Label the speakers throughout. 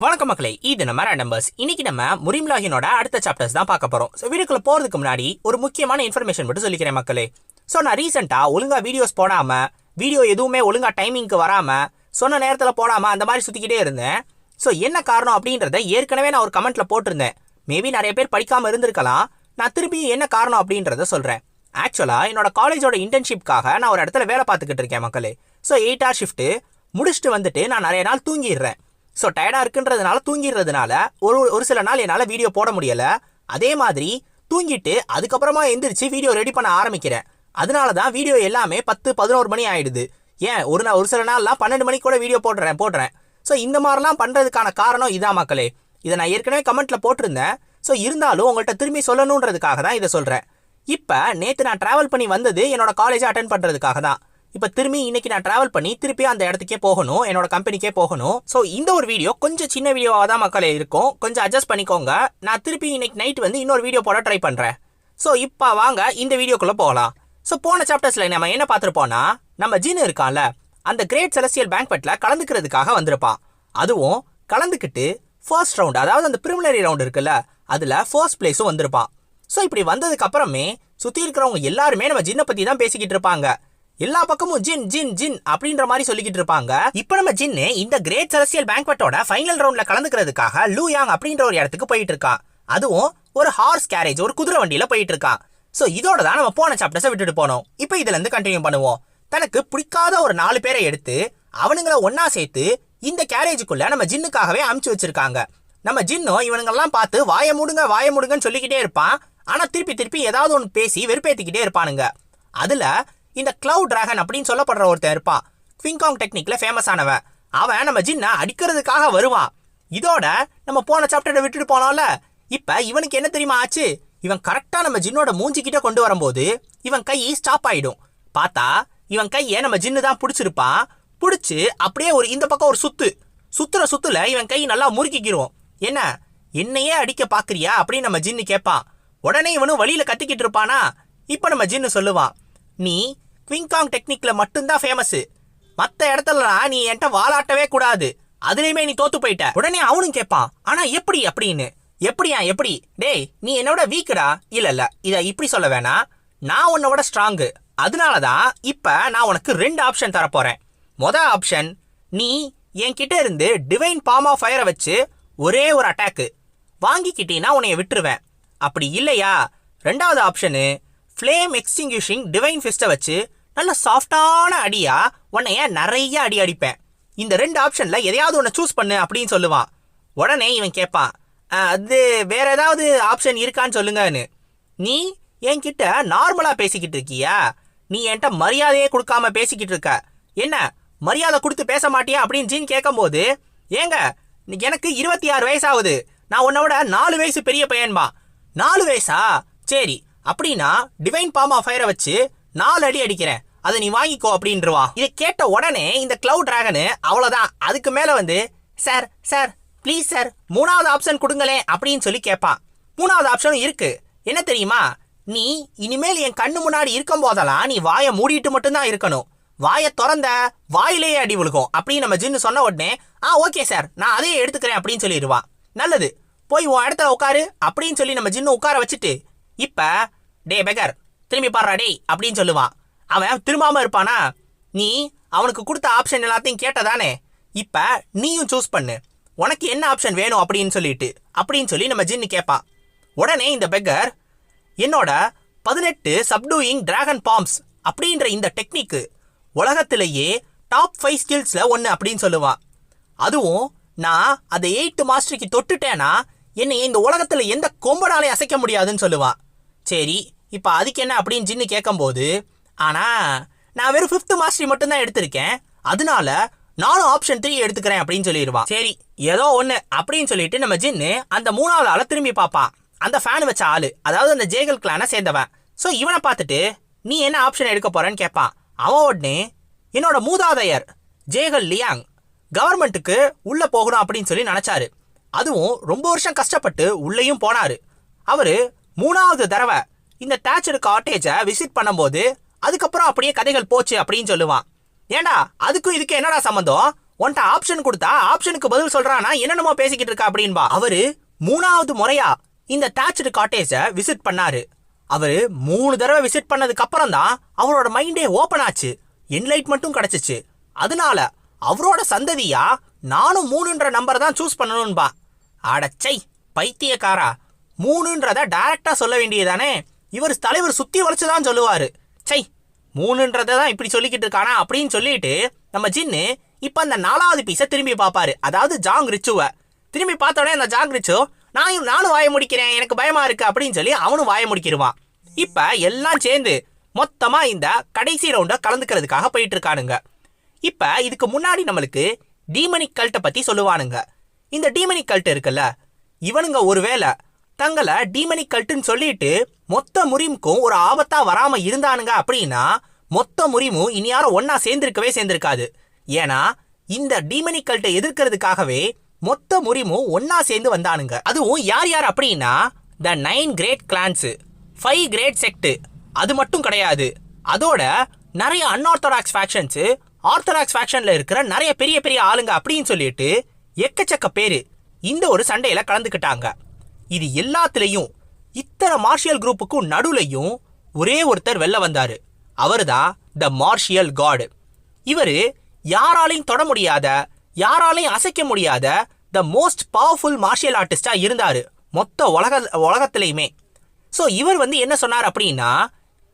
Speaker 1: வணக்கம் மக்களே, இது நம்ம நம்பர்ஸ். இன்னைக்கு நம்ம முரிம்லாஹினோட அடுத்த சாப்டர்ஸ் தான் பார்க்க போறோம். ஸோ வீடியோக்குள்ள போறதுக்கு முன்னாடி ஒரு முக்கியமான இன்ஃபர்மேஷன் மட்டும் சொல்லிக்கிறேன் மக்களே. ஸோ நான் ரீசெண்டா ஒழுங்கா வீடியோஸ் போடாம, வீடியோ எதுவுமே ஒழுங்கா டைமிங்க்கு வராம, சொன்ன நேரத்தில் போடாம அந்த மாதிரி சுத்திக்கிட்டே இருந்தேன். ஸோ என்ன காரணம் அப்படின்றத ஏற்கனவே நான் ஒரு கமெண்ட்ல போட்டிருந்தேன். மேபி நிறைய பேர் படிக்காம இருந்திருக்கலாம். நான் திருப்பி என்ன காரணம் அப்படின்றத சொல்றேன். ஆக்சுவலா என்னோட காலேஜோட இன்டர்ன்ஷிப்காக நான் ஒரு இடத்துல வேலை பார்த்துக்கிட்டு இருக்கேன் மக்களே. ஸோ 8 hour ஷிஃப்ட் முடிச்சுட்டு வந்துட்டு நான் நிறைய நாள் தூங்கிடுறேன். ஸோ டயர்டாக இருக்குன்றதுனால தூங்கிடுறதுனால ஒரு சில நாள் என்னால் வீடியோ போட முடியலை. அதே மாதிரி தூங்கிட்டு அதுக்கப்புறமா எந்திரிச்சு வீடியோ ரெடி பண்ண ஆரம்பிக்கிறேன். அதனால தான் வீடியோ எல்லாமே 10-11 மணி ஆயிடுது. ஏன் ஒரு சில நாள்லாம் 12 மணிக்கு கூட வீடியோ போடுறேன். ஸோ இந்த மாதிரிலாம் பண்ணுறதுக்கான காரணம் இதான் மக்களே. இதை நான் ஏற்கனவே கமெண்ட்டில் போட்டிருந்தேன். ஸோ இருந்தாலும் உங்கள்கிட்ட திரும்பி சொல்லணுன்றதுக்காக தான் இதை சொல்கிறேன். இப்போ நேற்று நான் ட்ராவல் பண்ணி வந்தது என்னோட காலேஜை அட்டென்ட் பண்ணுறதுக்காக தான். இப்போ திரும்பி இன்னைக்கு நான் ட்ராவல் பண்ணி திருப்பி அந்த இடத்துக்கே போகணும், என்னோட கம்பெனிக்கே போகணும். ஸோ இந்த ஒரு வீடியோ கொஞ்சம் சின்ன வீடியோவாக தான் மக்களே இருக்கும். கொஞ்சம் அட்ஜஸ்ட் பண்ணிக்கோங்க. நான் திருப்பி இன்னைக்கு நைட் வந்து இன்னொரு வீடியோ போட ட்ரை பண்ணுறேன். ஸோ இப்போ வாங்க இந்த வீடியோக்குள்ளே போகலாம். ஸோ போன சாப்டர்ஸில் நம்ம என்ன பார்த்துருப்போம்னா, நம்ம ஜின் இருக்கான்ல, அந்த கிரேட் செலஸ்டியல் பேங்க்வெட்டில் கலந்துக்கிறதுக்காக வந்திருப்பான். அதுவும் கலந்துக்கிட்டு ஃபர்ஸ்ட் ரவுண்ட், அதாவது அந்த ப்ரிலிமினரி ரவுண்ட் இருக்குல்ல, அதில் ஃபர்ஸ்ட் பிளேஸும் வந்திருப்பான். ஸோ இப்படி வந்ததுக்கு அப்புறமே சுற்றி இருக்கிறவங்க எல்லாருமே நம்ம ஜின்னை பற்றி தான் பேசிக்கிட்டு இருப்பாங்க. எல்லா பக்கமும் ஜின் ஜின் ஜின் அப்படின்ற மாதிரி சொல்லிக்கிட்டு இருப்பாங்க. இப்போ நம்ம ஜின்னு இந்த கிரேட் செலஸ்டியல் பேங்க்வெட்டோட ஃபைனல் ரவுண்ட்ல கலந்துக்கிறதுக்காக லூயாங் அப்படின்ற ஒரு இடத்துக்கு போயிட்டு இருக்கான். அதுவும் ஒரு ஹார்ஸ் கேரேஜ், ஒரு குதிரை வண்டியில போயிட்டு இருக்கான். ஸோ இதோட தான் நம்ம போன சாப்டர்ஸை விட்டுட்டு போனோம். இப்போ இதுல இருந்து கண்டினியூ பண்ணுவோம். தனக்கு பிடிக்காத ஒரு 4 பேரை எடுத்து அவனுங்களை ஒன்னா சேர்த்து இந்த கேரேஜுக்குள்ள நம்ம ஜின்னுக்காகவே அமுச்சு வச்சிருக்காங்க. நம்ம ஜின்னும் இவனுங்கெல்லாம் பார்த்து வாய மூடுங்கன்னு சொல்லிக்கிட்டே இருப்பான். ஆனா திருப்பி ஏதாவது ஒன்று பேசி வெறுப்பேத்திக்கிட்டே இருப்பானுங்க. அதுல இந்த கிளவுட் டிராகன் அப்படின்னு சொல்லப்படுற ஒருத்தன் இருப்பான். குவிங்காங் டெக்னிக்ல ஃபேமஸ் ஆனவன். அவன் நம்ம ஜின்னை அடிக்கிறதுக்காக வருவான். இதோட நம்ம போன சாப்டரை விட்டுட்டு போனோம்ல, இப்ப இவனுக்கு என்ன தெரியுமா ஆச்சு? இவன் கரெக்டா நம்ம ஜின்னோட மூஞ்சிக்கிட்ட கொண்டு வரும்போது இவன் கை ஸ்டாப் ஆயிடும். பார்த்தா இவன் கையை நம்ம ஜின்னு தான் பிடிச்சிருப்பான். பிடிச்சு அப்படியே ஒரு இந்த பக்கம் ஒரு சுத்துல இவன் கை நல்லா முறுக்கிக்கிறோம். என்னையே அடிக்க பாக்குறியா அப்படின்னு நம்ம ஜின்னு கேட்பான். உடனே இவனும் வழியில கத்திக்கிட்டு இருப்பானா. இப்ப நம்ம ஜின்னு சொல்லுவான், நீ குவிங்காங் டெக்னிக்ல மட்டும்தான் ஃபேமஸ், மற்ற இடத்துலலாம் நீ என்கிட்ட வாலாட்டவே கூடாது, அதுலயுமே நீ தோத்து போயிட்ட. உடனே அவனும் கேட்பான், ஆனா எப்படி அப்படின்னு. எப்படி டேய், நீ என்னோட வீக்குடா. இல்ல இத இப்படி சொல்ல வேணாம், நான் உன்னோட ஸ்ட்ராங்கு. அதனாலதான் இப்ப நான் உனக்கு 2 ஆப்ஷன் தரப்போறேன். மொதல் ஆப்ஷன், நீ என்கிட்ட இருந்து டிவைன் பாம் ஆஃப் ஃபயரை வச்சு ஒரே ஒரு அட்டாக்கு வாங்கிக்கிட்டீன்னா உன்னைய விட்டுருவேன். அப்படி இல்லையா, 2வது ஆப்ஷனு, ஃப்ளேம் எக்ஸ்டிங்யூஷிங் டிவைன் ஃபிஸ்ட்டை வச்சு நல்ல சாஃப்டான அடியா உன்னைய நிறைய அடிப்பேன். இந்த 2 ஆப்ஷன்ல எதையாவது ஒன்று சூஸ் பண்ணு அப்படின்னு சொல்லுவான். உடனே இவன் கேட்பான், அது வேற ஏதாவது ஆப்ஷன் இருக்கான்னு சொல்லுங்கன்னு. நீ என்கிட்ட நார்மலா பேசிக்கிட்டு இருக்கியா? நீ என்கிட்ட மரியாதையே கொடுக்காம பேசிக்கிட்டு இருக்க. என்ன மரியாதை கொடுத்து பேச மாட்டியா அப்படின்னு ஜின் கேட்கும் போது, ஏங்க எனக்கு 26 வயசாகுது, நான் உன்னோட 4 வயசு பெரிய பையன்பா. 4 வயசா? சரி, அப்படின்னா டிவைன் பாம் ஆஃப் ஃபயரை வச்சு 4 அடி அடிக்கிறேன், அதை நீ வாங்கிக்கோ அப்படின்றவா. இதை கேட்ட உடனே இந்த கிளவுட் டிராகனு அவ்வளோதான், அதுக்கு மேலே வந்து சார் ப்ளீஸ் சார் 3வது ஆப்ஷன் கொடுங்களேன் அப்படின்னு சொல்லி கேட்பான். 3வது ஆப்ஷனும் இருக்கு. என்ன தெரியுமா, நீ இனிமேல் என் கண்ணு முன்னாடி இருக்கும் போதெல்லாம் நீ வாயை மூடிட்டு மட்டும்தான் இருக்கணும். வாயை திறந்த வாயிலேயே அடி விழுகும் அப்படின்னு நம்ம ஜின்னு சொன்ன உடனே, ஓகே சார், நான் அதையே எடுத்துக்கிறேன் அப்படின்னு சொல்லிடுவான். நல்லது, போய் உன் இடத்துல உட்காரு அப்படின்னு சொல்லி நம்ம ஜின்னு உட்கார வச்சுட்டு, இப்ப டே பெகர் திரும்பி பாடுறா டே அப்படின்னு சொல்லுவான். அவன் திரும்பாம இருப்பானா? நீ அவனுக்கு கொடுத்த ஆப்ஷன் எல்லாத்தையும் கேட்டதானே, இப்ப நீயும் சூஸ் பண்ணு, உனக்கு என்ன ஆப்ஷன் வேணும் அப்படின்னு சொல்லி நம்ம ஜின்னு கேட்பான். உடனே இந்த பெக்கர், என்னோட 18 சப்டூயிங் டிராகன் பாம்ஸ் அப்படின்ற இந்த டெக்னிக்கு உலகத்திலேயே டாப் 5 ஸ்கில்ஸ்ல ஒன்று அப்படின்னு சொல்லுவான். அதுவும் நான் அதை 8th மாஸ்டருக்கு தொட்டுட்டேன்னா என்னை இந்த உலகத்துல எந்த கொம்பனாலே அசைக்க முடியாதுன்னு சொல்லுவான். சரி, இப்ப அதுக்கு என்ன அப்படின்னு ஜின்னு கேட்கும்போது, ஆனா நான் வெறும் 5th மாஸ்டரி மட்டும்தான் எடுத்திருக்கேன், அதனால நானும் ஆப்ஷன் 3 எடுத்துக்கிறேன் அப்படின்னு சொல்லிடுவான். சரி, ஏதோ ஒண்ணு அப்படின்னு சொல்லிட்டு நம்ம ஜின்னு அந்த 3வது ஆளை திரும்பி பார்ப்பான். அந்த ஃபேன் வச்ச ஆளு, அதாவது அந்த ஜேகல் கிளானை சேர்ந்தவன். ஸோ இவனை பார்த்துட்டு, நீ என்ன ஆப்ஷன் எடுக்க போறன்னு கேட்பான். அவன் உடனே, என்னோட மூதாதையர் ஜேகல் லியாங் கவர்மெண்ட்டுக்கு உள்ள போகணும் அப்படின்னு சொல்லி நினைச்சாரு. அதுவும் ரொம்ப வருஷம் கஷ்டப்பட்டு உள்ளேயும் போனாரு. அவரு 3வது தடவை இந்த தேச்சர் காட்டேஜை விசிட் பண்ணும்போது அதுக்கப்புறம் அப்படியே கதைகள் போச்சு அப்படின்னு சொல்லுவான். ஏண்டா அதுக்கும் இதுக்கு என்னடா சம்மந்தம்? உன்ட்ட ஆப்ஷன் கொடுத்தா ஆப்ஷனுக்கு பதில் சொல்றானா என்னென்னமோ பேசிக்கிட்டு இருக்கா அப்படின்பா. அவரு 3வது முறையா இந்த தாட்ச்டு காட்டேஜ விசிட் பண்ணாரு. அவரு 3 தடவை விசிட் பண்ணதுக்கு அப்புறம் தான் அவரோட மைண்டே ஓபன் ஆச்சு, என்லைட்மெண்ட்டும் கிடைச்சிச்சு. அதனால அவரோட சந்ததியா நானும் 3ன்ற நம்பர் தான் சூஸ் பண்ணணும்பா. அடச்சை பைத்தியக்காரா, 3ன்றத டைரக்டா சொல்ல வேண்டியதானே, இவர் தலைவர் சுத்தி வளைச்சுதான் சொல்லுவாரு. சை 3ன்றத தான் இப்படி சொல்லிக்கிட்டு இருக்கானா அப்படின்னு சொல்லிட்டு நம்ம ஜின்னு இப்ப அந்த 4வது பீஸை திரும்பி பார்ப்பாரு. அதாவது ஜாங் ரிச்சுவை திரும்பி பார்த்தோடனே அந்த ஜாங் ரிச்சு நானும் வாய முடிக்கிறேன், எனக்கு பயமா இருக்கு அப்படின்னு சொல்லி அவனும் வாய முடிக்கிடுவான். இப்ப எல்லாம் சேர்ந்து மொத்தமா இந்த கடைசி ரவுண்ட கலந்துக்கிறதுக்காக போயிட்டு இருக்கானுங்க. இப்ப இதுக்கு முன்னாடி நம்மளுக்கு டீமனிக் கல்ட்டை பத்தி சொல்லுவானுங்க. இந்த டீமனிக் கல்ட் இருக்குல்ல, இவனுங்க ஒருவேளை தங்களை டீமனிக் கல்ட்டுன்னு சொல்லிட்டு மொத்த முரிமுக்கும் ஒரு ஆபத்தா வராம இருந்தானுங்க அப்படின்னா மொத்த முரிமும் இனி யாரும் ஒன்னா சேர்ந்திருக்காது. ஏன்னா இந்த டீமனிக் கல்ட்டை எதிர்க்கிறதுக்காகவே மொத்த முரிமும் ஒன்னா சேர்ந்து வந்தானுங்க. அதுவும் யார் யார் அப்படின்னா த 9 கிரேட் கிளான்ஸ், 5 கிரேட் செக்ட். அது மட்டும் கிடையாது, அதோட நிறைய அன்ஆர்த்தடாக்ஸ் ஃபேக்ஷன்ஸ், ஆர்த்தடாக்ஸ் ஃபேக்ஷன்ல இருக்கிற நிறைய பெரிய பெரிய ஆளுங்க அப்படின்னு சொல்லிட்டு எக்கச்சக்க பேரு இந்த ஒரு சண்டையில கலந்துக்கிட்டாங்க. இது எல்லாத்துலயும் இத்தனை மார்ஷியல் குரூப்புக்கும் நடுவுலையும் ஒரே ஒருத்தர் வெளில வந்தாரு. அவர்தான் த மார்ஷியல் காட். இவரு யாராலையும் தொட முடியாத, யாராலையும் அசைக்க முடியாத த மோஸ்ட் பவர்ஃபுல் மார்ஷியல் ஆர்டிஸ்டா இருந்தாரு மொத்த உலகத்திலையுமே. ஸோ இவர் என்ன சொன்னார் அப்படின்னா,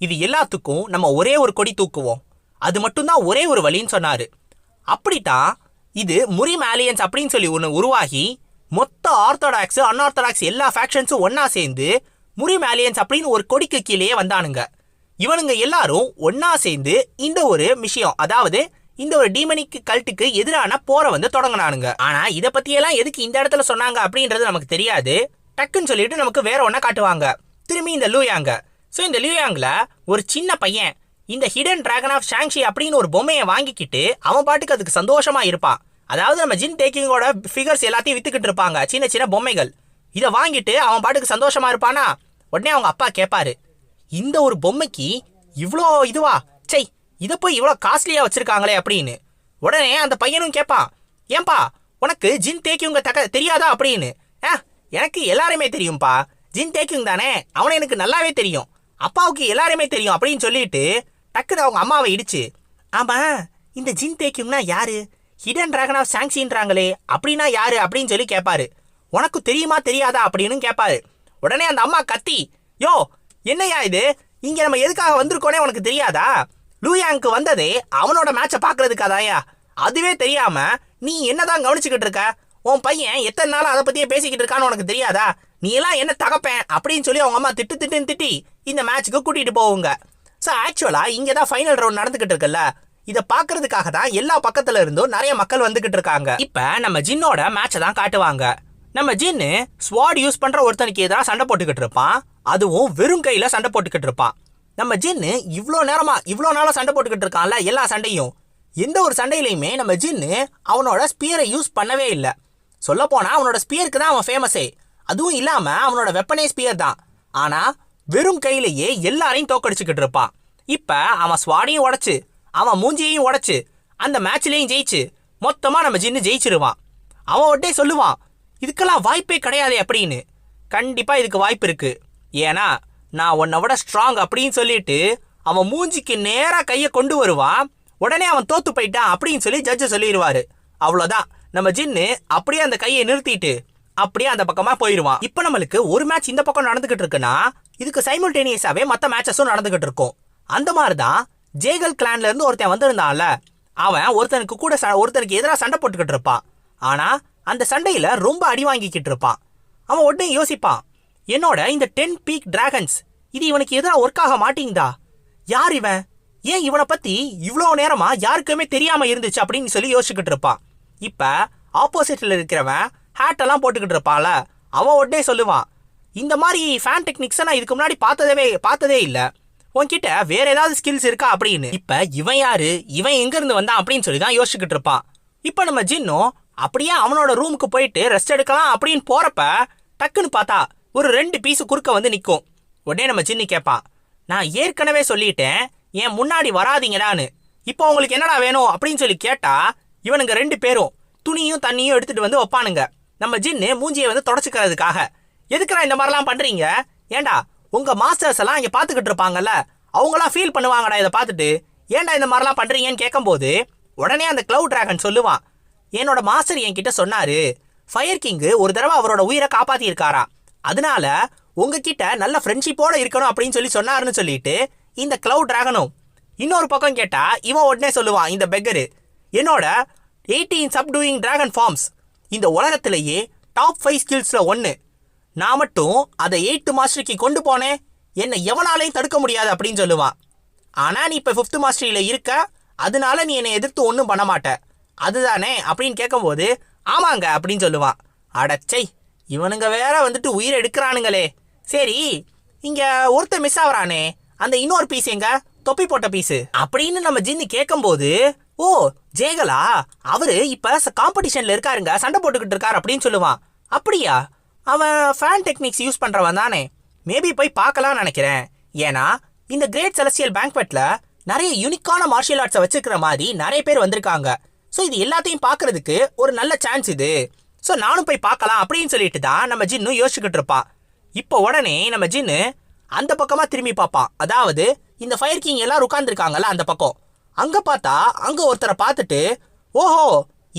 Speaker 1: இது எல்லாத்துக்கும் நம்ம ஒரே ஒரு கொடி தூக்குவோம், அது மட்டும்தான் ஒரே ஒரு வழின்னு சொன்னாரு. அப்படித்தான் இது முரிம் ஆலியன்ஸ் அப்படின்னு சொல்லி ஒன்று உருவாகி மொத்த ஆர்த்தடாக்ஸ் அன்ஆர்த்தடாக்ஸ் எல்லா ஃபேக்ஷன்ஸும் ஒன்னா சேர்ந்து முரிம் ஆலியன்ஸ் அப்படின்னு ஒரு கொடிக்கு கீழேயே வந்தானுங்க. இவனுங்க எல்லாரும் ஒன்னா சேர்ந்து இந்த ஒரு விஷயம், அதாவது இந்த ஒரு டீமனிக் கல்ட்டுக்கு எதிரான போரை தொடங்கினானுங்க. ஆனா இத பத்தியெல்லாம் எதுக்கு இந்த இடத்துல சொன்னாங்க அப்படின்றது நமக்கு தெரியாது. டக்குன்னு சொல்லிட்டு நமக்கு வேற ஒன்ன காட்டுவாங்க, திரும்பி இந்த லூயாங்க. ஸோ இந்த லூயாங்ல ஒரு சின்ன பையன் இந்த ஹிடன் டிராகன் ஆஃப் ஷாங்ஷி அப்படின்னு ஒரு பொம்மையை வாங்கிக்கிட்டு அவன் பாட்டுக்கு அதுக்கு சந்தோஷமா இருப்பான். அதாவது நம்ம ஜின் டேக்கிங்கோட ஃபிகர்ஸ் எல்லாத்தையும் வித்துக்கிட்டு இருப்பாங்க, சின்ன சின்ன பொம்மைகள். இதை வாங்கிட்டு அவன் பாட்டுக்கு சந்தோஷமா இருப்பானா. உடனே அவங்க அப்பா கேட்பாரு, இந்த ஒரு பொம்மைக்கு இவ்வளோ இதுவா, சை இதை போய் இவ்வளோ காஸ்ட்லியா வச்சிருக்காங்களே அப்படின்னு. உடனே அந்த பையனும் கேட்பான், ஏன்பா உனக்கு ஜின் டேக்கிங்க தெரியாதா அப்படின்னு. எனக்கு எல்லாருமே தெரியும்பா, ஜின் டேக்கிங் தானே, அவனை எனக்கு நல்லாவே தெரியும், அப்பாவுக்கு எல்லாருமே தெரியும் அப்படின்னு சொல்லிட்டு டக்குன்னு அவங்க அம்மாவை இடிச்சு, ஆமா இந்த ஜின் டேக்கிங்னா யாரு, ஹிடன் டிராகன் ஆஃப் ஷாங்ஷின்றாங்களே அப்படின்னா யாரு அப்படின்னு சொல்லி கேட்பாரு. உனக்கு தெரியுமா தெரியாதா அப்படின்னு கேட்பாரு. உடனே அந்த அம்மா கத்தி, யோ என்னையா இது, இங்க நம்ம எதுக்காக வந்திருக்கோனே உனக்கு தெரியாதா, லூயாங்க்கு வந்ததே அவனோட மேட்சை பாக்குறதுக்காதாயா, அதுவே தெரியாம நீ என்னதான் கவனிச்சுக்கிட்டு இருக்க, உன் பையன் எத்தனை நாள் அதை பத்தியே பேசிக்கிட்டு இருக்கான்னு உனக்கு தெரியாதா, நீ எல்லாம் என்ன தகப்பேன் அப்படின்னு சொல்லி அவங்க அம்மா திட்டி இந்த மேட்சுக்கு கூட்டிட்டு போவுங்க. ஸோ ஆக்சுவலா இங்கே தான் ஃபைனல் ரவுண்ட் நடந்துகிட்டு இருக்குல்ல, இதை பார்க்கறதுக்காக தான் எல்லா பக்கத்துல இருந்தும் நிறைய மக்கள் வந்துகிட்டு இருக்காங்க. இப்ப நம்ம ஜின்னோட மேட்சை தான் காட்டுவாங்க. நம்ம ஜின்னு ஸ்வாட் யூஸ் பண்ற ஒருத்தனுக்கு எதிராக சண்டை போட்டுக்கிட்டு இருப்பான், அதுவும் வெறும் கையில சண்டை போட்டுக்கிட்டு இருப்பான். நம்ம ஜின்னு இவ்வளோ நாளா சண்டை போட்டுக்கிட்டு இருக்கான்ல, எல்லா சண்டையும் எந்த ஒரு சண்டையிலையுமே நம்ம ஜின்னு அவனோட ஸ்பியரை யூஸ் பண்ணவே இல்லை. சொல்ல போனா அவனோட ஸ்பியருக்கு தான் அவன் ஃபேமஸே. அதுவும் இல்லாம அவனோட வெப்பனே ஸ்பியர் தான். ஆனா வெறும் கையிலேயே எல்லாரையும் தோக்கடிச்சுக்கிட்டு இருப்பான். இப்ப அவன் ஸ்வாடையும் உடைச்சு அவன் மூஞ்சியையும் உடைச்சு அந்த மேட்ச்லயும் ஜெயிச்சு மொத்தமா நம்ம ஜின்னு ஜெயிச்சிருவான். அவன் ஒட்டே சொல்லுவான், இதுக்கெல்லாம் வாய்ப்பே கிடையாது அப்படின்னு. கண்டிப்பா இதுக்கு வாய்ப்பு இருக்கு, ஏன்னா நான் உன்னை விட ஸ்ட்ராங் அப்படின்னு சொல்லிட்டு அவன் மூஞ்சிக்கு நேரா கையை கொண்டு வருவான். உடனே அவன் தோத்து போயிட்டான் அப்படின்னு சொல்லி ஜட்ஜு சொல்லிடுவாரு. அவ்வளோதான், நம்ம ஜின்னு அப்படியே அந்த கையை நிறுத்திட்டு அப்படியே அந்த பக்கமா போயிடுவான். இப்போ நம்மளுக்கு ஒரு மேட்ச் இந்த பக்கம் நடந்துகிட்டு இருக்குன்னா இதுக்கு சைமல்டேனியஸாவே மற்ற மேட்சஸும் நடந்துகிட்டு இருக்கும். அந்த மாதிரிதான் ஜேகல் கிளான்ல இருந்து ஒருத்தன் வந்திருந்தான்ல, அவன் ஒருத்தனுக்கு எதிராக சண்டை போட்டுக்கிட்டு இருப்பான். ஆனா அந்த சண்டையில ரொம்ப அடி வாங்கிக்கிட்டு இருப்பான். அவன் உடனே யோசிப்பான், என்னோட இந்த 10 பீக் டிராகன்ஸ் இது இவனுக்கு எதிராக ஒர்க் ஆக மாட்டேங்குதா, யார் இவன், ஏன் இவனை பத்தி இவ்வளோ நேரமா யாருக்குமே தெரியாம இருந்துச்சு அப்படின்னு சொல்லி யோசிச்சுக்கிட்டு இருப்பான். இப்ப ஆப்போசிட்ல இருக்கிறவன் ஹேட் எல்லாம் போட்டுக்கிட்டு இருப்பான்ல, அவன் உடனே சொல்லுவான், இந்த மாதிரி ஃபேன் டெக்னிக்ஸை நான் இதுக்கு முன்னாடி பார்த்ததே இல்லை, உன்கிட்ட வேற ஏதாவது ஸ்கில்ஸ் இருக்கா அப்படின்னு. இப்ப இவன் யாரு, இவன் எங்க இருந்து வந்தான் அப்படின்னு சொல்லி தான் யோசிச்சுக்கிட்டு இருப்பான். இப்ப நம்ம ஜின்னும் அப்படியே அவனோட ரூமுக்கு போயிட்டு ரெஸ்ட் எடுக்கலாம் அப்படின்னு போறப்ப டக்குன்னு பார்த்தா ஒரு 2 பீஸ் குறுக்க நிற்கும். உடனே நம்ம ஜின்னு கேட்பான், நான் ஏற்கனவே சொல்லிட்டேன் என் முன்னாடி வராதிங்கடான்னு, இப்போ உங்களுக்கு என்னடா வேணும் அப்படின்னு சொல்லி கேட்டா இவனுங்க 2 பேரும் துணியும் தண்ணியும் எடுத்துட்டு வந்து வைப்பானுங்க நம்ம ஜின்னு மூஞ்சியை வந்து தொடச்சுக்கிறதுக்காக. எதுக்குறா இந்த மாதிரிலாம் பண்றீங்க? ஏண்டா உங்க மாஸ்டர்ஸ் எல்லாம் இங்க பாத்துக்கிட்டு இருப்பாங்கல்ல, அவங்களாம் ஃபீல் பண்ணுவாங்கடா இதை பார்த்துட்டு. ஏன்டா இந்த மாதிரிலாம் பண்றீங்கன்னு கேட்கும்போது உடனே அந்த கிளவுட் டிராகன் சொல்லுவான், என்னோட மாஸ்டர் என்கிட்ட சொன்னாரு, ஃபயர் கிங் ஒரு தடவை அவரோட உயிரை காப்பாத்தி இருக்காரா, அதனால உங்ககிட்ட நல்ல ஃப்ரெண்ட்ஷிப்போட இருக்கணும் அப்படின்னு சொல்லி சொன்னாருன்னு சொல்லிட்டு இந்த கிளவுட் டிராகனும். இன்னொரு பக்கம் கேட்டா இவன் உடனே சொல்லுவான், இந்த பெக்கரு, என்னோட 18 சப்டூயிங் டிராகன் ஃபார்ம்ஸ் இந்த உலகத்திலேயே டாப் 5 ஸ்கில்ஸ்ல ஒன்று. நான் மட்டும் அதை 8th மாஸ்டருக்கு கொண்டு போனேன், என்னை எவனாலையும் தடுக்க முடியாது அப்படின்னு சொல்லுவான். ஆனா நீ இப்போ 5th மாஸ்டரியில் இருக்க, அதனால நீ என்னை எதிர்த்து ஒன்றும் பண்ண மாட்ட, அதுதானே அப்படின்னு கேட்கும்போது ஆமாங்க அப்படின்னு சொல்லுவான். அடச்சை, இவனுங்க வேற வந்துட்டு உயிரை எடுக்கிறானுங்களே. சரி, இங்க ஒருத்தர் மிஸ் ஆகுறானே, அந்த இன்னொரு பீஸ் எங்க, தொப்பி போட்ட பீஸு அப்படின்னு நம்ம ஜின்னு கேட்கும்போது, ஓ ஜேகலா, அவரு இப்ப காம்படிஷன்ல இருக்காருங்க, சண்டை போட்டுக்கிட்டு இருக்காரு அப்படின்னு சொல்லுவான். அப்படியா, அவன் ஃபேன் டெக்னிக்ஸ் யூஸ் பண்றவன் தானே, மேபி போய் பார்க்கலாம்னு நினைக்கிறேன். ஏன்னா இந்த கிரேட் செலஸ்டியல் பேங்க்வெட்ல நிறைய யூனிக்கான மார்ஷியல் ஆர்ட்ஸை வச்சுக்கிற மாதிரி நிறைய பேர் வந்திருக்காங்க. ஸோ இது எல்லாத்தையும் பார்க்கறதுக்கு ஒரு நல்ல சான்ஸ் இது. ஸோ நானும் போய் பார்க்கலாம் அப்படின்னு சொல்லிட்டு தான் நம்ம ஜின்னு யோசிச்சுக்கிட்டு இருப்பான். இப்போ உடனே நம்ம ஜின்னு அந்த பக்கமா திரும்பி பார்ப்பான். அதாவது இந்த ஃபயர் கிங் எல்லாரும் உட்கார்ந்துருக்காங்கல்ல அந்த பக்கம். அங்க பார்த்தா அங்க ஒருத்தரை பார்த்துட்டு, ஓஹோ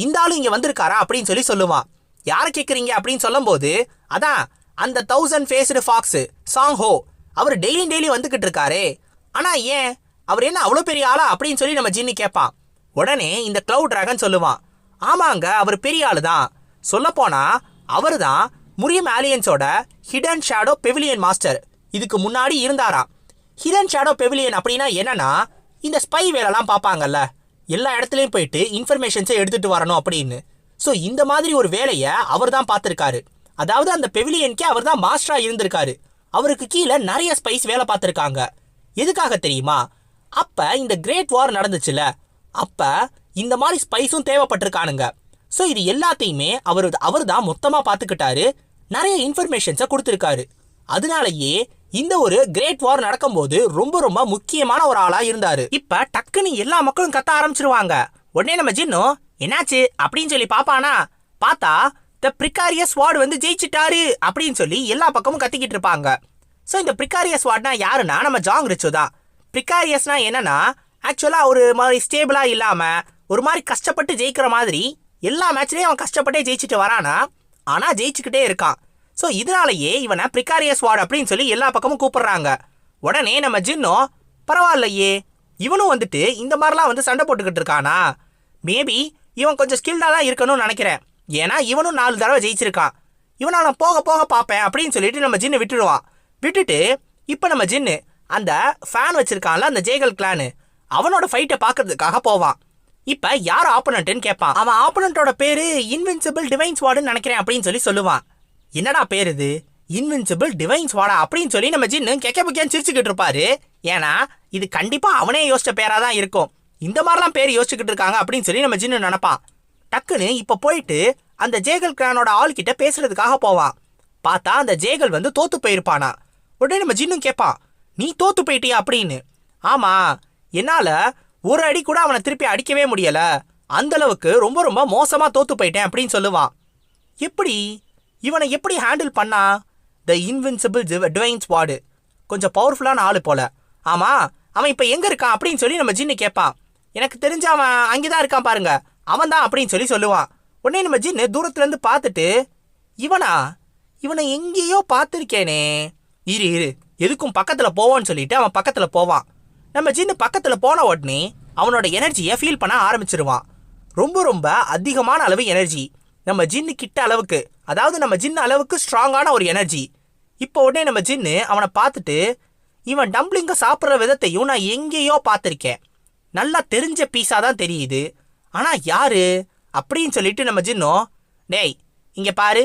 Speaker 1: இந்த ஆளும் இங்க வந்திருக்காரா அப்படின்னு சொல்லி சொல்லுவான். யாரை கேட்குறீங்க அப்படின்னு சொல்லும் போது, அதான் அந்த 1000 ஃபேஸ்டு ஃபாக்ஸ் சாங் ஹோ, அவர் டெய்லி வந்துகிட்டு இருக்காரே, ஆனா ஏன் அவர் என்ன அவ்வளோ பெரிய ஆளா அப்படின்னு சொல்லி நம்ம ஜின்னு கேட்பான். உடனே இந்த கிளவுட் டிராகன் சொல்லுவான், ஆமாங்க அவர் பெரிய ஆளு தான், சொல்லப்போனா அவர் தான் முரியம் ஆலியன்ஸோட ஹிடன் ஷேடோ பெவிலியன் மாஸ்டர், இதுக்கு முன்னாடி இருந்தாராம். ஹிடன் ஷேடோ பெவிலியன் அப்படின்னா என்னன்னா, இந்த ஸ்பை வேலைலாம் பார்ப்பாங்கல்ல, எல்லா இடத்துலையும் போயிட்டு இன்ஃபர்மேஷன்ஸை எடுத்துட்டு வரணும் அப்படின்னு. ஸோ இந்த மாதிரி ஒரு வேலையை அவர் தான் பார்த்துருக்காரு. அதாவது அந்த பெவிலியனுக்கே அவர் தான் மாஸ்டராக இருந்திருக்காரு. அவருக்கு கீழே நிறைய ஸ்பைஸ் வேலை பார்த்துருக்காங்க. எதுக்காக தெரியுமா, அப்போ இந்த கிரேட் வார் நடந்துச்சுல, அப்போ இந்த மாதிரி ஸ்பைஸும் தேவைப்பட்டிருக்கானுங்க. ஸோ இது எல்லாத்தையுமே அவர் தான் மொத்தமாக பார்த்துக்கிட்டாரு, நிறைய இன்ஃபர்மேஷன்ஸை கொடுத்துருக்காரு. அதனாலயே இந்த ஒரு கிரேட் வார் நடக்கும்போது ரொம்ப ரொம்ப முக்கியமான ஒரு ஆளா இருந்தாரு. இப்ப டக்குன்னு எல்லா மக்களும் கத்த ஆரம்பிச்சிருவாங்க. உடனே நம்ம ஜின்னு என்னாச்சு அப்படின்னு சொல்லி பாப்பானா, பார்த்தா த பிரிகாரியஸ் வார்டு வந்து ஜெயிச்சிட்டாரு அப்படின்னு சொல்லி எல்லா பக்கமும் கத்திக்கிட்டு இருப்பாங்க. ஸோ இந்த பிரிகாரியஸ் வார்டுனா யாருன்னா நம்ம ஜாங் ரிச்சு தான். பிரிகாரியஸ்னா என்னன்னா, ஆக்சுவலா ஒரு மாதிரி ஸ்டேபிளா இல்லாம ஒரு மாதிரி கஷ்டப்பட்டு ஜெயிக்கிற மாதிரி எல்லா மேட்ச்லயும் அவன் கஷ்டப்பட்டே ஜெயிச்சுட்டு வரானா, ஆனா ஜெயிச்சுக்கிட்டே இருக்கான். ஸோ இதனாலேயே இவனை பிரிகாரியஸ் வார்டு அப்படின்னு சொல்லி எல்லா பக்கமும் கூப்பிடுறாங்க. உடனே நம்ம ஜின்னும், பரவாயில்லையே இவனும் வந்துட்டு இந்த மாதிரிலாம் வந்து சண்டை போட்டுக்கிட்டு இருக்கானா, மேபி இவன் கொஞ்சம் ஸ்கில்டாக தான் இருக்கணும்னு நினைக்கிறேன், ஏன்னா இவனும் 4 தடவை ஜெயிச்சிருக்கான், இவனை நான் போக போக பார்ப்பேன் அப்படின்னு சொல்லிட்டு நம்ம ஜின்னு விட்டுடுவான். விட்டுட்டு இப்போ நம்ம ஜின்னு அந்த ஃபேன் வச்சிருக்கான்ல அந்த ஜேகல் கிளானு, அவனோட ஃபைட்டை பார்க்கறதுக்காக போவான். இப்போ யார் ஆப்போனண்ட்டுன்னு கேட்பான். அவன் ஆப்போனண்ட்டோட பேரு இன்வின்சிபிள் டிவைன்ஸ் வார்டுன்னு நினைக்கிறேன் அப்படின்னு சொல்லி சொல்லுவான். என்னடா பேர் இது, இன்வின்சிபிள் டிவைன்ஸ் வாடா அப்படின்னு சொல்லி நம்ம ஜின்னு கெக்கேன்னு சிரிச்சுக்கிட்டு இருப்பாரு. ஏன்னா இது கண்டிப்பா அவனே யோசிச்ச பேரா தான் இருக்கும், இந்த மாதிரிலாம் பேர் யோசிச்சுக்கிட்டு இருக்காங்க அப்படின்னு சொல்லி நம்ம ஜின்னு நினைப்பான். டக்குன்னு இப்போ போயிட்டு அந்த ஜேகல் கிளானோட ஆள் கிட்ட பேசுறதுக்காக போவான். பார்த்தா அந்த ஜேகல் வந்து தோத்து போயிருப்பானா. உடனே நம்ம ஜின்னும் கேட்பான், நீ தோத்து போயிட்டியா அப்படின்னு. ஆமா, என்னால ஒரு அடி கூட அவனை திருப்பி அடிக்கவே முடியல, அந்த அளவுக்கு ரொம்ப ரொம்ப மோசமா தோத்து போயிட்டேன் அப்படின்னு சொல்லுவான். எப்படி இவனை எப்படி ஹேண்டில் பண்ணா, த இன்வின்சிபிள் டிவைன்ஸ் வார்டு கொஞ்சம் பவர்ஃபுல்லான ஆளு போல. ஆமா, அவன் இப்போ எங்க இருக்கான் அப்படின்னு சொல்லி நம்ம ஜின்னு கேட்பான். எனக்கு தெரிஞ்ச அவன் அங்கேதான் இருக்கான் பாருங்க, அவன் தான் அப்படின்னு சொல்லி சொல்லுவான். உடனே நம்ம ஜின்னு தூரத்துல இருந்து பார்த்துட்டு, இவனை எங்கேயோ பார்த்துருக்கேனே, இரு எதுக்கும் பக்கத்துல போவான்னு சொல்லிட்டு அவன் பக்கத்துல போவான். நம்ம ஜின்னு பக்கத்துல போன உடனே அவனோட எனர்ஜியை ஃபீல் பண்ண ஆரம்பிச்சிருவான். ரொம்ப ரொம்ப அதிகமான அளவு எனர்ஜி, நம்ம ஜின்னு கிட்ட அளவுக்கு, அதாவது நம்ம ஜின்னு அளவுக்கு ஸ்ட்ராங்கான ஒரு எனர்ஜி. இப்போ உடனே நம்ம ஜின்னு அவனை பார்த்துட்டு, இவன் டம்ப்ளிங்க சாப்பிட்ற விதத்தையும் நான் எங்கேயோ பார்த்துருக்கேன், நல்லா தெரிஞ்ச பீஸாக தான் தெரியுது, ஆனால் யாரு அப்படின்னு சொல்லிட்டு நம்ம ஜின்னோ, டேய் இங்கே பாரு,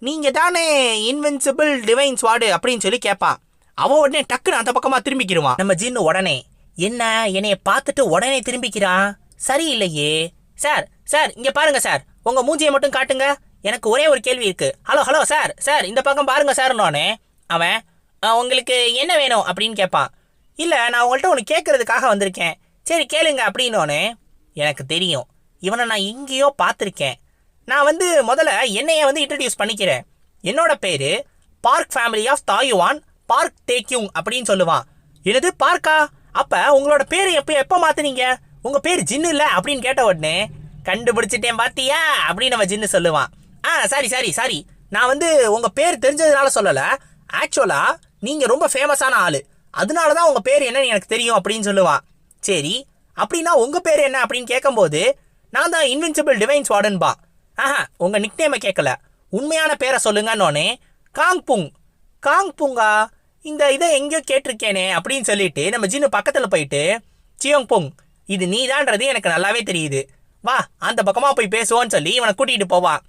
Speaker 1: நீங்கள் தானே இன்வின்சிபிள் டிவைன்ஸ் வார்டு அப்படின்னு சொல்லி கேட்பான். அவன் உடனே டக்குன்னு அந்த பக்கமாக திரும்பிக்கிடுவான். நம்ம ஜின்னு உடனே, என்ன என்னைய பார்த்துட்டு உடனே திரும்பிக்கிறான், சரியில்லையே. சார் இங்கே பாருங்க சார், உங்கள் மூஞ்சியை மட்டும் காட்டுங்க, எனக்கு ஒரே ஒரு கேள்வி இருக்கு. ஹலோ சார் இந்த பக்கம் பாருங்க சார்னோடனே அவன், உங்களுக்கு என்ன வேணும் அப்படின்னு கேட்பான். இல்லை நான் உங்கள்கிட்ட ஒன்று கேட்கறதுக்காக வந்திருக்கேன், சரி கேளுங்க அப்படின்னோடனே, எனக்கு தெரியும் இவனை நான் எங்கேயோ பார்த்துருக்கேன். நான் முதல்ல என்னைய இன்ட்ரடியூஸ் பண்ணிக்கிறேன். என்னோட பேரு பார்க் ஃபேமிலி ஆஃப் தாயுவான் பார்க் டேக்யூங் அப்படின்னு சொல்லுவான். என்னது பார்க்கா? அப்ப உங்களோட பேரு எப்போ மாத்துனீங்க? உங்க பேர் ஜின்னு இல்ல அப்படின்னு கேட்ட உடனே கண்டுபிடிச்சிட்டேன் பாத்தியா அப்படின்னு நம்ம ஜின்னு சொல்லுவான். சாரி நான் உங்க பேர் தெரிஞ்சதுனால சொல்லல. ஆக்சுவலா நீங்க ரொம்ப ஃபேமஸான ஆளு, அதனாலதான் உங்க பேர் என்னன்னு எனக்கு தெரியும் அப்படின்னு சொல்லுவான். சரி அப்படின்னா உங்க பேர் என்ன அப்படின்னு கேட்கும்போது நான் தான் இன்வின்சிபிள் டிவைன்ஸ் வார்டன்பா. உங்க நிக்நேமை கேட்கல, உண்மையான பேரை சொல்லுங்கன்னொன்னே காங்புங்கா இந்த இதை எங்கேயோ கேட்டிருக்கேனே அப்படின்னு சொல்லிட்டு நம்ம ஜின்னு பக்கத்துல போயிட்டு சியோங்புங் இது நீதான்றது எனக்கு நல்லாவே தெரியுது, வா அந்த பக்கமா போய் பேசுவோன்னு சொல்லி இவனை கூட்டிட்டு போவான்.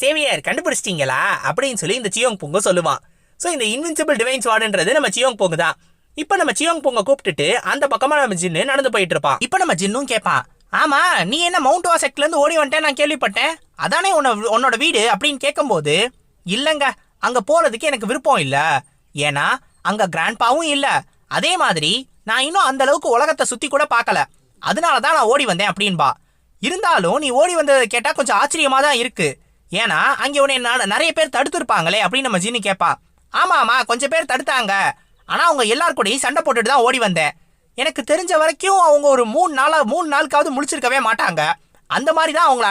Speaker 1: சேவியர் கண்டுபிடிச்சிட்டீங்களா அப்படின்னு சொல்லி இந்த சியோங்புங்க சொல்லுவான். ஸோ இந்த இன்வின்சிபிள் டிவைன்ஸ் வார்டுன்றது நம்ம சியோங்புங் தான். இப்போ நம்ம சியோங்புங்க கூப்பிட்டுட்டு அந்த பக்கமா நம்ம ஜின்னு நடந்து போயிட்டு இருப்பான். இப்போ நம்ம ஜின்னும் கேட்பான், ஆமா நீ என்ன மவுண்ட் வாசெக்ட்ல இருந்து ஓடி வந்துட்டேன் நான் கேள்விப்பட்டேன், அதானே உன்னோட வீடு அப்படின்னு கேட்கும்போது இல்லைங்க அங்க போறதுக்கு எனக்கு விருப்பம் இல்ல, ஏன்னா அங்க கிராண்ட்பாவும் இல்ல, அதே மாதிரி நான் இன்னும் அந்த அளவுக்கு உலகத்தை சுத்தி கூட பார்க்கல, அதனாலதான் நான் ஓடி வந்தேன் அப்படின்பா. இருந்தாலும் நீ ஓடி வந்ததை கேட்டா கொஞ்சம் ஆச்சரியமா தான் இருக்கு, ஏன்னா அங்கே உன்னை நிறைய பேர் தடுத்துருப்பாங்களே அப்படின்னு நம்ம ஜின்னு கேட்பா. ஆமா கொஞ்சம் பேர் தடுத்தாங்க, ஆனா அவங்க எல்லாரும் கூடயும் சண்டை போட்டுட்டு தான் ஓடி வந்தேன். எனக்கு தெரிஞ்ச வரைக்கும் அவங்க ஒரு 3 நாளுக்காவது முடிச்சிருக்கவே மாட்டாங்க, அந்த மாதிரி தான் அவங்கள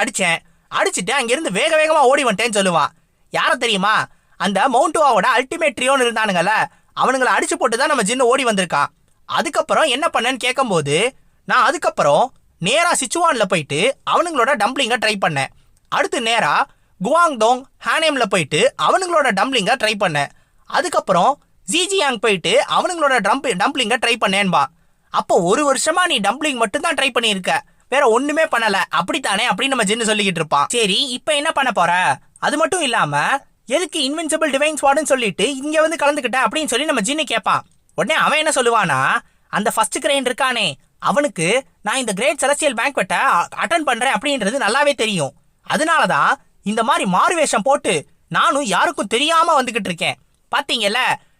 Speaker 1: அடிச்சுட்டு அங்கிருந்து வேகமா ஓடி வந்துட்டேன்னு சொல்லுவான். யார தெரியுமா? அந்த மவுண்ட்வாவோட அல்டிமேட் ட்ரியோன்னு இருந்தானுங்கல்ல, அவனுங்களை அடிச்சு போட்டு தான் நம்ம ஜின்னு ஓடி வந்திருக்கான். அதுக்கப்புறம் என்ன பண்ணேன்னு கேட்கும்போது நான் அதுக்கப்புறம் நேரா சிச்சுவான்ல போயிட்டு அவனுங்களோட டம்ப்ளிங்கை ட்ரை பண்ணேன். அடுத்து நேரா குவாங்டோங் ஹானேம்ல போயிட்டு அவனுங்களோட டம்ப்ளிங்கை ட்ரை பண்ணேன். அதுக்கப்புறம் ஜிஜியாங் போயிட்டு அவனுங்களோட டம்ப்ளிங்கை ட்ரை பண்ணேன்பா. அப்போ 1 வருஷமா நீ டம்ப்ளிங் மட்டும் தான் ட்ரை பண்ணியிருக்க, வேற ஒண்ணுமே பண்ணல அப்படித்தானே அப்படின்னு நம்ம ஜின்னு சொல்லிக்கிட்டு இருப்பான். சரி இப்போ என்ன பண்ண போற? அது மட்டும் இல்லாம எதுக்கு இன்வின்சிபிள் டிவைன்ஸ் வார்டுன்னு சொல்லிட்டு இங்க கலந்துக்கிட்ட அப்படின்னு சொல்லி நம்ம ஜின்னு கேட்பான். உடனே அவன் என்ன சொல்லுவானா, அந்த ஃபர்ஸ்ட் கிரைன் இருக்கானே அவனுக்கு நான் இந்த கிரேட் செலஸ்டியல் பேங்க்வெட்டை அட்டன் பண்றேன் அப்படின்றது நல்லாவே தெரியும், அதனாலதான் இந்த மாதிரி மாறுவேஷம் போட்டு நானும் யாருக்கும் தெரியாம வந்துகிட்டு இருக்கேன். பாத்தீங்கல்ல,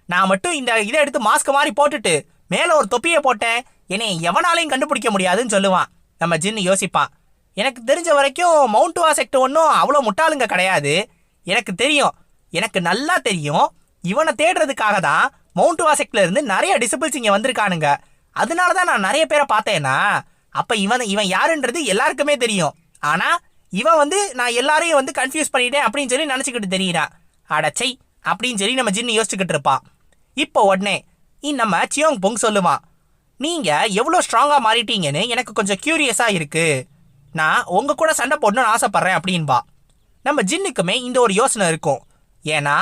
Speaker 1: நான் மட்டும் இந்த இதை எடுத்து மாஸ்க் மாதிரி போட்டுட்டு மேல ஒரு தொப்பியை போட்டேன், என்னை எவனாலையும் கண்டுபிடிக்க முடியாதுன்னு சொல்லுவான். நம்ம ஜின்னு யோசிப்பான், எனக்கு தெரிஞ்ச வரைக்கும் மவுண்ட் வாசெக்ட் ஒன்றும் அவ்வளோ முட்டாளுங்க கிடையாது, எனக்கு நல்லா தெரியும், இவனை தேடுறதுக்காக தான் மவுண்ட் வாசெக்ட்ல இருந்து நிறைய டிசிபிள்ஸ் இங்க வந்திருக்கானுங்க, அதனாலதான் நான் நிறைய பேரை பார்த்தேன்னா. அப்ப இவன் யாருன்றது எல்லாருக்குமே தெரியும், ஆனா இவன் நான் எல்லாரையும் கன்ஃபியூஸ் பண்ணிட்டேன் அப்படின்னு சொல்லி நினைச்சுக்கிட்டு தெரியுறான். அடச்சை அப்படின்னு சொல்லி நம்ம ஜின்னு யோசிச்சுக்கிட்டு இருப்பான். இப்போ உடனே நம்ம சியோங்புங் சொல்லுவான், நீங்க எவ்வளவு ஸ்ட்ராங்கா மாறிட்டீங்கன்னு எனக்கு கொஞ்சம் கியூரியஸா இருக்கு, நான் உங்க கூட சண்டை போடணும்னு ஆசைப்படுறேன் அப்படின்பா. நம்ம ஜின்னுக்குமே இந்த ஒரு யோசனை இருக்கும், ஏன்னா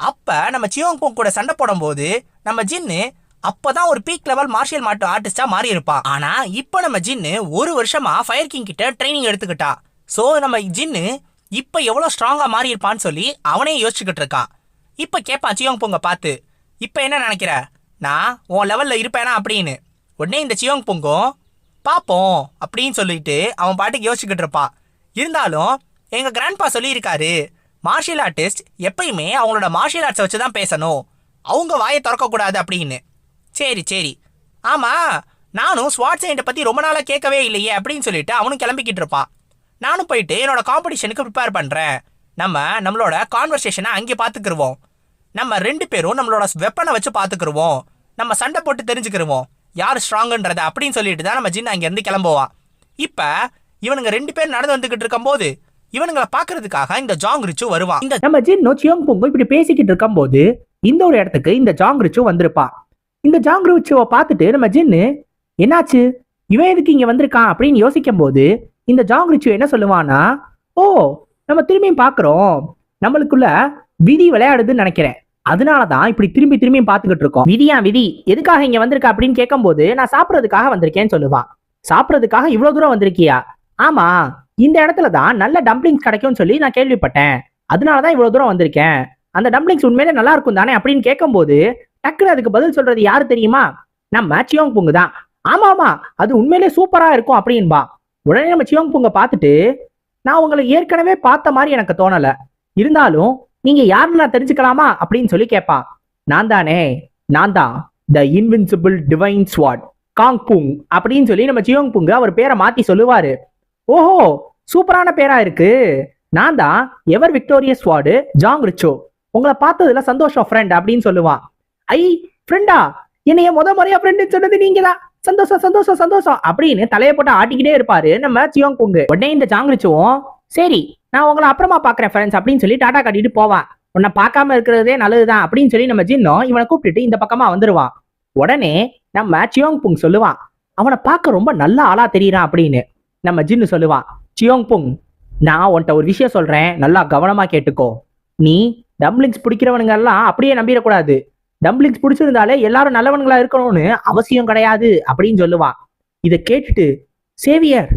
Speaker 1: அப்ப நம்ம சியோங்புங் கூட சண்டை போடும் போது நம்ம ஜின்னு அப்பதான் ஒரு பீக் லெவல் மார்ஷியல் ஆர்டிஸ்டா மாறி இருப்பான். ஆனா இப்ப நம்ம ஜின்னு 1 வருஷமா ஃபயர் கிங் கிட்ட ட்ரைனிங் எடுத்துக்கிட்டான். சோ நம்ம ஜின்னு இப்ப எவ்வளவு ஸ்ட்ராங்கா மாறி இருப்பான்னு சொல்லி அவனே யோசிச்சுக்கிட்டு இருக்கான். இப்ப கேட்பான் சியோங்புங்க பார்த்து, இப்ப என்ன நினைக்கிற, நான் உன் லெவல்ல இருப்பேனா அப்படின்னு. உடனே இந்த சியோங்புங்கும் பாப்போம் அப்படின்னு சொல்லிட்டு அவன் பாட்டுக்கு யோசிச்சுக்கிட்டு இருப்பான். இருந்தாலும் எங்க கிராண்ட்பா சொல்லியிருக்காரு, மார்ஷியல் ஆர்டிஸ்ட் எப்பயுமே அவங்களோட மார்ஷியல் ஆர்ட்ஸை வச்சுதான் பேசணும், அவங்க வாயை திறக்க கூடாது அப்படின்னு. சரி ஆமா நானும் ஸ்வாட் சைண்டை பத்தி ரொம்ப நாளா கேட்கவே இல்லையே அப்படின்னு சொல்லிட்டு அவனும் கிளம்பிக்கிட்டு இருப்பான். நானும் போயிட்டு என்னோட காம்படிஷனுக்கு ப்ரிப்பேர் பண்றேன், நம்மளோட கான்வர்சேஷனை அங்கே பார்த்துக்கிருவோம், நம்ம 2 பேரும் நம்மளோட வெப்பனை வச்சு பார்த்துக்கிருவோம், நம்ம சண்டை போட்டு தெரிஞ்சுக்கிருவோம் யார் ஸ்ட்ராங்குன்றத அப்படின்னு சொல்லிட்டு தான் நம்ம ஜின் அங்கேருந்து கிளம்புவான். இப்ப இவனுங்க 2 பேர் நடந்து வந்துகிட்டு இருக்கும் போது இவனுங்களை பாக்குறதுக்காக இந்த ஜாங் ரிச்சு வருவான். இந்த நம்ம ஜின்னு சியோங்புங்கும் இப்படி பேசிக்கிட்டு இருக்கும் போது இந்த ஒரு இடத்துக்கு இந்த ஜாங் ரிச்சு வந்திருப்பான். இந்த ஜாங் ரிச்சுவை பார்த்துட்டு நம்ம ஜின்னு என்னாச்சு இவன் எதுக்கு இங்க வந்திருக்கான் அப்படின்னு யோசிக்கும் போது இந்த ஜாங் ரிச்சு என்ன சொல்லுவானா, ஓ நம்ம திரும்பியும் பாக்குறோம், நம்மளுக்குள்ள விதி விளையாடுதுன்னு நினைக்கிறேன், அதனாலதான் இப்படி திரும்பியும் பார்த்துக்கிட்டு இருக்கோம். விதி எதுக்காக இங்க வந்திருக்கா அப்படின்னு கேட்கும் போது நான் சாப்பிட்றதுக்காக வந்திருக்கேன்னு சொல்லுவான். சாப்பிட்றதுக்காக இவ்வளவு தூரம் வந்திருக்கியா? ஆமா இந்த இடத்துல தான் நல்ல டம்ப்ளிங்ஸ் கிடைக்கும்னு சொல்லி நான் கேள்விப்பட்டேன், அதனாலதான் இவ்வளவு தூரம் வந்திருக்கேன், அந்த டம்ப்ளிங்ஸ் உண்மையிலே நல்லா இருக்கும் தானே அப்படின்னு கேட்கும் போது டக்குனு அதுக்கு பதில் சொல்றது யாரு தெரியுமா, நம்ம சியோங்புங் தான். ஆமா அது உண்மையிலே சூப்பரா இருக்கும் அப்படின்பா. உடனே நம்ம சியோங்புங்க பார்த்துட்டு, நான் உங்களை ஏற்கனவே பார்த்த மாதிரி எனக்கு தோணல, இருந்தாலும் நீங்க யாருன்னு நான் தெரிஞ்சுக்கலாமா அப்படின்னு சொல்லி கேட்பான். நான் தான் த இன்வின்சிபிள் டிவைன் ஸ்வாட் காங்புங் அப்படின்னு சொல்லி நம்ம சியோங்புங்க அவர் பேரை மாத்தி சொல்லுவாரு.
Speaker 2: ஓஹோ, சூப்பரான பேரா இருக்கு. நான் தான் எவர் விக்டோரியஸ் வார்டு ஜாங் ரிச்சோ. உங்களை பார்த்ததுல சந்தோஷம் ஃப்ரெண்ட் அப்படின்னு சொல்லுவான். ஐ, ஃப்ரெண்டா? என்னைய முறையா ஃப்ரெண்டு சொன்னது நீங்க தான். சந்தோஷம் சந்தோஷம் சந்தோஷம் அப்படின்னு தலையை போட்டு ஆட்டிக்கிட்டே இருப்பாரு நம்ம சியோங் புங்கு. உடனே இந்த ஜாங் ரிச்சோவும் சரி நான் உங்களை அப்புறமா பாக்குறேன் ஃப்ரெண்ட்ஸ் அப்படின்னு சொல்லி டாடா காட்டிட்டு போவான். உன்னை பார்க்காம இருக்கிறதே நல்லதுதான் அப்படின்னு சொல்லி நம்ம ஜின்னும் இவனை கூப்பிட்டுட்டு இந்த பக்கமா வந்துருவான். உடனே நம்ம சியோங் புங் சொல்லுவான், அவனை பார்க்க ரொம்ப நல்ல ஆளா தெரியறான் அப்படின்னு. நம்ம ஜின்னு சொல்லுவான், சியோங் புங், நான் உன்கிட்ட ஒரு விஷயம் சொல்றேன், நல்லா கவனமா கேட்டுக்கோ. நீ டம்ப்ளிங்ஸ் பிடிக்கிறவனுங்க எல்லாம் அப்படியே நம்பிடக்கூடாது. டம்ப்ளிங்ஸ் பிடிச்சிருந்தாலே எல்லாரும் நல்லவனுங்களா இருக்கணும்னு அவசியம் கிடையாது அப்படின்னு சொல்லுவான். இதை கேட்டுட்டு சேவியர்,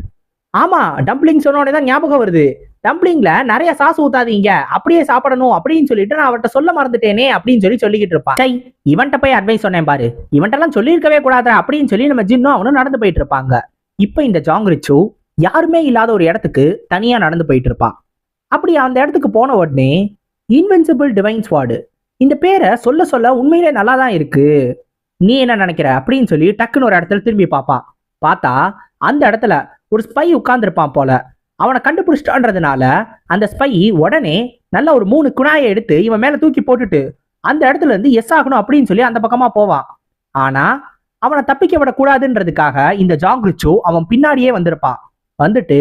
Speaker 2: ஆமா டம்ப்ளிங் சொன்னோடனே தான் ஞாபகம் வருது, டம்ப்ளிங்ல நிறைய சாஸ் ஊத்தாதீங்க, அப்படியே சாப்பிடணும் அப்படின்னு சொல்லிட்டு நான் அவர்கிட்ட சொல்ல மறந்துட்டேனே அப்படின்னு சொல்லிக்கிட்டு இருப்பான். சை, இவன்ட்ட போய் அட்வைஸ் சொன்னேன் பாரு, இவன்ட்டெல்லாம் சொல்லியிருக்கவே கூடாது அப்படின்னு சொல்லி நம்ம ஜின்னும் அவனும் நடந்து போயிட்டு இருப்பாங்க. இப்ப இந்த ஜாங் ரிச்சு யாருமே இல்லாத ஒரு இடத்துக்கு தனியா நடந்து போயிட்டு இருப்பான். அப்படி அந்த இடத்துக்கு போன உடனே இன்வின்சிபிள் டிவைன் ஸ்வார்டு, இந்த பேரை சொல்ல சொல்ல உண்மையிலே நல்லா தான் இருக்கு, நீ என்ன நினைக்கிற அப்படின்னு சொல்லி டக்குன்னு ஒரு இடத்துல திரும்பி பார்ப்பான். பார்த்தா அந்த இடத்துல ஒரு ஸ்பை உட்கார்ந்துருப்பான் போல. அவனை கண்டுபிடிச்சிட்டான்றதுனால அந்த ஸ்பை உடனே நல்ல ஒரு 3 குணாயை எடுத்து இவன் மேல தூக்கி போட்டுட்டு அந்த இடத்துல இருந்து எஸ் ஆகணும் அப்படின்னு சொல்லி அந்த பக்கமா போவான். ஆனா அவனை தப்பிக்க விடக்கூடாதுன்றதுக்காக இந்த ஜாங் ரிச்சு அவன் பின்னாடியே வந்திருப்பான். வந்துட்டு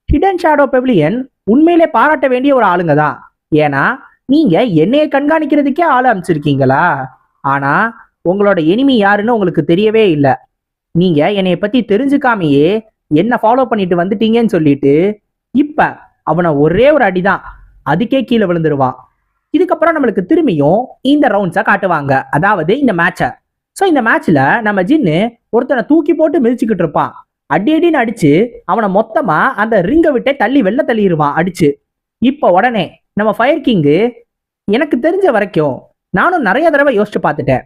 Speaker 2: ஹிடன் ஷேடோ பெவிலியன் உண்மையிலே பாராட்ட வேண்டிய ஒரு ஆளுங்க தான். ஏன்னா நீங்க என்னைய கண்காணிக்கிறதுக்கே ஆளு அமைச்சிருக்கீங்களா, ஆனா உங்களோட எனிமி யாருன்னு உங்களுக்கு தெரியவே இல்லை. நீங்க என்னைய பத்தி தெரிஞ்சுக்காமையே என்ன ஃபாலோ பண்ணிட்டு வந்துட்டீங்கன்னு சொல்லிட்டு இப்ப அவனை ஒரே ஒரு அடிதான், அதுக்கே கீழே விழுந்துருவான். இதுக்கப்புறம் நம்மளுக்கு திரும்பியும் இந்த ரவுண்ட்ஸை காட்டுவாங்க, அதாவது இந்த மேட்சை. ஸோ இந்த மேட்ச்ல நம்ம ஜின்னு ஒருத்தனை தூக்கி போட்டு மிதிச்சுக்கிட்டு இருப்பான். அடி அடின்னு அடிச்சு அவனை மொத்தமா அந்த ரிங்கை விட்டே தள்ளி வெளில தள்ளிடுவான் அடிச்சு. இப்போ உடனே நம்ம ஃபயர் கிங்கு, எனக்கு தெரிஞ்ச வரைக்கும் நானும் நிறைய தடவை யோசிச்சு பார்த்துட்டேன்,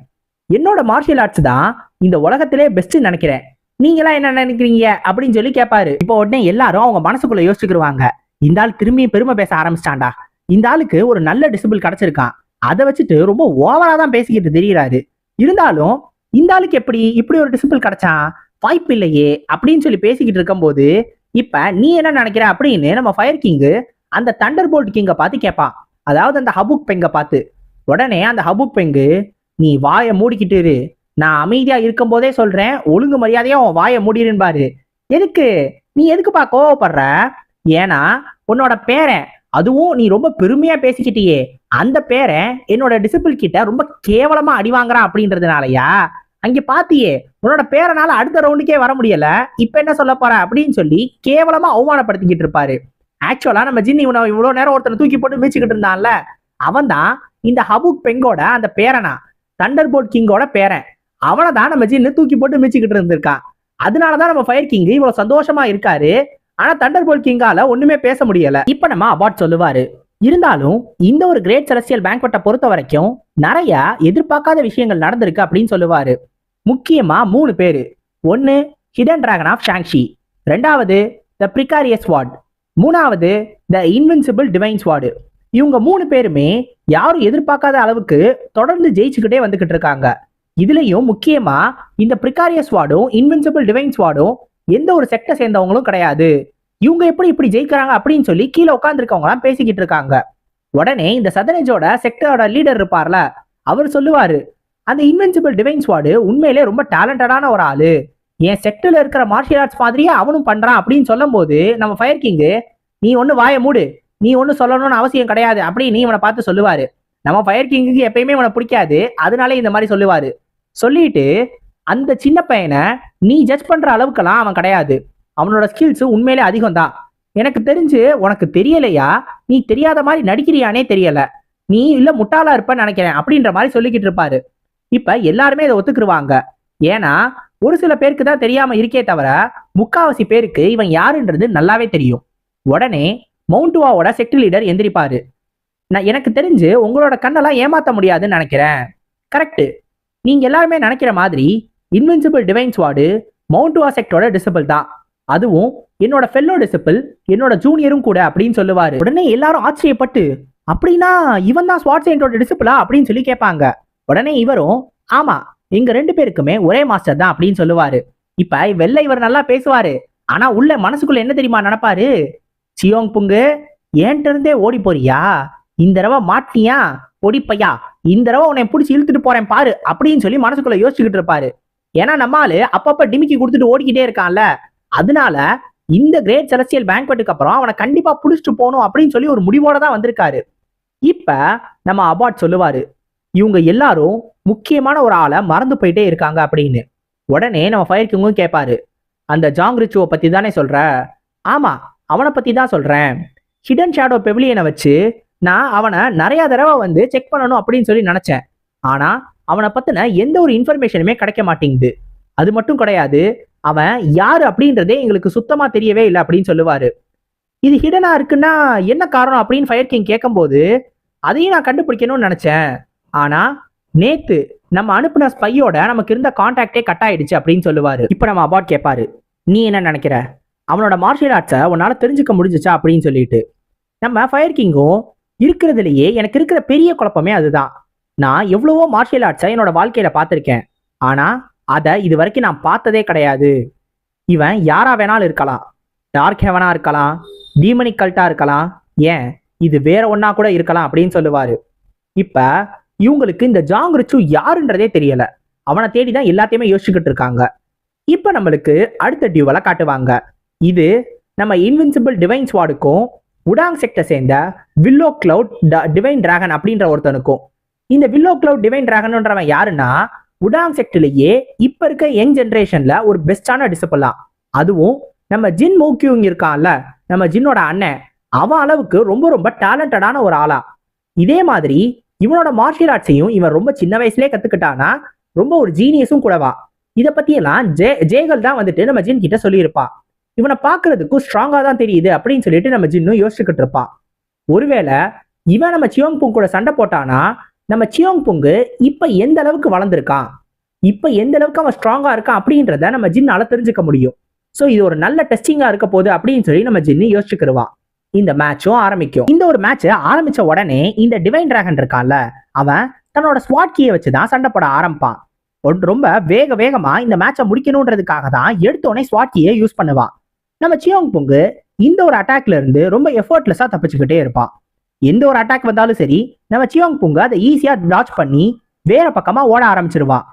Speaker 2: என்னோட மார்ஷியல் ஆர்ட்ஸ் தான் இந்த உலகத்திலே பெஸ்ட்னு நினைக்கிறேன், நீங்களா என்ன நினைக்கிறீங்க அப்படின்னு சொல்லி கேட்பாரு. இப்போ உடனே எல்லாரும் அவங்க மனசுக்குள்ள யோசிச்சுக்கிடுவாங்க, இந்த ஆள் திரும்பியும் பெருமை பேச ஆரம்பிச்சிட்டான்டா, இந்த ஆளுக்கு ஒரு நல்ல டிசிபிள் கிடைச்சிருக்கான், அதை வச்சுட்டு ரொம்ப ஓவரா தான் பேசிக்கிட்டு தெரியுறாரு, இருந்தாலும் இந்த ஆளுக்கு எப்படி இப்படி ஒரு டிசிபிள் கிடைச்சான், வாய்ப்பு இல்லையே அப்படின்னு சொல்லி பேசிக்கிட்டு இருக்கும்போது இப்ப நீ என்ன நினைக்கிற அப்படின்னு நம்ம ஃபயர் கிங்கு அந்த தண்டர் போல்ட் கிங்கை பார்த்து கேட்பான், அதாவது அந்த ஹபுக் பெங்கை பார்த்து. உடனே அந்த ஹபுக் பெங்கு, நீ வாயை மூடிக்கிட்டு இரு, நான் அமைதியா இருக்கும் போதே சொல்றேன், ஒழுங்கு மரியாதையா உன் வாயை மூடிருன்னு பாரு. எதுக்கு நீ எதுக்குப்பா கோவப்படுற, ஏன்னா உன்னோட பேரன், அதுவும் நீ ரொம்ப பெருமையா பேசிக்கிட்டியே அந்த பேரன் என்னோட டிசிபிள் கிட்ட ரொம்ப கேவலமா அடி வாங்குறான் அப்படின்றதுனாலயா, அங்க பாத்தியே உன்னோட பேரனால அடுத்த ரவுண்டுக்கே வர முடியல, இப்ப என்ன சொல்ல போற அப்படின்னு சொல்லி கேவலமா அவமானப்படுத்திக்கிட்டு இருப்பாரு. ஆக்சுவலா நம்ம ஜின்னி இவ்வளவு நேரம் ஒருத்தனை தூக்கி போட்டு மீச்சுக்கிட்டு இருந்தான்ல, அவன் தான் இந்த ஹபுக் பெங்கோட அந்த பேரனா, தண்டர் போல்ட் கிங்கோட பேரன். அவனை தான் நம்ம ஜின்னு தூக்கி போட்டு மீச்சுக்கிட்டு இருந்திருக்கான். அதனாலதான் நம்ம ஃபயர் கிங் இவ்வளவு சந்தோஷமா இருக்காரு. ஆனா தண்டர் போல்ட் கிங்கால ஒண்ணுமே பேச முடியல. இப்ப நம்ம அபார்ட் சொல்லுவாரு. இருந்தாலும் இந்த ஒரு கிரேட் செலஸ்டியல் பேங்க்வெட்டை பொறுத்த வரைக்கும் நிறைய எதிர்பார்க்காத விஷயங்கள் நடந்திருக்கு அப்படின்னு சொல்லுவாரு. முக்கியமா 3 பேரு. ஒன்னு ஹிடன் டிராகன் ஆஃப் ஷாங்ஷி, ரெண்டாவது த பிரிகாரியஸ் வார்ட், மூணாவது த இன்வின்சிபிள் டிவைன் ஸ்வார்டு. இவங்க 3 பேருமே யாரும் எதிர்பார்க்காத அளவுக்கு தொடர்ந்து ஜெயிச்சுக்கிட்டே வந்துகிட்டு இருக்காங்க. இதுலயும் முக்கியமா இந்த பிரிகாரியஸ் வார்டும் இன்வின்சிபிள் டிவைன் ஸ்வார்டும் எந்த ஒரு செக்டை சேர்ந்தவங்களும் கிடையாது. இவங்க எப்படி இப்படி ஜெயிக்கிறாங்க அப்படின்னு சொல்லி கீழே உட்காந்துருக்கவங்க எல்லாம் பேசிக்கிட்டு இருக்காங்க. உடனே இந்த சதனேஜோட செக்டரோட லீடர் இருப்பார்ல, அவர் சொல்லுவாரு, அந்த இன்வின்சிபிள் டிவைன் ஸ்வார்டு உண்மையிலே ரொம்ப டேலண்டடான ஒரு ஆளு, என் செக்டர்ல இருக்கிற மார்ஷியல் ஆர்ட்ஸ் மாதிரியே அவனும் பண்றான் அப்படின்னு சொல்லும் போது நம்ம ஃபயர் கிங்கு, நீ ஒண்ணு வாயை மூடு, நீ ஒண்ணு சொல்லணும்னு அவசியம் கிடையாது அப்படின்னு இவனை பார்த்து சொல்லுவாரு. நம்ம ஃபயர் கிங்குக்கு எப்பயுமே இவனை பிடிக்காது, அதனால இந்த மாதிரி சொல்லுவாரு. சொல்லிட்டு அந்த சின்ன பையனை நீ ஜட்ஜ் பண்ற அளவுக்கெல்லாம் அவன் கிடையாது, அவனோட ஸ்கில்ஸ் உண்மையிலே அதிகம் தான், எனக்கு தெரிஞ்சு உனக்கு தெரியலையா, நீ தெரியாத மாதிரி நடிக்கிறியானே தெரியல, நீ இல்ல முட்டாளா இருப்பன்னு நினைக்கிறேன் அப்படின்ற மாதிரி சொல்லிக்கிட்டு இருப்பாரு. இப்ப எல்லாருமே இதை ஒத்துக்குருவாங்க. ஏன்னா ஒரு சில பேருக்கு தான் தெரியாம இருக்கே தவிர முக்காவாசி பேருக்கு இவன் யாருன்றது நல்லாவே தெரியும். உடனே மவுண்டுவாவோட செக்ட் லீடர் எந்திரிப்பாரு. நான் எனக்கு தெரிஞ்சு உங்களோட கண்ணெல்லாம் ஏமாத்த முடியாதுன்னு நினைக்கிறேன். கரெக்ட், நீங்க எல்லாருமே நினைக்கிற மாதிரி இன்வின்சிபிள் டிவைன் ஸ்வார்டு மவுண்டுவா செக்டோட டிசிபிள் தான், அதுவும் என்னோட ஃபெல்லோ டிசிபிள், என்னோட ஜூனியரும் கூட அப்படின்னு சொல்லுவாரு. உடனே எல்லாரும் ஆச்சரியப்பட்டு, அப்படின்னா இவன் தான் ஸ்வாட் செயின்டோட டிசிபிளா அப்படின்னு சொல்லி கேட்பாங்க. உடனே இவரும், ஆமா எங்க 2 பேருக்குமே ஒரே மாஸ்டர் தான் அப்படின்னு சொல்லுவாரு. இப்ப வெள்ளை இவர் நல்லா பேசுவாரு, ஆனா உள்ள மனசுக்குள்ள என்ன தெரியுமா நினைப்பாரு? சியோங் புங்கு, ஏன்ட்ட இருந்தே ஓடி போறியா? இந்த தடவை மாட்டினியா? பொடிப்பையா, இந்த தடவை உன்னை பிடிச்சி இழுத்துட்டு போறேன் பாரு அப்படின்னு சொல்லி மனசுக்குள்ள யோசிச்சுக்கிட்டு இருப்பாரு. ஏன்னா நம்ம ஆளு அப்பப்ப டிமிக்கி கொடுத்துட்டு ஓடிக்கிட்டே இருக்கான்ல, அதனால இந்த கிரேட் செலஸ்டியல் பேங்க்வெட்டுக்கு அப்புறம் அவனை கண்டிப்பா புடிச்சிட்டு போகணும் அப்படின்னு சொல்லி ஒரு முடிவோட தான் வந்திருக்காரு. இப்ப நம்ம அபாட் சொல்லுவாரு, இவங்க எல்லாரும் முக்கியமான ஒரு ஆளை மறந்து போயிட்டே இருக்காங்க அப்படின்னு. உடனே நம்ம ஃபயர் கிங்கும் கேட்பாரு, அந்த ஜாங் ரிச்சுவை பத்தி தானே சொல்ற? ஆமா, அவனை பத்தி தான் சொல்றேன். ஹிடன் ஷேடோ பெவிலியனை வச்சு நான் அவனை நிறைய தடவை வந்து செக் பண்ணணும் அப்படின்னு சொல்லி நினைச்சேன். ஆனா அவனை பத்தின எந்த ஒரு இன்ஃபர்மேஷனுமே கிடைக்க மாட்டேங்குது. அது மட்டும் கிடையாது, அவன் யாரு அப்படின்றதே எங்களுக்கு சுத்தமா தெரியவே இல்லை அப்படின்னு சொல்லுவாரு. இது ஹிடனா இருக்குன்னா என்ன காரணம் அப்படின்னு ஃபயர் கிங் கேட்கும்போது, அதையும் நான் கண்டுபிடிக்கணும்னு நினைச்சேன். ஆனா நேத்து நம்ம அனுப்புன ஸ்பையோட நமக்கு இருந்த கான்டாக்டே கட் ஆயிடுச்சு அப்படின்னு சொல்லுவாரு. இப்ப நம்ம அபாட் கேட்பாரு, நீ என்ன நினைக்கிற? அவனோட மார்ஷியல் ஆர்ட்ஸை உன்னால தெரிஞ்சுக்க முடிஞ்சிச்சா அப்படின்னு சொல்லிட்டு. நம்ம ஃபயர் கிங்கும், இருக்கிறதுலையே எனக்கு இருக்கிற பெரிய குழப்பமே அதுதான். நான் எவ்வளவோ மார்ஷியல் ஆர்ட்ஸை என்னோட வாழ்க்கையில பார்த்துருக்கேன். ஆனா அதை இது வரைக்கும் நான் பார்த்ததே கிடையாது. இவன் யாரா வேணாலும் இருக்கலாம். டார்க் ஹெவனா இருக்கலாம், டீமனிக் கல்ட்டா இருக்கலாம், ஏன் இது வேற ஒன்னா கூட இருக்கலாம் அப்படின்னு சொல்லுவாரு. இப்ப இவங்களுக்கு இந்த ஜாங் ரிச்சு யாருன்றதே தெரியல. அவனை தேடி தான் எல்லாத்தையுமே யோசிச்சுக்கிட்டு இருக்காங்க. இப்ப நம்மளுக்கு அடுத்த டியூவலை காட்டுவாங்க. இது நம்ம இன்வின்சிபிள் டிவைன் ஸ்வாடுக்கும் உடாங் செக்டை சேர்ந்த வில்லோ கிளவுட் டிவைன் டிராகன் அப்படின்ற ஒருத்தனுக்கும். இந்த வில்லோ கிளவுட் டிவைன் டிராகன்ன்றவன் யாருன்னா, உடாங் செக்டிலேயே இப்ப இருக்க யங் ஜென்ரேஷன்ல ஒரு பெஸ்டான டிசிபிளாம். அதுவும் நம்ம ஜின் மூக்யூங் இருக்கான்ல, நம்ம ஜின்னோட அண்ணன், அவன் அளவுக்கு ரொம்ப ரொம்ப டேலண்டடான ஒரு ஆளா. இதே மாதிரி இவனோட மார்ஷியல் ஆர்ட்ஸையும் இவன் ரொம்ப சின்ன வயசுலேயே கத்துக்கிட்டானா ரொம்ப ஒரு ஜீனியஸும் கூடவா. இதை பத்தியெல்லாம் ஜேகல் தான் வந்துட்டு நம்ம ஜின் கிட்ட சொல்லியிருப்பா. இவனை பார்க்கறதுக்கும் ஸ்ட்ராங்கா தான் தெரியுது அப்படின்னு சொல்லிட்டு நம்ம ஜின்னும் யோசிச்சுக்கிட்டு இருப்பான். ஒருவேளை இவன் நம்ம சியோங் புங் கூட சண்டை போட்டானா நம்ம சியோங் புங்கு இப்ப எந்த அளவுக்கு வளர்ந்துருக்கான், இப்ப எந்த அளவுக்கு அவன் ஸ்ட்ராங்கா இருக்கான் அப்படின்றத நம்ம ஜின்னால தெரிஞ்சுக்க முடியும். ஸோ இது ஒரு நல்ல டெஸ்டிங்கா இருக்க போகுது அப்படின்னு சொல்லி நம்ம ஜின்னு யோசிச்சுக்கிடுவான். இந்த மேட்சும் ஆரம்பிக்கும். இந்த ஒரு மேட்ச் ஆரம்பிச்ச உடனே இந்த டிவைன் டிராகன் இருக்கான்ல, அவன் தன்னோட ஸ்வாட் கீயை வச்சுதான் சண்டை போட ஆரம்பிப்பான். ரொம்ப வேகமா இந்த மேட்சை முடிக்கணுன்றதுக்காக தான் எடுத்தோடனே ஸ்வாட் கீயை யூஸ் பண்ணுவான். நம்ம சியோங் புங்கு இந்த ஒரு அட்டாக்ல இருந்து ரொம்ப எஃபர்ட்லெஸ்ஸா தப்பிச்சுக்கிட்டே இருப்பான். எந்த ஒரு அட்டாக் வந்தாலும் சரி, நம்ம சியோங் புங்கு அதை ஈஸியா டாச் பண்ணி வேற பக்கமா ஓட ஆரம்பிச்சிருவான்.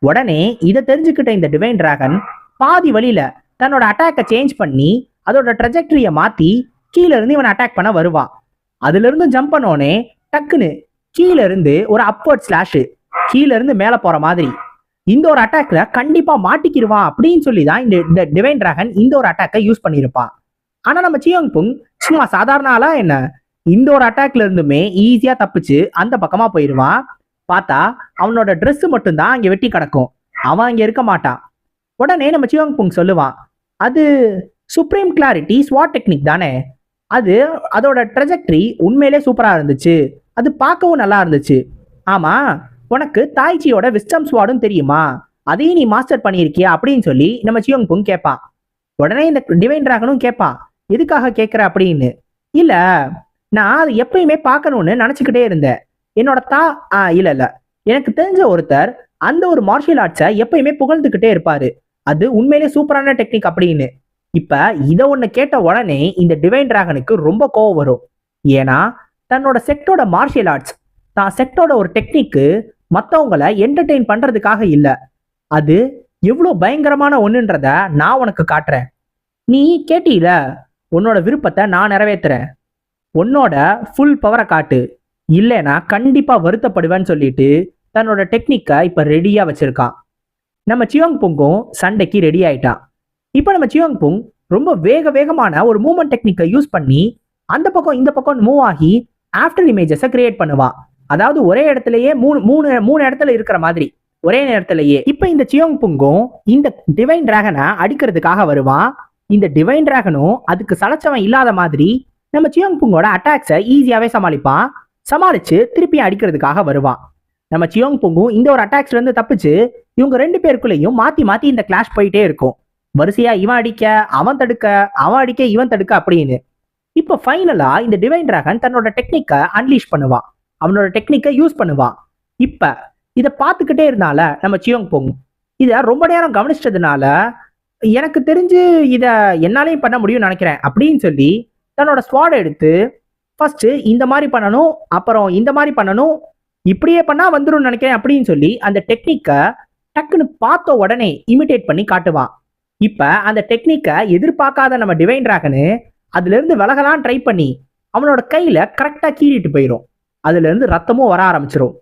Speaker 2: உடனே இதை தெரிஞ்சுக்கிட்ட இந்த டிவைன் டிராகன் பாதி வழியில தன்னோட அட்டாக்கை சேஞ்ச் பண்ணி அதோட ட்ரெஜெக்டரியை மாத்தி கீழே இருந்து இவன் அட்டாக் பண்ண வருவான். அதுல இருந்து ஜம்ப் பண்ணோடனே டக்குன்னு கீழே இருந்து ஒரு அப்வர்ட் ஸ்லாஷ் கீழே இருந்து மேல போற மாதிரி இந்த ஒரு அட்டாக்ல கண்டிப்பா மாட்டிக்கிடுவான் அப்படின்னு சொல்லி தான் இந்த டிவைன் டிராகன் இந்த ஒரு அட்டாக்கை யூஸ் பண்ணியிருப்பான். ஆனா நம்ம சியோங் புங் சும்மா சாதாரண ஆளா என்ன, இந்த ஒரு அட்டாக்ல இருந்துமே ஈஸியா தப்பிச்சு அந்த பக்கமா போயிடுவான். பார்த்தா அவனோட ட்ரெஸ் மட்டும்தான் அங்க வெட்டி கிடக்கும், அவன் அங்க இருக்க மாட்டான். உடனே நம்ம சியோங் புங் சொல்லுவான், அது சுப்ரீம் கிளாரிட்டி ஸ்வாட் டெக்னிக் தானே, அதோட ட்ரெஜெக்டரி உண்மையிலே சூப்பரா இருந்துச்சு, அது பார்க்கவும் நல்லா இருந்துச்சு. ஆமா, உனக்கு தாய்ச்சியோட விஸ்டம் ஸ்வாடும் தெரியுமா, அதையும் நீ மாஸ்டர் பண்ணியிருக்கியா அப்படின்னு சொல்லி நம்ம சியோங் புங் கேட்பான். உடனே இந்த டிவைன் டிராகனும் கேட்பான், எதுக்காக கேட்குற அப்படின்னு. இல்ல, நான் அது எப்பயுமே பார்க்கணும்னு நினச்சிக்கிட்டே இருந்தேன். என்னோட இல்ல எனக்கு தெரிஞ்ச ஒருத்தர் அந்த ஒரு மார்ஷியல் ஆர்ட்ஸை எப்பயுமே புகழ்ந்துக்கிட்டே இருப்பாரு, அது உண்மையிலே சூப்பரான டெக்னிக் அப்படின்னு. இப்ப இதை ஒன்று கேட்ட உடனே இந்த டிவைன் டிராகனுக்கு ரொம்ப கோவம் வரும். ஏன்னா தன்னோட செக்டோட மார்ஷியல் ஆர்ட்ஸ், தான் செக்டோட ஒரு டெக்னிக்கு மற்றவங்களை என்டர்டெயின் பண்றதுக்காக இல்லை, அது எவ்வளோ பயங்கரமான ஒன்றுன்றத நான் உனக்கு காட்டுறேன். நீ கேட்டீல, உன்னோட விருப்பத்தை நான் நிறைவேற்றுறேன், உன்னோட ஃபுல் பவரை காட்டு, இல்லைன்னா கண்டிப்பா வருத்தப்படுவேன்னு சொல்லிட்டு தன்னோட டெக்னிக்கை இப்ப ரெடியா வச்சிருக்கான். நம்ம சியோங் புங்கும் சண்டைக்கு ரெடி ஆயிட்டான். இப்ப நம்ம சியோங் புங் ரொம்ப வேகமான ஒரு மூவ்மெண்ட் டெக்னிக்கை யூஸ் பண்ணி அந்த பக்கம் இந்த பக்கம் மூவ் ஆகி ஆஃப்டர் இமேஜஸை கிரியேட் பண்ணுவான். அதாவது ஒரே இடத்துலயே மூணு இடத்துல இருக்கிற மாதிரி ஒரே நேரத்திலேயே. இப்ப இந்த சியோங் புங்கும் இந்த டிவைன் டிராகனை அடிக்கிறதுக்காக வருவான். இந்த டிவைன் டிராகனும் அதுக்கு சலச்சவன் இல்லாத மாதிரி நம்ம சியோங் புங்கோட அட்டாக்ஸை ஈஸியாவே சமாளிப்பான். சமாளிச்சு திருப்பி அடிக்கிறதுக்காக வருவான். நம்ம சியோங் புங்கும் இந்த ஒரு அட்டாக்ஸ்ல இருந்து தப்பிச்சு இவங்க ரெண்டு பேருக்குள்ளேயும் மாத்தி இந்த கிளாஷ் போயிட்டே இருக்கும். வரிசையா இவன் அடிக்க அவன் தடுக்க, அவன் அடிக்க இவன் தடுக்க அப்படின்னு. இப்ப ஃபைனலா இந்த டிவைன் டிராகன் தன்னோட டெக்னிக்கை அன்லீஷ் பண்ணுவான், அவனோட டெக்னிக்கை யூஸ் பண்ணுவான். இப்ப இதை பார்த்துக்கிட்டே இருந்தால நம்ம சியோங் புங் இதை ரொம்ப நேரம் கவனிச்சதுனால எனக்கு தெரிஞ்சு இத என்னாலையும் பண்ண முடியும்னு நினைக்கிறேன் அப்படின்னு சொல்லி தன்னோட ஸ்வாட் எடுத்து ஃபர்ஸ்ட் இந்த மாதிரி பண்ணணும், அப்புறம் இந்த மாதிரி பண்ணணும், இப்படியே பண்ணா வந்துரும்னு நினைக்கிறேன் அப்படின்னு சொல்லி அந்த டெக்னிக்கை டக்குன்னு பார்த்த உடனே இமிடேட் பண்ணி காட்டுவான். இப்ப அந்த டெக்னிக்கை எதிர்பார்க்காத நம்ம டிவைன் டிராகனு அதுல இருந்து விலகலாம் ட்ரை பண்ணி அவனோட கையில கரெக்டா கீறிட்டு போயிடும். அதுல இருந்து ரத்தமும் வர ஆரம்பிச்சிடும்.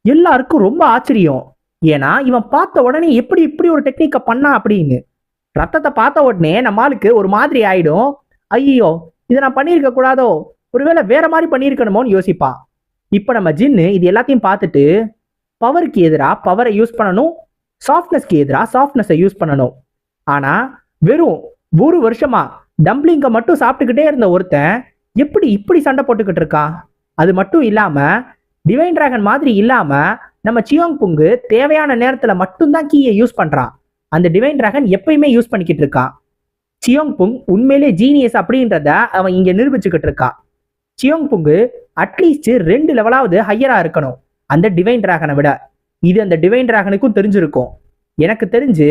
Speaker 2: எல்லாருக்கும் ரொம்ப ஆச்சரியம். ஏன்னா இவன் பார்த்த உடனே எப்படி இப்படி ஒரு டெக்னிக்கை பண்ணா அப்படின்னு. ரத்தத்தை பார்த்த உடனே நம்ம ஆளுக்கு ஒரு மாதிரி ஆயிடும். ஐயோ இதை நான் பண்ணியிருக்க கூடாதோ, ஒருவேளை வேற மாதிரி பண்ணியிருக்கணுமோன்னு யோசிப்பான். இப்ப நம்ம ஜின்னு இது எல்லாத்தையும் பார்த்துட்டு பவருக்கு எதிராக பவரை யூஸ் பண்ணணும், சாஃப்ட்னஸ்க்கு எதிராக சாஃப்ட்னஸை யூஸ் பண்ணணும். ஆனா வெறும் ஒரு வருஷமா டம்ப்ளிங்கை மட்டும் சாப்பிட்டுக்கிட்டே இருந்த ஒருத்தன் எப்படி இப்படி சண்டை போட்டுக்கிட்டு இருக்கான்? அது மட்டும் இல்லாம டிவைன் டிராகன் மாதிரி இல்லாம நம்ம சியோங் புங்கு தேவையான நேரத்துல மட்டும்தான் கீயை யூஸ் பண்றான். அந்த டிவைன் டிராகன் எப்பயுமே யூஸ் பண்ணிக்கிட்டு இருக்கான். சியோங் புங் உண்மையிலே ஜீனியஸ் அப்படின்றத அவன் இங்க நிரூபிச்சுக்கிட்டு இருக்கான். சியோங் புங்கு அட்லீஸ்ட் 2 லெவலாவது ஹையரா இருக்கணும் அந்த டிவைன் டிராகனை விட. இது அந்த டிவைன் டிராகனுக்கும் தெரிஞ்சிருக்கும். எனக்கு தெரிஞ்சு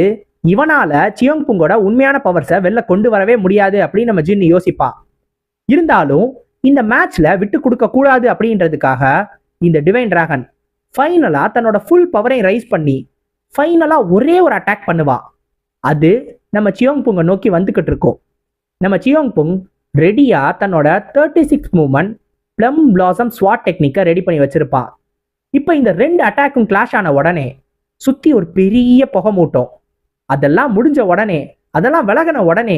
Speaker 2: இவனால சியோங் புங்கோட உண்மையான பவர்ஸை வெளில கொண்டு வரவே முடியாது அப்படின்னு நம்ம ஜின்னு யோசிப்பான். இருந்தாலும் இந்த மேட்ச்ல விட்டு கொடுக்க கூடாது அப்படின்றதுக்காக இந்த டிவைன் டிராகன் ஃபைனலா தன்னோட ஃபுல் பவரை ரைஸ் பண்ணி ஃபைனலா ஒரே ஒரு அட்டாக் பண்ணுவான். அது நம்ம சியோங் புங்கை நோக்கி வந்துகிட்டு இருக்கும். நம்ம சியோங் புங் ரெடியா தன்னோட 36 மூவ்மெண்ட் பிளம் பிளாசம் ஸ்வாட் டெக்னிக்கை ரெடி பண்ணி வச்சிருப்பான். இப்போ இந்த 2 அட்டாக்கும் கிளாஷ் ஆன உடனே சுத்தி ஒரு பெரிய புகை மூட்டம். அதெல்லாம் முடிஞ்ச உடனே, அதெல்லாம் விலகின உடனே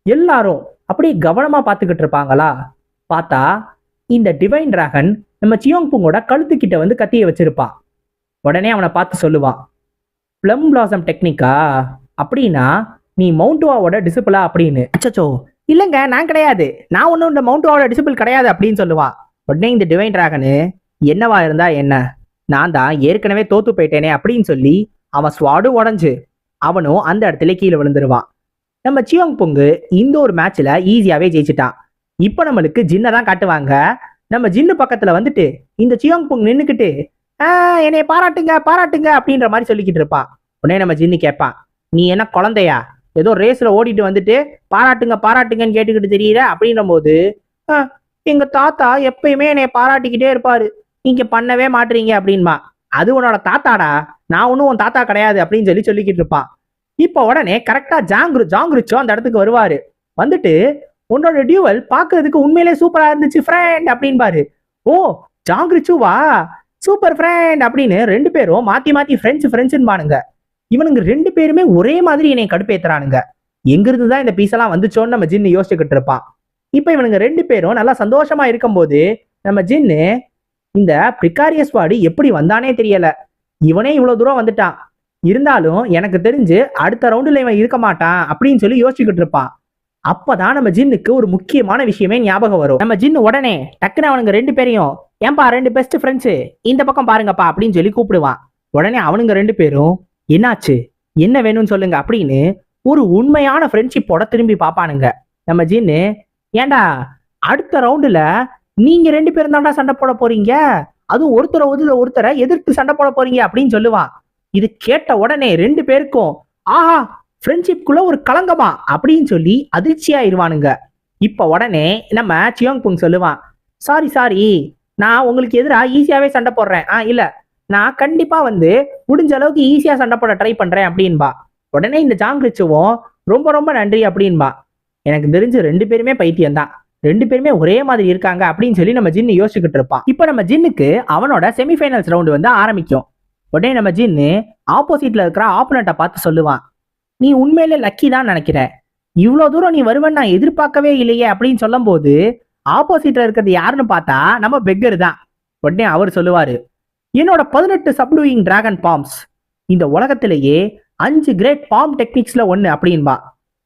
Speaker 2: எல்லாரும் அப்படியே கவனமா பார்த்துக்கிட்டு இருப்பாங்களா? பார்த்தா இந்த டிவைன் டிராகன் நம்ம சியோங் புங்கோட கழுத்துக்கிட்ட வந்து கத்தியை வச்சிருப்பான். உடனே அவனை பார்த்து சொல்லுவான், பிளம் பிளாசம் டெக்னிக்கா அப்படின்னா நீ மவுண்ட்வாவோட டிசிபிளா அப்படின்னு. அச்சோ இல்லைங்க நான் கிடையாது, நான் ஒன்றும் இந்த மவுண்ட்வாவோட டிசிபிள் கிடையாது அப்படின்னு சொல்லுவான். உடனே இந்த டிவைன் டிராகனு என்னவா இருந்தா என்ன, நான் தான் ஏற்கனவே தோத்து போயிட்டேனே அப்படின்னு சொல்லி அவன் ஸ்வாடும் உடஞ்சு அவனும் அந்த இடத்துல கீழே விழுந்துருவான். நம்ம சியோங் புங்கு இந்த ஒரு மேட்ச்ல ஈஸியாவே ஜெயிச்சிட்டான். இப்போ நம்மளுக்கு ஜின்னை தான் காட்டுவாங்க. நம்ம ஜின்னு பக்கத்துல வந்துட்டு இந்த சியோங் புங் நின்னுக்கிட்டு என்னைய பாராட்டுங்க பாராட்டுங்க அப்படின்ற மாதிரி சொல்லிக்கிட்டு இருப்பான். உடனே நம்ம ஜின்னு கேட்பான், நீ என்ன குழந்தையா, ஏதோ ரேஸ்ல ஓடிட்டு வந்துட்டு பாராட்டுங்க பாராட்டுங்கன்னு கேட்டுக்கிட்டு தெரியல அப்படின்ற போது, எங்க தாத்தா எப்பயுமே என்னைய பாராட்டிக்கிட்டே இருப்பாரு, நீங்க பண்ணவே மாட்டீங்க அப்படின்பா. அது உன்னோட தாத்தாடா, நான் ஒன்றும் உன் தாத்தா கிடையாது அப்படின்னு சொல்லிக்கிட்டு இருப்பான். இப்போ உடனே கரெக்டா ஜாங்ருச்சோ அந்த இடத்துக்கு வருவாரு. வந்துட்டு உன்னோட டியூவல் பாக்குறதுக்கு உண்மையிலே சூப்பரா இருந்துச்சு ஃப்ரெண்ட் அப்படின்பாரு. ஓ ஜாங்ருச்சுவா, சூப்பர் ஃப்ரெண்ட் அப்படின்னு 2 பேரும் மாத்தி மாத்தி ஃப்ரெண்ட்ஸ்ன்னு பானுங்க. இவனுங்க 2 பேருமே ஒரே மாதிரி என்னை கடுப்பேத்துறானுங்க. எங்கிருந்து தான் இந்த பீஸ் எல்லாம் வந்துச்சோன்னு நம்ம ஜின்னு யோசிச்சுக்கிட்டு இருப்பான். இப்ப இவனுங்க 2 பேரும் நல்லா சந்தோஷமா இருக்கும்போது நம்ம ஜின்னு இந்த பிரிகாரியஸ் வார்டு எப்படி வந்தானே தெரியல. இவனே இவ்வளவு தூரம் வந்துட்டான், இருந்தாலும் எனக்கு தெரிஞ்சு அடுத்த ரவுண்டுல இவன் இருக்க மாட்டான் அப்படின்னு சொல்லி யோசிச்சுக்கிட்டு இருப்பான். அப்பதான் நம்ம ஜின்னுக்கு ஒரு முக்கியமான விஷயமே ஞாபகம் வரும். நம்ம ஜின்னு உடனே டக்குன்னு அவனுங்க 2 பேரையும், ஏன்பா 2 பெஸ்ட் ஃப்ரெண்ட்ஸு இந்த பக்கம் பாருங்கப்பா அப்படின்னு சொல்லி கூப்பிடுவான். உடனே அவனுங்க 2 பேரும் என்னாச்சு என்ன வேணும்னு சொல்லுங்க அப்படின்னு ஒரு உண்மையான ஃப்ரெண்ட்ஷிப்போட திரும்பி பார்ப்பானுங்க. நம்ம ஜின்னு, ஏண்டா அடுத்த ரவுண்டுல நீங்க 2 பேரும் தான்டா சண்டை போட போறீங்க, அதுவும் ஒருத்தரை எதிர்த்து சண்டை போட போறீங்க அப்படின்னு சொல்லுவான். இது கேட்ட உடனே 2 பேருக்கும் ஆஹா ஃப்ரெண்ட்ஷிப்குள்ள ஒரு களங்கமா அப்படின்னு சொல்லி அதிர்ச்சியாயிருவானுங்க. இப்ப உடனே நம்ம சியோங் புங் சொல்லுவான், சாரி நான் உங்களுக்கு எதிராக ஈஸியாவே சண்டை போடுறேன், இல்ல நான் கண்டிப்பா வந்து முடிஞ்ச அளவுக்கு ஈஸியா சண்டை போட ட்ரை பண்றேன் அப்படின்பா. உடனே இந்த ஜாங்ரிச்சுவும் ரொம்ப ரொம்ப நன்றி அப்படின்பா. எனக்கு தெரிஞ்சு 2 பேருமே பைத்தியம் தான், 2 பேருமே ஒரே மாதிரி இருக்காங்க அப்படின்னு சொல்லி நம்ம ஜின்னு யோசிச்சுக்கிட்டு இருப்பான். இப்ப நம்ம ஜின்னுக்கு அவனோட செமிஃபைனல்ஸ் ரவுண்டு வந்து ஆரம்பிக்கும். உடனே நம்ம ஜின்னு ஆப்போசிட்ல இருக்கிற ஆப்போனண்ட்டை பார்த்து சொல்லுவான், நீ உண்மையிலே லக்கி தான் நினைக்கிற, இவ்வளவு தூரம் நீ வருவன்னு நான் எதிர்பார்க்கவே இல்லையே அப்படின்னு சொல்லும் போது ஆப்போசிட்ல இருக்கிறது யாருன்னு பார்த்தா நம்ம பெக்கர் தான். உடனே அவர் சொல்லுவாரு, என்னோட 18 சப்டூயிங் டிராகன் பாம்ஸ் இந்த உலகத்திலேயே 5 கிரேட் பாம் டெக்னிக்ஸ்ல ஒண்ணு அப்படின்பா.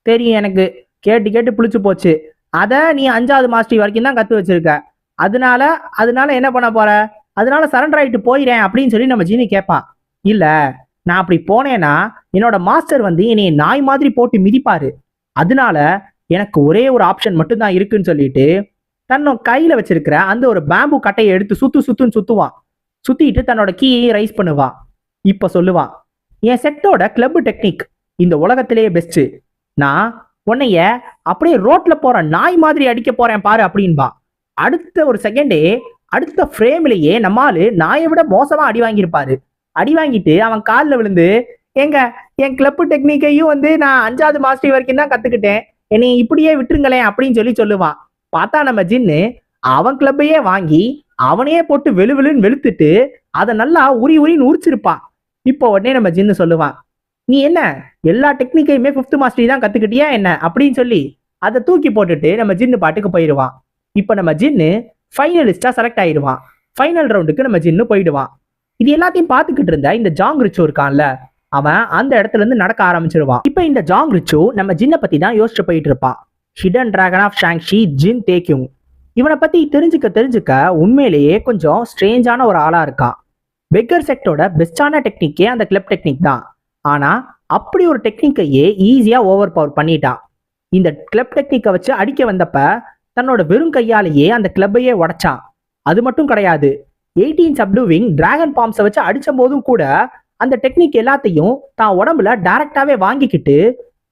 Speaker 2: தெரியும் எனக்கு, கேட்டு புளிச்சு போச்சு, அத நீ 5வது மாஸ்டரி வரைக்கும் தான் கத்து வச்சிருக்க, அதனால என்ன பண்ண போற, அதனால சரண்டர் ஆயிட்டு போயிறேன் அப்படின்னு சொல்லி நம்ம ஜீனி கேட்பான். இல்ல நான் அப்படி போனேன்னா என்னோட மாஸ்டர் வந்து என்னைய நாய் மாதிரி போட்டு மிதிப்பாரு, அதனால எனக்கு ஒரே ஒரு ஆப்ஷன் மட்டும்தான் இருக்குன்னு சொல்லிட்டு தன்னோட கையில வச்சிருக்கிற அந்த ஒரு பேம்பு கட்டையை எடுத்து சுத்துன்னு சுத்துவான். சுத்திட்டு தன்னோட கீயை ரைஸ் பண்ணுவான். இப்ப சொல்லுவான், என் செட்டோட கிளப் டெக்னிக் இந்த உலகத்திலேயே பெஸ்ட், நான் உன்னைய அப்படியே ரோட்ல போற நாய் மாதிரி அடிக்க போறேன் பாரு அப்படின்பா. அடுத்த ஒரு செகண்டே அடுத்த ஃப்ரேம்லயே நம்மாலு நாயை விட மோசமா அடி வாங்கியிருப்பாரு. அடி வாங்கிட்டு அவன் காலில் விழுந்து, ஏங்க என் கிளப்பு டெக்னிக்கையும் நான் 5வது மாஸ்டர் வரைக்கும் தான் கத்துக்கிட்டேன், என்னை இப்படியே விட்டுருங்களேன் அப்படின்னு சொல்லுவான். பார்த்தா நம்ம ஜின்னு அவன் கிளப்பையே வாங்கி அவனையே போட்டு வெளுன்னு வெளுத்துட்டு அதை நல்லா உரின்னு உரிச்சிருப்பான். இப்போ உடனே நம்ம ஜின்னு சொல்லுவான், நீ என்ன எல்லா டெக்னிக்கையுமே 5th மாஸ்டரி தான் கத்துக்கிட்டியா என்ன அப்படின்னு சொல்லி அதை தூக்கி போட்டுட்டு நம்ம ஜின்னு பாட்டுக்கு போயிடுவான். இப்போ நம்ம ஜின்னு ஃபைனலிஸ்டா செலக்ட் ஆயிடுவான். ஃபைனல் ரவுண்டுக்கு நம்ம ஜின்னு போயிடுவான். இது எல்லாத்தையும் பார்த்துக்கிட்டு இருந்த இந்த ஜாங் ரிச்சோ இருக்கான்ல, அவன் அந்த இடத்துல இருந்து நடக்க ஆரம்பிச்சிருவான். இப்போ இந்த ஜாங் ரிச்சோ நம்ம ஜின்னை பத்தி தான் யோசிச்சு போயிட்டு இருப்பான். ஹிடன் டிராகன் ஆஃப் ஷாங்ஷி ஜின் தேக்யூங். இவனை பத்தி தெரிஞ்சுக்க உண்மையிலேயே கொஞ்சம் ஸ்ட்ரேஞ்சான ஒரு ஆளா இருக்கான். பெக்கர் செக்டோட பெஸ்டான டெக்னிக்கே அந்த கிளப் டெக்னிக் தான். ஆனா அப்படி ஒரு டெக்னிக்கையே ஈஸியா ஓவர் பவர் பண்ணிட்டான். இந்த கிளப் டெக்னிக்கை வச்சு அடிக்க வந்தப்ப தன்னோட வெறும் கையாலேயே அந்த கிளப்பையே உடைச்சான். அது மட்டும் கிடையாது, 18 சப்டூவிங் டிராகன் பாம்ஸை வச்சு அடிச்ச போதும் கூட அந்த டெக்னிக் எல்லாத்தையும் தான் உடம்புல டைரக்டாவே வாங்கிக்கிட்டு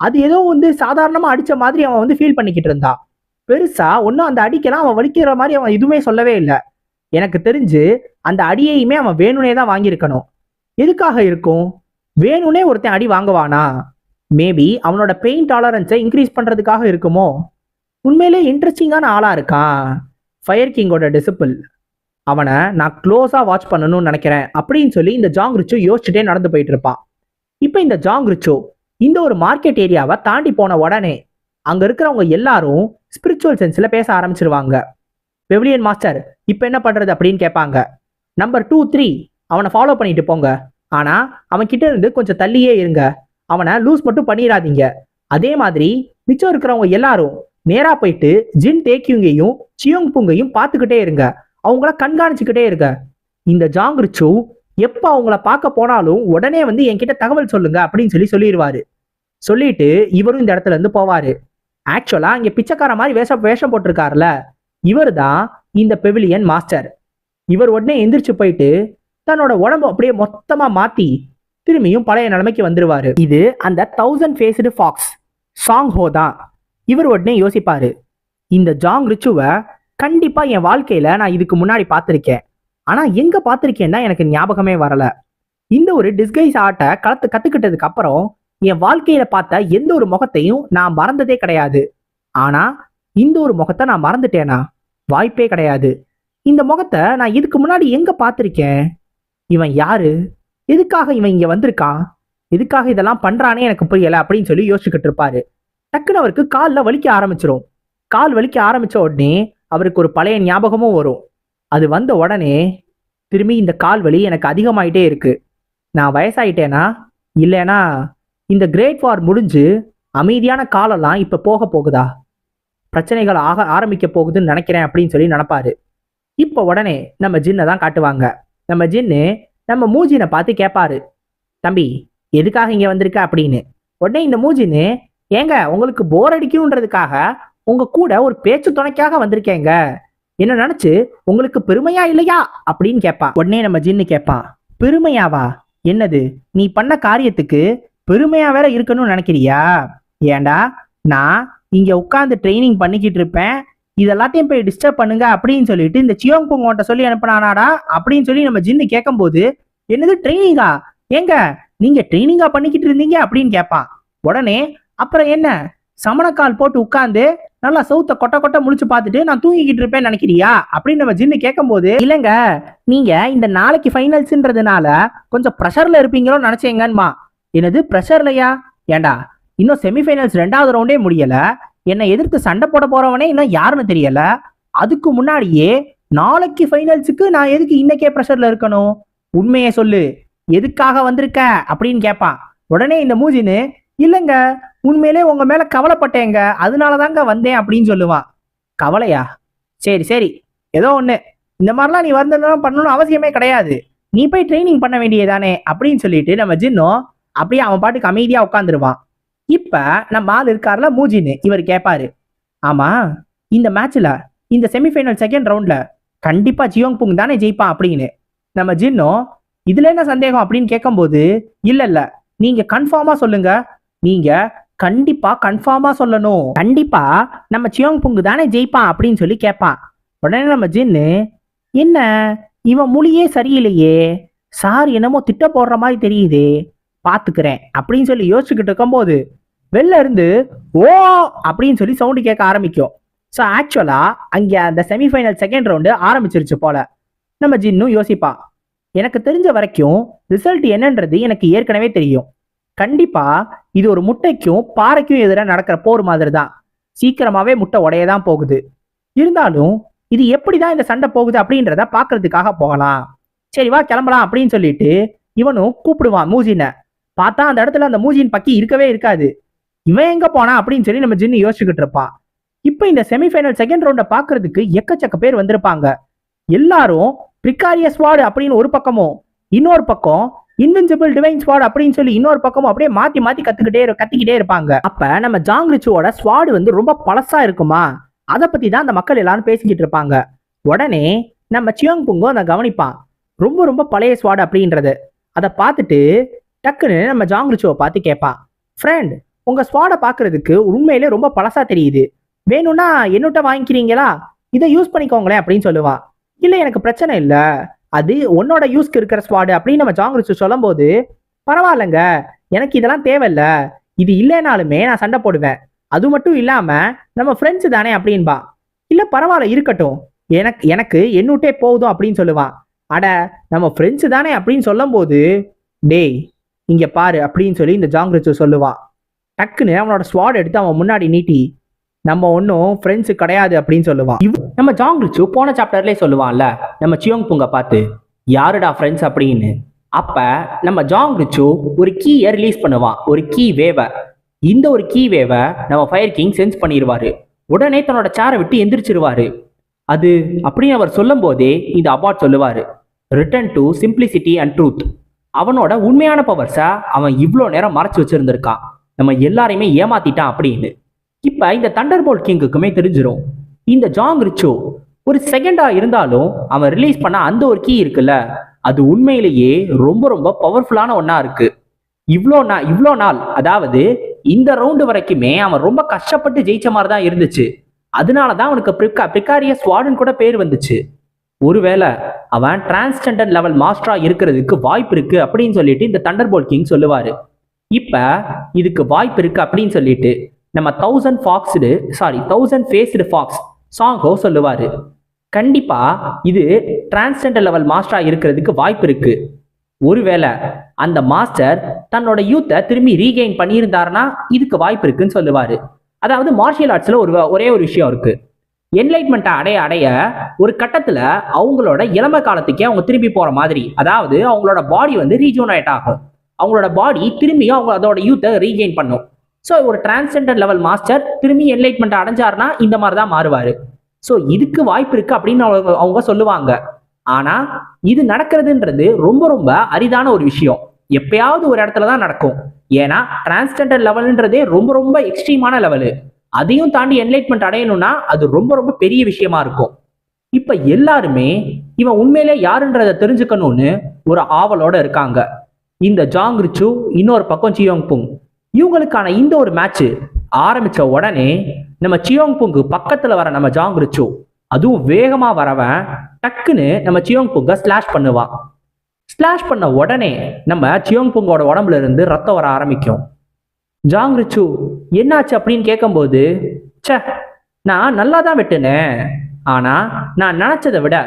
Speaker 2: அது ஏதோ சாதாரணமா அடிச்ச மாதிரி அவன் ஃபீல் பண்ணிக்கிட்டு இருந்தான். பெருசா ஒன்னும் அந்த அடிக்கெல்லாம் அவன் வலிக்கிற மாதிரி அவன் எதுவுமே சொல்லவே இல்லை. எனக்கு தெரிஞ்சு அந்த அடியையுமே அவன் வேணுனே தான் வாங்கியிருக்கணும். எதுக்காக இருக்கும்? வேணுனே ஒருத்தன் அடி வாங்குவானா? மேபி அவனோட பெயின் டாலரன்ஸை இன்க்ரீஸ் பண்றதுக்காக இருக்குமோ? உண்மையிலே இன்ட்ரெஸ்டிங்கான ஆளா இருக்கான். ஃபயர் கிங்கோட டிசிபிள், அவனை நான் க்ளோஸா வாட்ச் பண்ணணும்னு நினைக்கிறேன் அப்படின்னு சொல்லி இந்த ஜாங் ரிச்சோ யோசிச்சுட்டே நடந்து போயிட்டு இருப்பான். இப்போ இந்த ஜாங் ரிச்சோ இந்த ஒரு மார்க்கெட் ஏரியாவை தாண்டி போன உடனே அங்க இருக்கிறவங்க எல்லாரும் ஸ்பிரிச்சுவல் சென்ஸ்ல பேச ஆரம்பிச்சிருவாங்க. பெவிலியன் மாஸ்டர் இப்போ என்ன பண்றது அப்படின்னு கேட்பாங்க. நம்பர் 2, 3 அவனை ஃபாலோ பண்ணிட்டு போங்க, ஆனா அவன் கிட்ட இருந்து கொஞ்சம் தள்ளியே இருங்க, அவனை லூஸ் மட்டும் பண்ணிடாதீங்க. அதே மாதிரி மிச்சம் இருக்கிறவங்க எல்லாரும் நேரா போயிட்டு ஜின் தேக்யூங்கையும் சியோங் புங்கையும் பார்த்துக்கிட்டே இருங்க, அவங்கள கண்காணிச்சுக்கிட்டே இருங்க. இந்த ஜாங் ரிச்சோ எப்ப அவங்கள பார்க்க போனாலும் உடனே என்கிட்ட தகவல் சொல்லுங்க அப்படின்னு சொல்லிடுவாரு. சொல்லிட்டு இவரும் இந்த இடத்துல இருந்து போவாரு. ஆக்சுவலா இங்க பிச்சைக்கார மாதிரி வேஷம் போட்டிருக்காருல, இவர் தான் இந்த பெவிலியன் மாஸ்டர். இவர் உடனே எந்திரிச்சு போயிட்டு தன்னோட உடம்பு அப்படியே மொத்தமா மாத்தி திரும்பியும் பழைய நிலைமைக்கு வந்துருவாரு. இது அந்த 1000 ஃபேஸ்டு ஃபாக்ஸ் சாங் ஹோ தான். இவர் உடனே யோசிப்பாரு, இந்த ஜாங் ரிச்சுவை கண்டிப்பா என் வாழ்க்கையில நான் இதுக்கு முன்னாடி பார்த்திருக்கேன், ஆனா எங்க பார்த்திருக்கேன்னா எனக்கு ஞாபகமே வரல. இந்த ஒரு டிஸ்கைஸ் ஆர்ட்டை கத்துக்கிட்டதுக்கு அப்புறம் என் வாழ்க்கையில பார்த்த எந்த ஒரு முகத்தையும் நான் மறந்ததே கிடையாது. ஆனா இந்த ஒரு முகத்தை நான் மறந்துட்டேனா? வாய்ப்பே கிடையாது. இந்த முகத்தை நான் இதுக்கு முன்னாடி எங்க பார்த்திருக்கேன்? இவன் யாரு? எதுக்காக இவன் இங்க வந்திருக்கான்? எதுக்காக இதெல்லாம் பண்றானே எனக்கு புரியல அப்படின்னு சொல்லி யோசிச்சுக்கிட்டு இருப்பாரு. டக்குன்னு அவருக்கு காலில் வலிக்க ஆரம்பிச்சிரும். கால் வலிக்க ஆரம்பிச்ச உடனே அவருக்கு ஒரு பழைய ஞாபகமும் வரும். அது வந்த உடனே திரும்பி இந்த கால் வலி எனக்கு அதிகமாயிட்டே இருக்கு. நான் வயசாயிட்டேனா? இல்லைனா இந்த கிரேட் வார் முடிஞ்சு அமைதியான காலெல்லாம் இப்ப போக போகுதா? பிரச்சனைகள் ஆரம்பிக்க போகுதுன்னு நினைக்கிறேன் அப்படின்னு சொல்லி நினைப்பாரு. இப்போ உடனே நம்ம ஜின்னை தான் காட்டுவாங்க. நம்ம ஜின்னு நம்ம மூஜினை பார்த்து கேட்பாரு, தம்பி எதுக்காக இங்க வந்திருக்க அப்படின்னு. உடனே இந்த மூஜின்னு, ஏங்க உங்களுக்கு போர் அடிக்கணுன்றதுக்காக உங்க கூட ஒரு பேச்சு துணைக்காக வந்திருக்கேங்க, என்ன நினைச்சு உங்களுக்கு பெருமையா இல்லையா அப்படின்னு கேட்பான். உடனே நம்ம ஜின்னு கேட்பான், பெருமையாவா? என்னது நீ பண்ண காரியத்துக்கு பெருமையா வேற இருக்கணும்னு நினைக்கிறியா? ஏண்டா நான் இங்க உட்காந்து ட்ரைனிங் பண்ணிக்கிட்டு இருப்பேன், இதெல்லாத்தையும் போய் டிஸ்டர்ப் பண்ணுங்க அப்படின்னு சொல்லிட்டு இந்த சியோங் புங்கோட்ட சொல்லி அனுப்பினானாடா அப்படின்னு சொல்லி நம்ம ஜின்னு கேட்கும் போது, என்னது ட்ரைனிங்கா? ஏங்க நீங்க ட்ரைனிங்கா பண்ணிக்கிட்டு இருந்தீங்க அப்படின்னு கேட்பான். உடனே அப்புறம் என்ன சமணக்கால் போட்டு உட்காந்து நல்லா சவுத்த கொட்ட முழிச்சு பார்த்துட்டு நான் தூங்கிக்கிட்டு இருப்பேன்னு நினைக்கிறியா அப்படின்னு நம்ம ஜின்னு கேட்கும் போது, இல்லைங்க நீங்க இந்த நாளைக்கு ஃபைனல்ஸ்ன்றதுனால கொஞ்சம் ப்ரெஷர்ல இருப்பீங்களோ நினைச்சேங்கம்மா. என்னது ப்ரெஷர்லையா? ஏண்டா இன்னும் செமிஃபைனல்ஸ் 2வது ரவுண்டே முடியல, என்னை எதிர்த்து சண்டை போட போறவனே இன்னும் யாருன்னு தெரியல, அதுக்கு முன்னாடியே நாளைக்கு ஃபைனல்ஸுக்கு நான் எதுக்கு இன்னைக்கே ப்ரெஷர்ல இருக்கணும்? உண்மையை சொல்லு, எதுக்காக வந்திருக்க அப்படின்னு கேட்பான். உடனே இந்த மூஜின்னு, இல்லைங்க உண்மையிலே உங்க மேல கவலைப்பட்டேங்க, அதனாலதாங்க வந்தேன் அப்படின்னு சொல்லுவான். கவலையா? சரி சரி ஏதோ ஒண்ணு, இந்த மாதிரிலாம் நீ வந்தெல்லாம் பண்ணணும்னு அவசியமே கிடையாது, நீ போய் ட்ரைனிங் பண்ண வேண்டியதானே அப்படின்னு சொல்லிட்டு நம்ம ஜின்னும் அப்படியே அவன் பாட்டுக்கு அமைதியா உட்காந்துருவான். இப்ப நம்ம ஆள் இருக்காருல மூஜின்னு, இவர் கேட்பாரு, ஆமா இந்த மேட்ச்ல இந்த செமிஃபைனல் 2nd ரவுண்ட்ல கண்டிப்பா சியோங் புங் தானே ஜெயிப்பான் அப்படின்னு. நம்ம ஜின்னும் இதுல என்ன சந்தேகம் அப்படின்னு கேட்கும்போது, இல்ல நீங்க கன்ஃபார்மா சொல்லுங்க, நீங்க கண்டிப்பா கன்ஃபார்மா சொல்லணும். கண்டிப்பா நம்ம சியோங் புங்கு தானே ஜெயிப்பான் அப்படின்னு சொல்லி கேட்பான். உடனே நம்ம ஜின்னு, என்ன இவன் மொழியே சரியில்லையே, சார் என்னமோ திட்ட போடுற மாதிரி தெரியுது, பாத்துக்கிறேன் அப்படின்னு சொல்லி யோசிச்சுக்கிட்டு இருக்கும்போது வெளில இருந்து ஓ அப்படின்னு சொல்லி சவுண்டு கேட்க ஆரம்பிக்கும். ஸோ ஆக்சுவலா அங்க அந்த செமிஃபைனல் செகண்ட் ரவுண்டு ஆரம்பிச்சிருச்சு போல. நம்ம ஜின்னும் யோசிப்பான், எனக்கு தெரிஞ்ச வரைக்கும் ரிசல்ட் என்னன்றது எனக்கு ஏற்கனவே தெரியும். கண்டிப்பா இது ஒரு முட்டைக்கும் பாறைக்கும் எதிராக நடக்கிற போர் மாதிரி தான். சீக்கிரமாவே முட்டை உடையதான் போகுது. இருந்தாலும் இது எப்படிதான் இந்த சண்டை போகுது அப்படின்றத பாக்குறதுக்காக போகலாம். சரி வா கிளம்பலாம் அப்படின்னு சொல்லிட்டு இவனும் கூப்பிடுவான் மூஜினை. பார்த்தா அந்த இடத்துல அந்த மூஜின் பக்கி இருக்கவே இருக்காது. இவன் எங்க போனா அப்படின்னு சொல்லி நம்ம ஜின்னு யோசிச்சுக்கிட்டு இருப்பான். இப்ப இந்த செமிஃபைனல் செகண்ட் ரவுண்ட பாக்குறதுக்கு எக்கச்சக்க பேர் வந்திருப்பாங்க. எல்லாரும் பிரிகாரியஸ் வார்டு அப்படின்னு ஒரு பக்கமும், இன்னொரு பக்கம் இன்வின்சிபிள் டிவைன் ஸ்வாட் அப்படின்னு சொல்லி இன்னொரு பக்கமும் அப்படியே மாத்தி மாத்தி கத்திக்கிட்டே இருப்பாங்க. அப்ப நம்ம ஜாங் ரிச்சுவோட ஸ்வாடு வந்து ரொம்ப பழசா இருக்குமா, அதை பத்தி தான் அந்த மக்கள் எல்லாரும் பேசிக்கிட்டு இருப்பாங்க. உடனே நம்ம சியோங் புங்கும் அதை கவனிப்பான், ரொம்ப ரொம்ப பழைய ஸ்வாடு அப்படின்றது. அதை பார்த்துட்டு டக்குன்னு நம்ம ஜாங் ரிச்சுவை பார்த்து கேட்பான், ஃப்ரெண்ட் உங்க ஸ்வாடை பார்க்கறதுக்கு உண்மையிலே ரொம்ப பழசா தெரியுது, வேணும்னா என்னட்ட வாங்கிக்கிறீங்களா, இதை யூஸ் பண்ணிக்கோங்களேன் அப்படின்னு சொல்லுவான். இல்லை எனக்கு பிரச்சனை இல்லை, அது உன்னோட யூஸ்க்கு இருக்கிற ஸ்வாடு அப்படின்னு நம்ம ஜாங் ரிச்சு சொல்லும் போது, பரவாயில்லைங்க எனக்கு இதெல்லாம் தேவையில்ல, இது இல்லைனாலுமே நான் சண்டை போடுவேன், அது மட்டும் இல்லாம நம்ம ஃப்ரெண்ட்ஸ் தானே அப்படின்பா. இல்ல பரவாயில்ல இருக்கட்டும், எனக்கு என்னுட்டே போதும் அப்படின்னு சொல்லுவான். அட நம்ம ஃப்ரெண்ட்ஸ் தானே அப்படின்னு சொல்லும் போது, டேய் இங்க பாரு அப்படின்னு சொல்லி இந்த ஜாங் ரிச்சு சொல்லுவான். டக்குன்னு அவனோட ஸ்வாட் எடுத்து அவன் முன்னாடி நீட்டி, நம்ம ஒன்றும் ஃப்ரெண்ட்ஸு கிடையாது அப்படின்னு சொல்லுவான். நம்ம ஜாங் ரிச்சு போன சாப்டர்லேயே சொல்லுவான்ல நம்ம சியோங் புங்க பார்த்து, யாருடா ஃப்ரெண்ட்ஸ் அப்படின்னு. அப்ப நம்ம ஜாங் ரிச்சு ஒரு கீயை ரிலீஸ் பண்ணுவான், ஒரு கீ வேவை. இந்த ஒரு கீ வேவை நம்ம ஃபயர் கிங் சென்ஸ் பண்ணிடுவாரு. உடனே தன்னோட சேரை விட்டு எந்திரிச்சிருவாரு. அது அப்படின்னு அவர் சொல்லும் போதே இந்த அபார்ட் சொல்லுவாரு, return to simplicity and truth. அவனோட உண்மையான பவர்ஸை அவன் இவ்வளோ நேரம் மறைச்சு வச்சிருந்திருக்கான், நம்ம எல்லாரையுமே ஏமாத்திட்டான் அப்படின்னு. இப்ப இந்த தண்டர்போல்ட் கிங்குக்குமே தெரிஞ்சிடும், இந்த ஜாங் ரிச்சோ ஒரு செகண்டா இருந்தாலும் அவன் ரிலீஸ் பண்ண அந்த ஒரு கீ இருக்குல்ல, அது உண்மையிலேயே ரொம்ப ரொம்ப பவர்ஃபுல்லான ஒன்னா இருக்கு. இவ்வளோ நாள் அதாவது இந்த ரவுண்டு வரைக்குமே அவன் ரொம்ப கஷ்டப்பட்டு ஜெயிச்ச மாதிரி தான் இருந்துச்சு. அதனாலதான் அவனுக்கு பிரிகாரியஸ் வார்டன் கூட பேர் வந்துச்சு. ஒருவேளை அவன் டிரான்ஸ்ஜெண்டர் லெவல் மாஸ்டரா இருக்கிறதுக்கு வாய்ப்பு இருக்கு அப்படின்னு சொல்லிட்டு இந்த தண்டர்போல்ட் கிங் சொல்லுவாரு. இப்ப இதுக்கு வாய்ப்பு இருக்கு அப்படின்னு சொல்லிட்டு நம்ம 1000 ஃபேஸ்டு ஃபாக்ஸ் சாங்கோ சொல்லுவாரு. கண்டிப்பா இது டிரான்ஸ்ஜெண்டர் லெவல் மாஸ்டரா இருக்கிறதுக்கு வாய்ப்பு இருக்கு. ஒருவேளை அந்த மாஸ்டர் தன்னோட யூத்தை திரும்பி ரீகெயின் பண்ணியிருந்தாருன்னா இதுக்கு வாய்ப்பு இருக்குன்னு சொல்லுவாரு. அதாவது மார்ஷியல் ஆர்ட்ஸ்ல ஒரே ஒரு விஷயம் இருக்கு, என்லைட்மெண்ட்டை அடைய ஒரு கட்டத்துல அவங்களோட இளமை காலத்துக்கே அவங்க திரும்பி போற மாதிரி, அதாவது அவங்களோட பாடி வந்து ரீஜூனைட் ஆகும், அவங்களோட பாடி திரும்பியும் அவங்க அதோட யூத்தை ரீகெயின் பண்ணும். ஸோ ஒரு டிரான்ஸ்ஜெண்டர் லெவல் மாஸ்டர் திரும்பி என்லைட்மெண்ட் அடைஞ்சாருன்னா இந்த மாதிரி தான் மாறுவாரு. ஸோ இதுக்கு வாய்ப்பு இருக்கு அப்படின்னு அவங்க சொல்லுவாங்க. ஆனா இது நடக்கிறதுன்றது ரொம்ப ரொம்ப அரிதான ஒரு விஷயம், எப்பயாவது ஒரு இடத்துல தான் நடக்கும். ஏன்னா டிரான்ஸ்ஜெண்டர் லெவல்ன்றதே ரொம்ப ரொம்ப எக்ஸ்ட்ரீமான லெவலு, அதையும் தாண்டி என்லைட்மெண்ட் அடையணும்னா அது ரொம்ப ரொம்ப பெரிய விஷயமா இருக்கும். இப்ப எல்லாருமே இவன் உண்மையிலே யாருன்றதை தெரிஞ்சுக்கணும்னு ஒரு ஆவலோட இருக்காங்க. இந்த ஜாங் ரிச்சு, இன்னொரு பக்கம் சியோங் புங், இவங்களுக்கான இந்த ஒரு மேட்ச் ஆரம்பிச்ச உடனே நம்ம சியோங் புங்கு பக்கத்துல வர நம்ம ஜாங் ரிச்சு, அதுவும் வேகமா வரவன் டக்குன்னு நம்ம சியோங் புங்க ஸ்லாஷ் பண்ணுவான். ஸ்லாஷ் பண்ண உடனே நம்ம சியோங் புங்கோட உடம்புல இருந்து ரத்தம் வர ஆரம்பிக்கும். ஜாங் ரிச்சு என்னாச்சு அப்படின்னு கேட்கும்போது, சே நான் நல்லா தான் வெட்டினேன், ஆனா நான் நினைச்சதை விட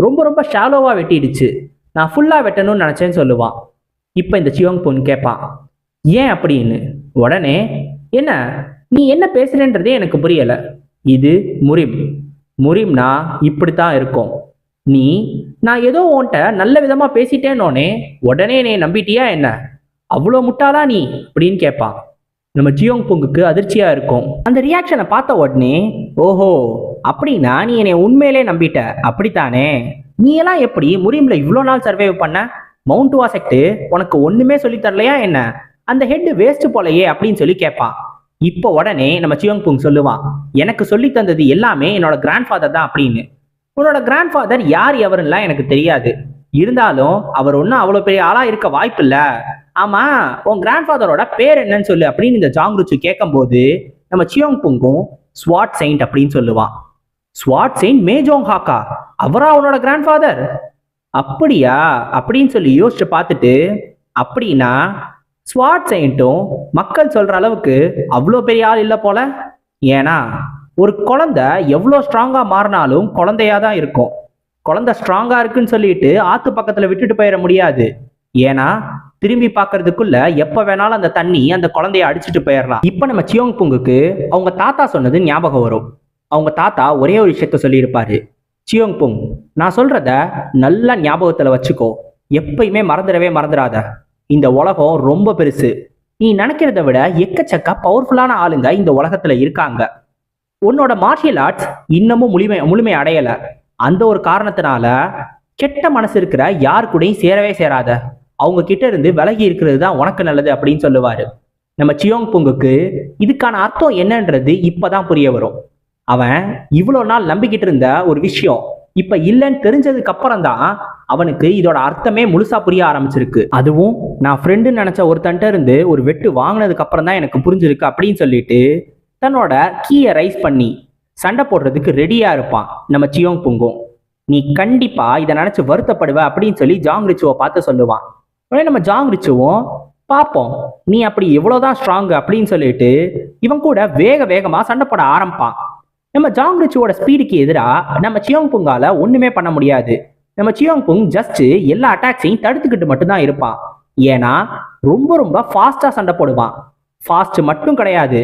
Speaker 2: ரொம்ப ரொம்ப ஷாலோவா வெட்டிடுச்சு, நான் ஃபுல்லா வெட்டணும்னு நினைச்சேன்னு சொல்லுவான். இப்ப இந்த சியோங் புங் கேட்பான், ஏன் அப்படின்னு. உடனே, என்ன நீ என்ன பேசுறேன்றதே எனக்கு புரியல, இது முரிம்னா இப்படித்தான் இருக்கும், நான் ஏதோ உன்கிட்ட நல்ல விதமா பேசிட்டேன்னோனே உடனே நீ நம்பிட்டியா என்ன, அவ்வளோ முட்டாளா நீ அப்படின்னு கேட்பான். நம்ம சியோங் புங்குக்கு அதிர்ச்சியா இருக்கும். அந்த ரியாக்ஷனை பார்த்த உடனே, ஓஹோ அப்படின்னா நீ என்னை உண்மையிலே நம்பிட்ட அப்படித்தானே, நீ எல்லாம் எப்படி முரிம்ல இவ்வளோ நாள் சர்வைவ் பண்ண, மவுண்ட் வாசெக்ட் உனக்கு ஒண்ணுமே சொல்லி தரலையா என்ன, அந்த ஹெட் வேஸ்ட் போலையே அப்படின்னு சொல்லி கேட்பான். இப்போ உடனே நம்ம சியோங் புங் சொல்லுவான், எனக்கு சொல்லி தந்தது எல்லாமே என்னோட கிராண்ட்ஃபாதர் தான் அப்படின்னு. உன்னோட கிராண்ட்ஃபாதர் யார் எவருலாம் எனக்கு தெரியாது, இருந்தாலும் அவர் ஒன்றும் அவ்வளோ பெரிய ஆளா இருக்க வாய்ப்பு இல்லை, ஆமா, உன் கிராண்ட்ஃபாதரோட பேர் என்னன்னு சொல்லு அப்படின்னு இந்த ஜாங் ருச்சு கேட்கும்போது நம்ம சியோங் புங்கும் ஸ்வாட் செயின்ட் அப்படின்னு சொல்லுவான். ஸ்வாட் செயின்ட் மேஜோங் ஹாக்கா, அவரா அவனோட கிராண்ட்ஃபாதர்? அப்படியா அப்படின்னு சொல்லி யோசிச்சு பார்த்துட்டு, அப்படின்னா ஸ்வாட் செயின்ட்டும் மக்கள் சொல்ற அளவுக்கு அவ்வளோ பெரிய ஆள் இல்லை போல. ஏன்னா ஒரு குழந்தை எவ்வளோ ஸ்ட்ராங்கா மாறினாலும் குழந்தையா தான் இருக்கும். குழந்தை ஸ்ட்ராங்கா இருக்குன்னு சொல்லிட்டு ஆத்து பக்கத்துல விட்டுட்டு போயிட முடியாது. ஏன்னா திரும்பி பார்க்கறதுக்குள்ள எப்ப வேணாலும் அந்த தண்ணி அந்த குழந்தைய அடிச்சுட்டு போயிடலாம். இப்ப நம்ம சியோங் புங்குக்கு அவங்க தாத்தா சொன்னது ஞாபகம் வரும். அவங்க தாத்தா ஒரே ஒரு விஷயத்த சொல்லியிருப்பாரு. சியோங் புங், நான் சொல்றத நல்லா ஞாபகத்துல வச்சுக்கோ, எப்பயுமே மறந்துடாத. இந்த உலகம் ரொம்ப பெருசு. நீ நினைக்கிறத விட எக்கச்சக்க பவர்ஃபுல்லான ஆளுங்க இந்த உலகத்துல இருக்காங்க. உன்னோட மார்ஷியல் ஆர்ட்ஸ் இன்னமும் முழுமை அடையல. அந்த ஒரு காரணத்தினால கெட்ட மனசு இருக்கிற யாரு கூடயும் சேரவே சேராத. அவங்க கிட்ட இருந்து விலகி இருக்கிறது தான் உனக்கு நல்லது அப்படின்னு சொல்லுவாரு. நம்ம சியோங் புங்குக்கு இதுக்கான அர்த்தம் என்னன்றது இப்பதான் புரிய வரும். அவன் இவ்வளோ நாள் நம்பிக்கிட்டு இருந்த ஒரு விஷயம் இப்ப இல்லைன்னு தெரிஞ்சதுக்கு அப்புறம் தான் அவனுக்கு இதோட அர்த்தமே முழுசா புரிய ஆரம்பிச்சிருக்கு. அதுவும் நான் ஃப்ரெண்டுன்னு நினைச்ச ஒருத்தன்ட்ட இருந்து ஒரு வெட்டு வாங்கினதுக்கு அப்புறம் தான் எனக்கு புரிஞ்சிருக்கு அப்படின்னு சொல்லிட்டு தன்னோட கீயை ரைஸ் பண்ணி சண்டை போடுறதுக்கு ரெடியா இருப்பான் நம்ம சியோங் புங்கும். நீ கண்டிப்பா இதை நினைச்சு வருத்தப்படுவ அப்படின்னு சொல்லி ஜாங் ரிச்சுவை பார்த்து சொல்லுவான். உடனே நம்ம ஜாங் ரிச்சுவும் பார்ப்போம் நீ அப்படி எவ்வளவுதான் ஸ்ட்ராங் அப்படின்னு சொல்லிட்டு இவன் கூட வேகமா சண்டை போட ஆரம்பிப்பான். நம்ம ஜாங் ரிச்சுவோட ஸ்பீடுக்கு எதிராக நம்ம சியோங் புங்கால ஒண்ணுமே பண்ண முடியாது. நம்ம சியோங் புங் ஜஸ்ட் எல்லா அட்டாக்ஸையும் தடுத்துக்கிட்டு மட்டும்தான் இருப்பான். ஏன்னா ரொம்ப ஃபாஸ்டா சண்டை போடுவான். ஃபாஸ்ட் மட்டும் கிடையாது,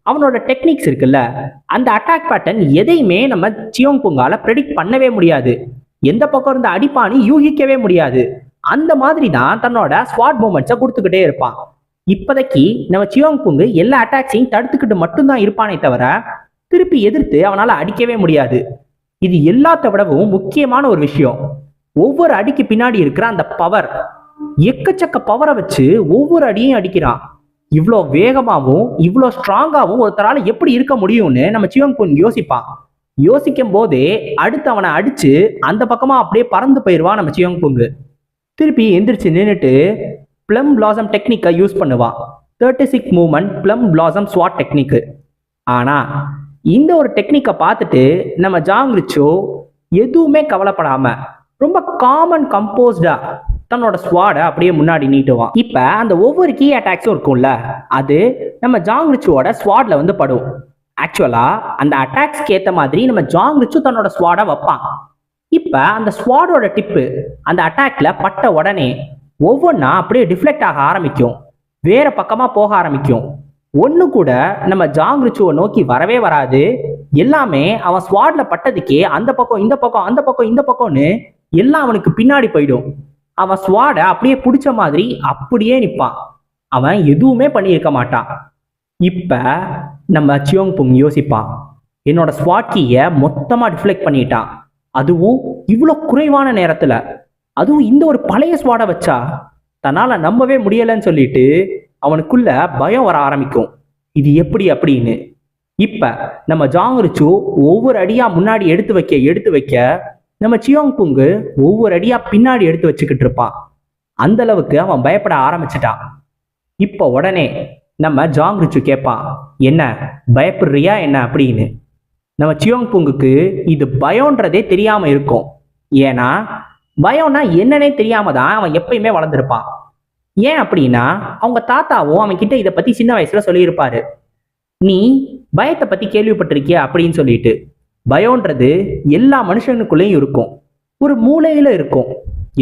Speaker 2: அவனோட டெக்னிக்ஸ் இருக்குல்ல, அந்த அட்டாக் பேட்டர்ன் எதையுமே நம்ம சியோங் புங்கால ப்ரெடிக்ட் பண்ணவே முடியாது. எந்த பக்கம் இருந்த அடிப்பானி யூகிக்கவே முடியாது. அந்த மாதிரி தான் தன்னோட ஸ்வாட் மூமெண்ட்ஸை கொடுத்துக்கிட்டே இருப்பான். இப்போதைக்கு நம்ம சியோங் புங்கு எல்லா அட்டாக்ஸையும் தடுத்துக்கிட்டு மட்டும்தான் இருப்பானே தவிர திருப்பி எதிர்த்து அவனால அடிக்கவே முடியாது. இது எல்லாத்த விடவும் முக்கியமான ஒரு விஷயம், ஒவ்வொரு அடிக்கு பின்னாடி இருக்கிற அந்த பவர். எக்கச்சக்க பவரை வச்சு ஒவ்வொரு அடியும் அடிக்கிறான். இவ்வளோ வேகமாகவும் இவ்வளோ ஸ்ட்ராங்காகவும் ஒருத்தரால எப்படி இருக்க முடியும்னு நம்ம சியோங் புங் யோசிப்பான். யோசிக்கும் போதே அடுத்து அவனை அடிச்சு அந்த பக்கமா அப்படியே பறந்து போயிடுவான் நம்ம சியோங் புங்கு. திருப்பி எந்திரிச்சு நின்றுட்டு பிளம் பிளாசம் டெக்னிக்கை யூஸ் பண்ணுவான். 36 மூவ்மெண்ட் பிளம் பிளாசம் ஸ்வாட் டெக்னிக்கு. ஆனா இந்த ஒரு டெக்னிக்கை பார்த்துட்டு நம்ம ஜாங் ரிச்சோ எதுவுமே கவலைப்படாம ரொம்ப காமன் கம்போஸ்டா தன்னோட ஸ்வாடை அப்படியே முன்னாடி நீட்டுவான். இப்ப அந்த ஒவ்வொரு கீ அட்டாக்ஸும் இருக்கும்ல, அது நம்ம ஜாங் ரிச்சுவோட ஸ்வாட்ல வந்து படும். ஆக்சுவலா அந்த அட்டாக்ஸ்க்கு ஏற்ற மாதிரி நம்ம ஜாங் ரிச்சு தன்னோட ஸ்வாடை வைப்பான். இப்ப அந்த ஸ்வாடோட டிப்பு அந்த அட்டாக்ல பட்ட உடனே ஒவ்வொன்றா அப்படியே டிஃப்ளெக்ட் ஆக ஆரம்பிக்கும், வேற பக்கமா போக ஆரம்பிக்கும். ஒண்ணு கூட நம்ம ஜாங் ரிச்சுவை நோக்கி வரவே வராது. எல்லாமே அவன் ஸ்வாட்ல பட்டதுக்கே அந்த பக்கம் இந்த பக்கம் அந்த பக்கம் இந்த பக்கம்னு எல்லாம் அவனுக்கு பின்னாடி போயிடும். அவன் ஸ்வாடை அப்படியே பிடிச்ச மாதிரி அப்படியே நிற்பான். அவன் எதுவுமே பண்ணியிருக்க மாட்டான். இப்ப நம்ம சியோங் புங் யோசிப்பான், என்னோட ஸ்வாட் கீயை மொத்தமா டிஃப்ளெக்ட் பண்ணிட்டான், அதுவும் இவ்வளோ குறைவான நேரத்துல, அதுவும் இந்த ஒரு பழைய ஸ்வாடை வச்சா தன்னால நம்பவே முடியலன்னு சொல்லிட்டு அவனுக்குள்ள பயம் வர ஆரம்பிக்கும், இது எப்படி அப்படின்னு. இப்ப நம்ம ஜாங் ரிச்சு ஒவ்வொரு அடியா முன்னாடி எடுத்து வைக்க நம்ம சியோங் புங்கு ஒவ்வொரு அடியா பின்னாடி எடுத்து வச்சுக்கிட்டு இருப்பான். அந்த அளவுக்கு அவன் பயப்பட ஆரம்பிச்சிட்டான். இப்ப உடனே நம்ம ஜாங் ரிச்சு கேட்பான், என்ன பயப்படுறியா என்ன அப்படின்னு. நம்ம சியோங் புங்குக்கு இது பயம்ன்றதே தெரியாம இருக்கும். ஏன்னா பயம்னா என்னன்னே தெரியாம தான் அவன் எப்பயுமே வளர்ந்துருப்பான். ஏன் அப்படின்னா அவங்க தாத்தாவும் அவன் கிட்ட இதை பத்தி சின்ன வயசுல சொல்லியிருப்பாரு, நீ பயத்தை பத்தி கேள்விப்பட்டிருக்கிய அப்படின்னு சொல்லிட்டு. பயம்ன்றது எல்லா மனுஷனுக்குள்ளேயும் இருக்கும், ஒரு மூலையில இருக்கும்.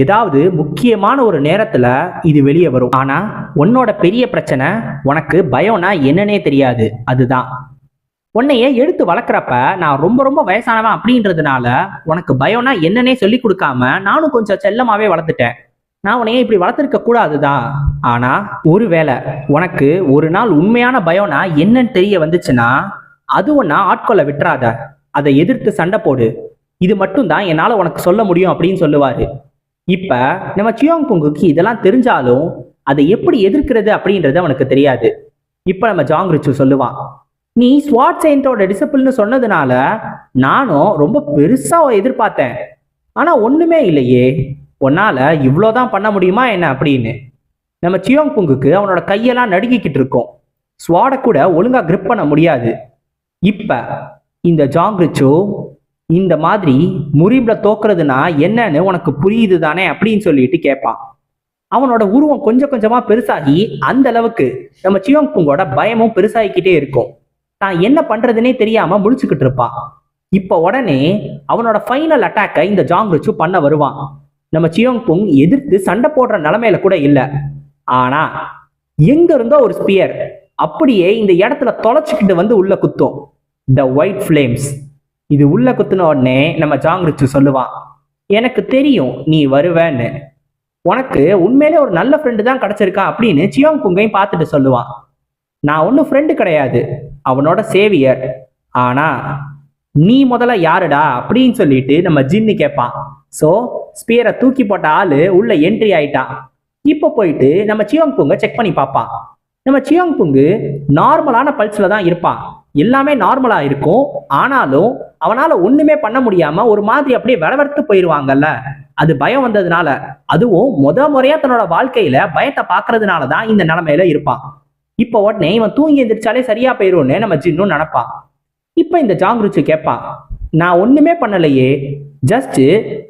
Speaker 2: ஏதாவது முக்கியமான ஒரு நேரத்துல இது வெளியே வரும். ஆனா உன்னோட பெரிய பிரச்சனை உனக்கு பயம்னா என்னன்னே தெரியாது. அதுதான் உன்னைய எடுத்து வளர்க்குறப்ப நான் ரொம்ப வயசானவன் அப்படின்றதுனால உனக்கு பயம்னா என்னன்னே சொல்லி கொடுக்காம நானும் கொஞ்சம் செல்லமாவே வளர்த்துட்டேன். நான் உன்னைய இப்படி வளர்த்துருக்க கூடாதுதான். ஆனா ஒருவேளை உனக்கு ஒரு நாள் உண்மையான பயம்னா என்னன்னு தெரிய வந்துச்சுன்னா அது ஒன்னா ஆட்கொள்ள விட்டுறாத, அதை எதிர்த்து சண்டை போடு. இது மட்டும் தான் என்னால உனக்கு சொல்ல முடியும் அப்படின்னு சொல்லுவாரு. இப்ப நம்ம சியோங் புங்குக்கு இதெல்லாம் தெரிஞ்சாலும் அதை எப்படி எதிர்க்கிறது அப்படின்றது அவனுக்கு தெரியாது. இப்ப நம்ம ஜாங் ரிச்சு சொல்லுவான், நீ ஸ்வாட் செயின்ட்டோட டிசிப்ளின்னு சொன்னதுனால நானும் ரொம்ப பெருசா எதிர்பார்த்தேன், ஆனா ஒண்ணுமே இல்லையே, உன்னால இவ்வளோதான் பண்ண முடியுமா என்ன அப்படின்னு. நம்ம சியோங் புங்குக்கு அவனோட கையெல்லாம் நடுங்கிக்கிட்டு இருக்கும். ஸ்வாடை கூட ஒழுங்கா கிரிப் பண்ண முடியாது. இப்ப இந்த ஜாங் ரிச்சோ இந்த மாதிரி முரீம்ல தோக்குறதுனா என்னன்னு உனக்கு புரியுது தானே அப்படின்னு சொல்லிட்டு கேட்பான். அவனோட உருவம் கொஞ்சம் கொஞ்சமா பெருசாகி அந்த அளவுக்கு நம்ம சியோங் புங்கோட பயமும் பெருசாகிக்கிட்டே இருக்கும். தான் என்ன பண்றதுன்னே தெரியாம முழிச்சுக்கிட்டு இருப்பான். இப்ப உடனே அவனோட ஃபைனல் அட்டாக்கை இந்த ஜாங் ரிச்சு பண்ண வருவான். நம்ம சியோங் புங் எதிர்த்து சண்டை போடுற நிலைமையில கூட இல்லை. ஆனா எங்க இருந்தோ ஒரு ஸ்பியர் அப்படியே இந்த இடத்துல தொலைச்சிக்கிட்டு வந்து உள்ள குத்தும். த ஒயிட் ஃபிளேம்ஸ். இது உள்ள குத்துன உடனே நம்ம ஜாங் ரிச்சு சொல்லுவான், எனக்கு தெரியும் நீ வருவேன்னு. உனக்கு உண்மையிலே ஒரு நல்ல ஃப்ரெண்டு தான் கிடைச்சிருக்கான் அப்படின்னு சியோங் புங்கையும் பார்த்துட்டு சொல்லுவான். நான் ஒன்றும் ஃப்ரெண்டு கிடையாது, அவனோட சேவியர். ஆனா நீ முதல்ல யாருடா அப்படின்னு சொல்லிட்டு நம்ம ஜின்னு கேட்பான். ஸோ ஸ்பியரை தூக்கி போட்ட ஆளு உள்ள என்ட்ரி ஆயிட்டான். இப்போ போயிட்டு நம்ம சியோங் புங்கை செக் பண்ணி பார்ப்பான். நம்ம சியோங் புங்கு நார்மலான பல்ஸ்ல தான் இருப்பான். எல்லாமே நார்மலா இருக்கும். ஆனாலும் அவனால ஒண்ணுமே பண்ண முடியாம ஒரு மாதிரி அப்படியே விளவெடுத்து போயிடுவாங்கல்ல, அது பயம் வந்ததுனால, அதுவும் முறையா தன்னோட வாழ்க்கையில பயத்தை பாக்குறதுனால தான் இந்த நிலைமையில இருப்பான். இப்போ உடனே இவன் தூங்கி எந்திரிச்சாலே சரியா போயிரும்னு நம்ம ஜின்னும் நினைப்பான். இப்ப இந்த ஜாங் ரிச்சு கேட்பான், நான் ஒண்ணுமே பண்ணலையே, ஜஸ்ட்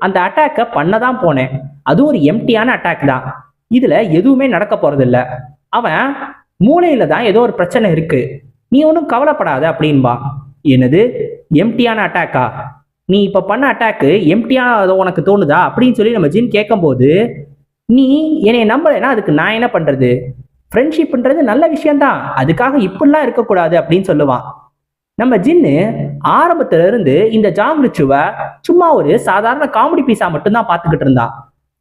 Speaker 2: அந்த அட்டாக்கை பண்ணதான் போனேன். அது ஒரு எம்டியான அட்டாக் தான், இதுல எதுவுமே நடக்க போறது இல்ல. அவன் மூளையில தான் ஏதோ ஒரு பிரச்சனை இருக்கு, நீ ஒன்றும் கவலைப்படாத அப்படின்பா. என்னது எம்டியான அட்டாக்கா? நீ இப்ப பண்ண அட்டாக்கு எம்டியான உனக்கு தோணுதா அப்படின்னு சொல்லி நம்ம ஜின் கேட்கும்போது, நீ என்னை நம்பலைன்னா அதுக்கு நான் என்ன பண்றது? ஃப்ரெண்ட்ஷிப்ன்றது நல்ல விஷயம்தான், அதுக்காக இப்படிலாம் இருக்கக்கூடாது அப்படின்னு சொல்லுவான். நம்ம ஜின்னு ஆரம்பத்துல இருந்து இந்த ஜாங் ரிச்சுவை சும்மா ஒரு சாதாரண காமெடி பீஸா மட்டும்தான் பார்த்துக்கிட்டு இருந்தான்.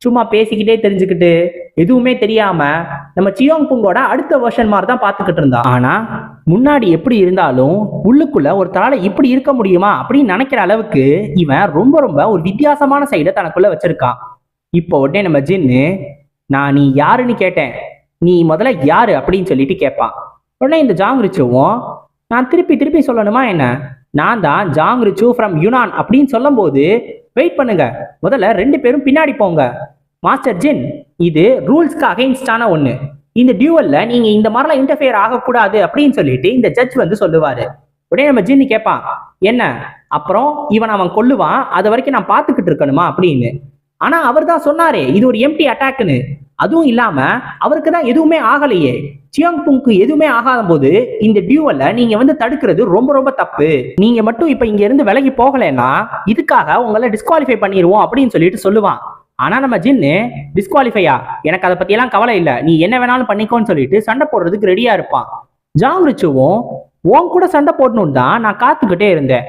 Speaker 2: சும்மா பேசிக்கிட்டே தெரிஞ்சுக்கிட்டு எதுவுமே தெரியாம நம்ம சியோங் புங்கோட அடுத்த வெர்ஷன் மாதிரி தான் பார்த்துக்கிட்டு இருந்தான். ஆனா முன்னாடி எப்படி இருந்தாலும் உள்ளுக்குள்ள ஒரு தலால இப்படி இருக்க முடியுமா அப்படின்னு நினைக்கிற அளவுக்கு இவன் ரொம்ப ரொம்ப ஒரு வித்தியாசமான சைடை தனக்குள்ள வச்சிருக்கான். இப்போ உடனே நம்ம ஜின்னு, நான் நீ யாருன்னு கேட்டேன், நீ முதல்ல யாரு அப்படின்னு சொல்லிட்டு கேட்பான். உடனே இந்த ஜாங் ரிச்சுவும், நான் திருப்பி திருப்பி சொல்லணுமா என்ன, நான் தான் ஜாங் ரிச்சு ஃப்ரம் யுனான் அப்படின்னு சொல்லும் போது, வெயிட் பண்ணுங்க, முதல்ல 2 பேரும் பின்னாடி போங்க. மாஸ்டர் ஜின், இது ரூல்ஸ்க்கு அகைன்ஸ்டான ஒண்ணு, இந்த டியூவல்ல நீங்க இந்த மாதிரிலாம் இன்டர்ஃபியர் ஆகக்கூடாது அப்படின்னு சொல்லிட்டு இந்த ஜட்ஜ் வந்து சொல்லுவாரு. உடனே நம்ம ஜின்னு கேட்பான், என்ன அப்புறம் இவன் அவன் கொல்லுவான், அது வரைக்கும் நான் பார்த்துக்கிட்டு இருக்கணுமா அப்படின்னு. ஆனா அவர் தான் சொன்னாரே இது ஒரு எம்டி அட்டாக்னு. அதுவும் இல்லாம அவருக்கு தான் எதுவுமே ஆகலையே, சியோங் புங்க்கு எதுவுமே ஆகாத போது இந்த டியூவல்ல நீங்க வந்து தடுக்கிறது ரொம்ப ரொம்ப தப்பு. நீங்க மட்டும் இப்ப இங்க இருந்து விலகி போகலைன்னா இதுக்காக உங்களை டிஸ்குவாலிஃபை பண்ணிடுவோம் அப்படின்னு சொல்லிட்டு சொல்லுவான். ஆனா நம்ம ஜின்னு, டிஸ்குவாலிஃபையா, எனக்கு அதை பத்தி எல்லாம் கவலை இல்லை, நீ என்ன வேணாலும் பண்ணிக்கோன்னு சொல்லிட்டு சண்டை போடுறதுக்கு ரெடியா இருப்பான். ஜாங் ரிச்சுவும், உன் கூட சண்டை போடணும் தான் நான் காத்துக்கிட்டே இருந்தேன்,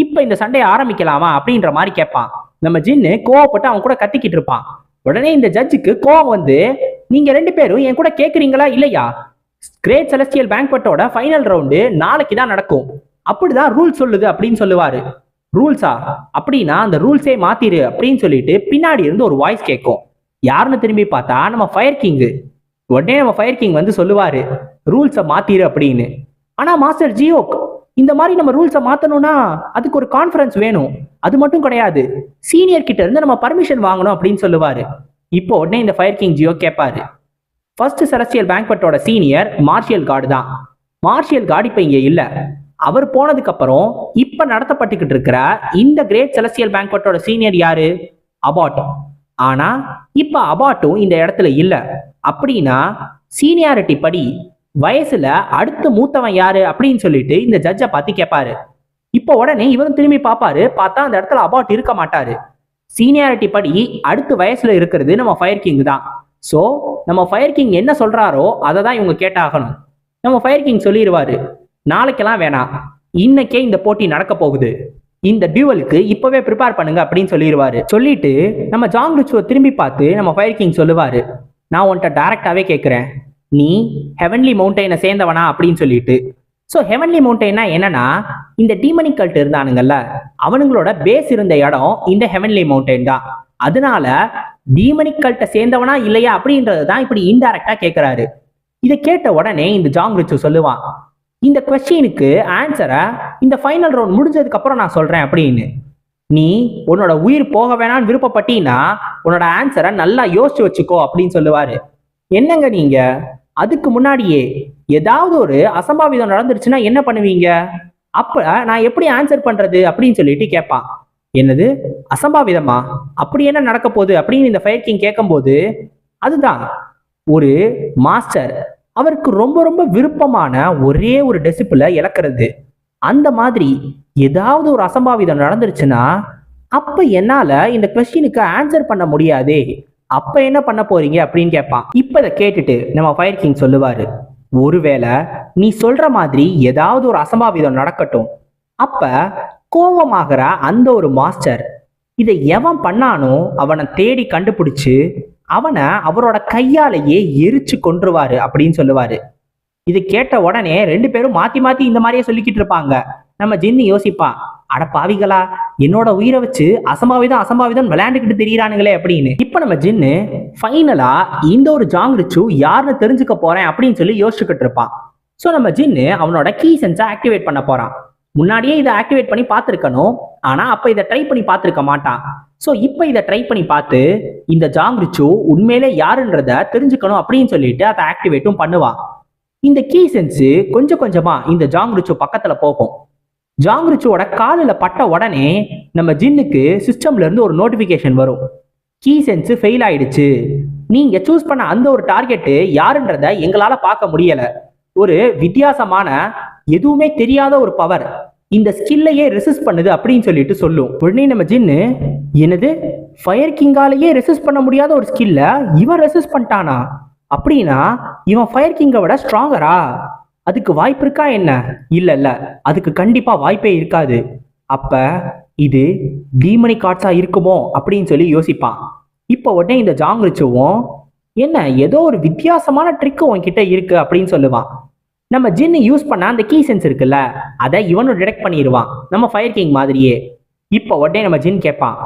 Speaker 2: இப்ப இந்த சண்டையை ஆரம்பிக்கலாமா அப்படின்ற மாதிரி கேட்பான். நம்ம ஜின்னு கோவப்பட்டு அவன் கூட கத்திக்கிட்டு இருப்பான். உடனே இந்த ஜட்ஜுக்கு கோவம் வந்து, நீங்க 2 பேரும் என் கூட கேக்குறீங்களா இல்லையா? கிரேட் செலஸ்டியல் பேங்க்வெட்டோட ஃபைனல் ரவுண்டு நாளைக்கு தான் நடக்கும், அப்படிதான் ரூல் சொல்லுது அப்படின்னு சொல்லுவாரு. ரூல்ஸா? அப்படின்னா அந்த ரூல்ஸே மாத்திரு அப்படின்னு சொல்லிட்டு பின்னாடி இருந்து ஒரு வாய்ஸ் கேட்கும். யாருன்னு திரும்பி பார்த்தா நம்ம ஃபயர் கிங்கு. உடனே நம்ம ஃபயர் கிங் வந்து சொல்லுவாரு, ரூல்ஸை மாத்திரு அப்படின்னு. ஆனா மாஸ்டர் ஜியோக், இந்த மாதிரி நம்ம ரூல்ஸை மாத்தணும்னா அதுக்கு ஒரு கான்ஃபரன்ஸ் வேணும், அது மட்டும் கிடையாது, சீனியர் கிட்ட இருந்து நம்ம பர்மிஷன் வாங்கணும் அப்படின்னு சொல்லுவாரு. இப்போ உடனே இந்த ஃபயர் கிங் ஜியோ கேட்பாரு, ஃபர்ஸ்ட் செலஸ்டியல் பேங்க்வெட்டோட சீனியர் மார்ஷியல் கார்டு தான். மார்ஷியல் கார்டு இப்ப இங்க இல்ல, அவர் போனதுக்கு அப்புறம் இப்ப நடத்தப்பட்டுக்கிட்டு இருக்கிற இந்த கிரேட் செலஸ்டியல் பேங்க்வெட்டோட சீனியர் யாரு? அபாட். ஆனா இப்ப அபாட்டும் இந்த இடத்துல இல்ல. அப்படின்னா சீனியாரிட்டி படி வயசுல அடுத்து மூத்தவன் யாரு அப்படின்னு சொல்லிட்டு இந்த ஜட்ஜை பார்த்து கேட்பாரு. இப்போ உடனே இவரும் திரும்பி பார்ப்பாரு, பார்த்தா அந்த இடத்துல அபாட் இருக்க மாட்டாரு. சீனியாரிட்டி படி அடுத்து வயசுல இருக்கிறது நம்ம ஃபயர் கிங் தான். ஸோ நம்ம ஃபயர் கிங் என்ன சொல்றாரோ அதை தான் இவங்க கேட்டாகணும். நம்ம ஃபயர் கிங் சொல்லிடுவாரு, நாளைக்கெல்லாம் வேணாம், இன்னைக்கே இந்த போட்டி நடக்க போகுது, இந்த டியூவலுக்கு இப்பவே ப்ரிப்பேர் பண்ணுங்க அப்படின்னு சொல்லிடுவாரு. சொல்லிட்டு நம்ம ஜாங் ரிச்சுவை திரும்பி பார்த்து நம்ம ஃபயர் கிங் சொல்லுவாரு, நான் உன்கிட்ட டைரக்டாவே கேட்கிறேன், நீ ஹெவன்லி மவுண்டெயினை சேர்ந்தவனா அப்படின்னு சொல்லிட்டு. ஸோ ஹெவன்லி மவுண்டெயின்னா என்னன்னா, இந்த டீமனிக் கல்ட் இருந்தானுங்கல்ல, அவனுங்களோட பேஸ் இருந்த இடம் இந்த ஹெவன்லி மவுண்டெயின் தான். அதனால டீமனிக் கல்ட்டை சேர்ந்தவனா இல்லையா அப்படின்றது தான் இப்படி இன்டைரக்டா கேட்கிறாரு. இதை கேட்ட உடனே இந்த ஜாங் ரிச்சு சொல்லுவான், இந்த கொஸ்டினுக்கு ஆன்சரை இந்த ஃபைனல் ரவுண்ட் முடிஞ்சதுக்கு அப்புறம் நான் சொல்றேன் அப்படின்னு. நீ உன்னோட உயிர் போக வேணான்னு விருப்பப்பட்டீங்கன்னா உன்னோட ஆன்சரை நல்லா யோசிச்சு வச்சுக்கோ அப்படின்னு சொல்லுவாரு. என்னங்க நீங்க அதுக்கு முன்னாடியே ஏதாவது ஒரு அசம்பாவிதம் நடந்துருச்சுன்னா என்ன பண்ணுவீங்க? அப்ப நான் எப்படி ஆன்சர் பண்றது அப்படின்னு சொல்லிட்டு கேட்பான். என்னது அசம்பாவிதமா? அப்படி என்ன நடக்க போகுது அப்படின்னு இந்த ஃபயர் கிங் கேட்கும்போது, அதுதான் ஒரு மாஸ்டர் அவருக்கு ரொம்ப ரொம்ப விருப்பமான ஒரே ஒரு டெசிபிளை இழக்கிறது. அந்த மாதிரி ஏதாவது ஒரு அசம்பாவிதம் நடந்துருச்சுன்னா அப்ப என்னால இந்த கொஸ்டினுக்கு ஆன்சர் பண்ண முடியாதே, அப்ப என்ன பண்ண போறீங்க அப்படின்னு கேட்பான். இப்ப இதை கேட்டுட்டு நம்ம ஃபயர் கிங் சொல்லுவாரு, ஒருவேளை நீ சொல்ற மாதிரி ஏதாவது ஒரு அசம்பாவிதம் நடக்கட்டும், அப்ப கோபமாகிற அந்த ஒரு மாஸ்டர் இதை எவன் பண்ணானோ அவனை தேடி கண்டுபிடிச்சு அவனை அவரோட கையாலேயே எரிச்சு கொன்றுவாரு அப்படின்னு சொல்லுவாரு. இது கேட்ட உடனே ரெண்டு பேரும் மாத்தி மாத்தி இந்த மாதிரியே சொல்லிக்கிட்டு இருப்பாங்க. நம்ம ஜின்னு யோசிப்பான், அட பாவிகளா, என்னோட உயிரை வச்சு அசம்பாவிதம் அசம்பாவிதம் விளையாண்டுக்கிட்டு தெரியறானுங்களே அப்படின்னு. இப்ப நம்ம ஜின்னு ஃபைனலா இந்த ஒரு ஜாங் ரிச்சு யாருன்னு தெரிஞ்சுக்க போறேன் அப்படின்னு சொல்லி யோசிச்சுக்கிட்டு இருப்பான். ஸோ நம்ம ஜின்னு அவனோட கீ சென்ஸை ஆக்டிவேட் பண்ண போறான். முன்னாடியே இதை ஆக்டிவேட் பண்ணி பார்த்துருக்கணும், ஆனா அப்ப இதை ட்ரை பண்ணி பார்த்துருக்க மாட்டான். ஸோ இப்போ இதை ட்ரை பண்ணி பார்த்து இந்த ஜாங் ரிச்சு உண்மையிலே யாருன்றத தெரிஞ்சுக்கணும் அப்படின்னு சொல்லிட்டு அதை ஆக்டிவேட்டும் பண்ணுவான். இந்த கீ சென்ஸ் கொஞ்சம் கொஞ்சமா இந்த ஜாங் ரிச்சு பக்கத்துல போகும். ஜாங் ரிச்சுவோட காலில் பட்ட உடனே நம்ம ஜின்னுக்கு சிஸ்டம்ல இருந்து ஒரு நோட்டிபிகேஷன் வரும். கீ சென்ஸ் ஃபெயில் ஆயிடுச்சு, நீங்க சூஸ் பண்ண அந்த ஒரு டார்கெட்டு யாருன்றத எங்களால பார்க்க முடியல, ஒரு வித்தியாசமான எதுவுமே தெரியாத ஒரு பவர் இந்த ஸ்கில்லையே ரெசிஸ்ட் பண்ணுது அப்படின்னு சொல்லிட்டு சொல்லும். உடனே நம்ம ஜின்னு, என்னது ஃபயர் கிங்காலேயே ரெசிஸ்ட் பண்ண முடியாத ஒரு ஸ்கில்ல இவன் ரெசிஸ்ட் பண்ணிட்டானா? அப்படின்னா இவன் ஃபயர் கிங்கை விட ஸ்ட்ராங்கரா? அதுக்கு வாய்ப்பு இருக்கா என்ன? இல்ல, அதுக்கு கண்டிப்பா வாய்ப்பே இருக்காது. அப்ப இது டீமனி கார்ட்ஸா இருக்குமோ அப்படின்னு சொல்லி யோசிப்பான். இப்ப உடனே இந்த ஜாங் ரிச்சுவும், என்ன ஏதோ ஒரு வித்தியாசமான ட்ரிக் உன்கிட்ட இருக்கு அப்படின்னு சொல்லுவான். நம்ம ஜின்னு யூஸ் பண்ண அந்த கீ சென்ஸ் இருக்குல்ல, அதை இவனும் டிடெக்ட் பண்ணிடுவான் நம்ம ஃபயர் கிங் மாதிரியே. இப்ப உடனே நம்ம ஜின் கேட்பான்,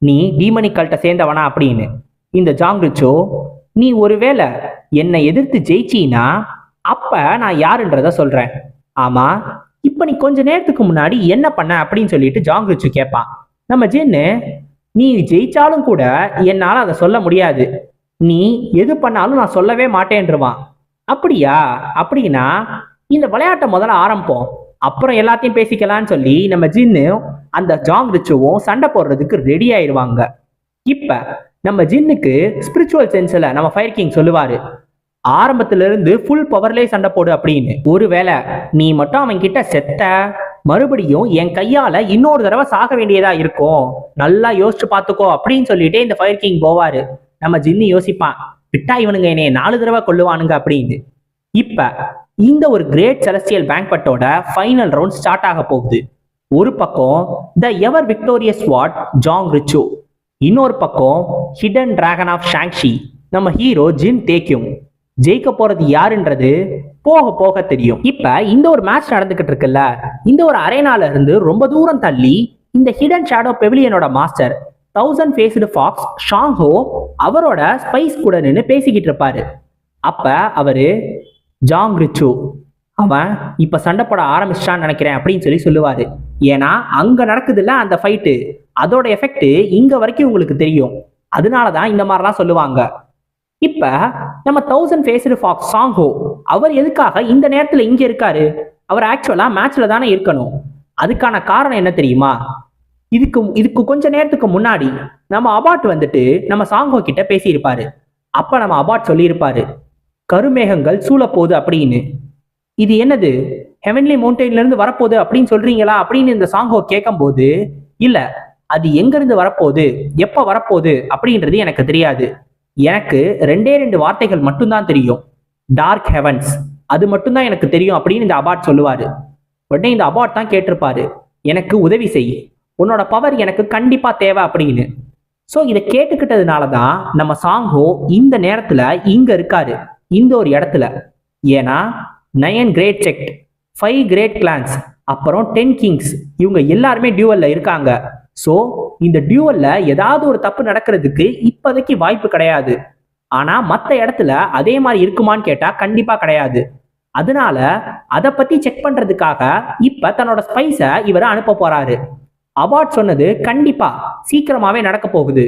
Speaker 2: நீ டீமனி கல்ட்டை சேர்ந்தவனா அப்படின்னு. இந்த ஜாங் ரிச்சு, நீ ஒருவேளை என்னை எதிர்த்து ஜெயிச்சின்னா அப்ப நான் யாருன்றத சொல்றேன். ஆமா, இப்ப நீ கொஞ்ச நேரத்துக்கு முன்னாடி என்ன பண்ண அப்படின்னு சொல்லிட்டு ஜாங் ரிச்சு கேட்பான். நம்ம ஜின்னு, நீ ஜெயிச்சாலும் கூட என்னால அதை சொல்ல முடியாது, நீ எது பண்ணாலும் நான் சொல்லவே மாட்டேன்ருவான். அப்படியா? அப்படின்னா இந்த விளையாட்டை முதல்ல ஆரம்பிப்போம், அப்புறம் எல்லாத்தையும் பேசிக்கலாம்னு சொல்லி நம்ம ஜின்னு அந்த ஜாங் ரிச்சுவும் சண்டை போடுறதுக்கு ரெடி ஆயிடுவாங்க. இப்ப நம்ம ஜின்னுக்கு ஸ்பிரிச்சுவல் சென்ஸ்ல நம்ம ஃபயர் கிங் சொல்லுவாரு, ஆரம்பத்துல இருந்து ஃபுல் பவர்லேயே சண்டை போடு அப்படின்னு. ஒருவேளை நீ மட்டும் அவன் கிட்ட செத்த, மறுபடியும் என் கையால இன்னொரு தடவை சாக வேண்டியதா இருக்கும், நல்லா யோசிச்சு பார்த்துக்கோ அப்படின்னு சொல்லிட்டே இந்த ஃபயர் கிங் போவாரு. நம்ம ஜின்னு யோசிப்பான், விட்டா இவனுங்க என்னைய 4 தடவை கொல்லுவானுங்க அப்படின்னு. இப்ப இந்த ஒரு கிரேட் செலஸ்டியல் பேங்க்வெட்டோட ஃபைனல் ரவுண்ட் ஸ்டார்ட் ஆக போகுது. ஒரு பக்கம் the ever victorious squad Zhang ரிச்சு, இன்னொரு பக்கம் ஹிடன் டிராகன் ஆஃப் ஷாங்ஷி நம்ம ஹீரோ ஜின் டேக்யூம். ஜெயிக்க போறது யாருன்றது போக போக தெரியும். இப்ப இந்த ஒரு மேட்ச் நடந்துகிட்டு இருக்குல்ல, இந்த ஒரு அரேனால இருந்து ரொம்ப தூரம் தள்ளி இந்த ஹிடன் ஷேடோ பெவிலியனோட master 1000 faced fox Shang Ho அவரோட ஸ்பைஸ் கூட நின்று பேசிக்கிட்டு இருப்பாரு. அப்ப அவரு, ஜாங் ரிச்சு அவன் இப்ப சண்டை போட ஆரம்பிச்சிட்டான்னு நினைக்கிறேன் அப்படின்னு சொல்லி சொல்லுவாரு. ஏன்னா அங்க நடக்குதுல்ல அந்த ஃபைட்டு, அதோட எஃபெக்ட் இங்க வரைக்கும் உங்களுக்கு தெரியும், அதனாலதான் இந்த மாதிரிலாம் சொல்லுவாங்க. இப்ப நம்ம 1000 ஃபேஸ்டு ஃபாக்ஸ் ஷாங் ஹோ அவர் எதுக்காக இந்த நேரத்துல இங்க இருக்காரு? அவர் ஆக்சுவலா மேட்ச்ல தானே இருக்கணும். அதுக்கான காரணம் என்ன தெரியுமா? இதுக்கு கொஞ்ச நேரத்துக்கு முன்னாடி நம்ம அபாட் வந்துட்டு நம்ம சாங்கோ கிட்ட பேசியிருப்பாரு. அப்ப நம்ம அபாட் சொல்லியிருப்பாரு, கருமேகங்கள் சூழப்போகுது அப்படின்னு. இது என்னது, ஹெவன்லி மவுண்டெயின்ல இருந்து வரப்போகுது அப்படின்னு சொல்றீங்களா அப்படின்னு இந்த சாங்கோ கேட்கும் போது, இல்ல, அது எங்க இருந்து வரப்போகுது, எப்ப வரப்போகுது அப்படின்றது எனக்கு தெரியாது, எனக்கு 2 வார்த்தைகள் மட்டும்தான் தெரியும், டார்க் ஹெவன்ஸ், அது மட்டும்தான் எனக்கு தெரியும் அப்படின்னு இந்த அபாட் சொல்லுவாரு. உடனே இந்த அபாட் தான் கேட்டிருப்பாரு, எனக்கு உதவி செய், உன்னோட பவர் எனக்கு கண்டிப்பா தேவை அப்படின்னு. ஸோ இதை கேட்டுக்கிட்டதுனால தான் நம்ம சாங்கோ இந்த நேரத்துல இங்க இருக்காரு, இந்த ஒரு இடத்துல. ஏன்னா 9 கிரேட் செக்ட், 5 கிரேட் கிளான்ஸ், அப்புறம் 10 கிங்ஸ், இவங்க எல்லாருமே டியூவல்ல இருக்காங்க. ஸோ இந்த டியூவல்ல ஏதாவது ஒரு தப்பு நடக்கிறதுக்கு இப்போதைக்கு வாய்ப்பு கிடையாது. ஆனா மற்ற இடத்துல அதே மாதிரி இருக்குமான்னு கேட்டா கண்டிப்பா கிடையாது. அதனால அதை பத்தி செக் பண்றதுக்காக இப்ப தன்னோட ஸ்பைஸை இவரை அனுப்ப போறாரு. அபாட் சொன்னது கண்டிப்பா சீக்கிரமாவே நடக்க போகுது.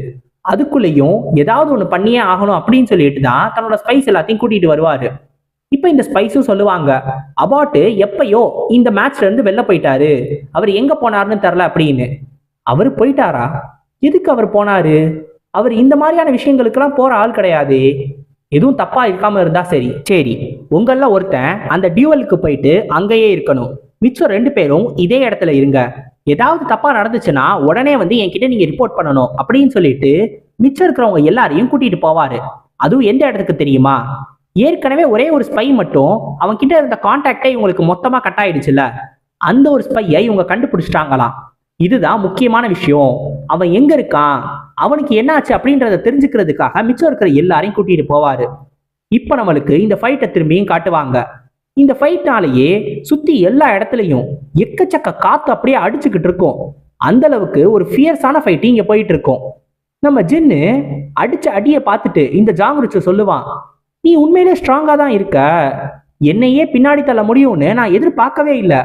Speaker 2: அதுக்குள்ளேயும் ஏதாவது ஒன்று பண்ணியே ஆகணும் அப்படின்னு சொல்லிட்டு தான் தன்னோட ஸ்பைஸ் எல்லாத்தையும் கூட்டிட்டு வருவாரு. இப்ப இந்த ஸ்பைஸும் சொல்லுவாங்க, அபாட்டு எப்பயோ இந்த மேட்ச்ல இருந்து வெளில போயிட்டாரு, அவர் எங்க போனாருன்னு தெரியல அப்படின்னு. அவர் போயிட்டாரா? எதுக்கு அவர் போனாரு? அவர் இந்த மாதிரியான விஷயங்களுக்கெல்லாம் போற ஆள் கிடையாது. எதுவும் தப்பா இருக்காம இருந்தா சரி. சரி, உங்கள ஒருத்தன் அந்த டியூவலுக்கு போயிட்டு அங்கேயே இருக்கணும், மிச்சம் 2 பேரும் இதே இடத்துல இருங்க. ஏதாவது தப்பா நடந்துச்சுன்னா உடனே வந்து என்கிட்ட நீங்க ரிப்போர்ட் பண்ணணும் அப்படின்னு சொல்லிட்டு மிச்சம் இருக்கிறவங்க எல்லாரையும் கூட்டிட்டு போவாரு. அதுவும் எந்த இடத்துக்கு தெரியுமா? ஏற்கனவே ஒரே ஒரு ஸ்பை மட்டும் அவன் கிட்ட இருந்த கான்டாக்டை இவங்களுக்கு மொத்தமா கட் ஆயிடுச்சுல, அந்த ஒரு ஸ்பையை இவங்க கண்டுபிடிச்சிட்டாங்களாம். இதுதான் முக்கியமான விஷயம். அவன் எங்க இருக்கான், அவனுக்கு என்னாச்சு அப்படின்றத தெரிஞ்சுக்கிறதுக்காக மிச்சம் இருக்கிற எல்லாரையும் கூட்டிட்டு போவாரு. இப்ப நம்மளுக்கு இந்த ஃபைட்டை திரும்பியும் காட்டுவாங்க. இந்த ஃபைட்னாலேயே சுத்தி எல்லா இடத்துலையும் எக்கச்சக்க காத்து அப்படியே அடிச்சுக்கிட்டு இருக்கும். அந்த அளவுக்கு ஒரு ஃபியர்ஸான ஃபைட் இங்க போயிட்டு இருக்கும். நம்ம ஜின்னு அடிச்ச அடியை பார்த்துட்டு இந்த ஜாங்ருச்சு சொல்லுவான், நீ உண்மையிலே ஸ்ட்ராங்கா தான் இருக்க, என்னையே பின்னாடி தள்ள முடியும்னு நான் எதிர்பார்க்கவே இல்லை,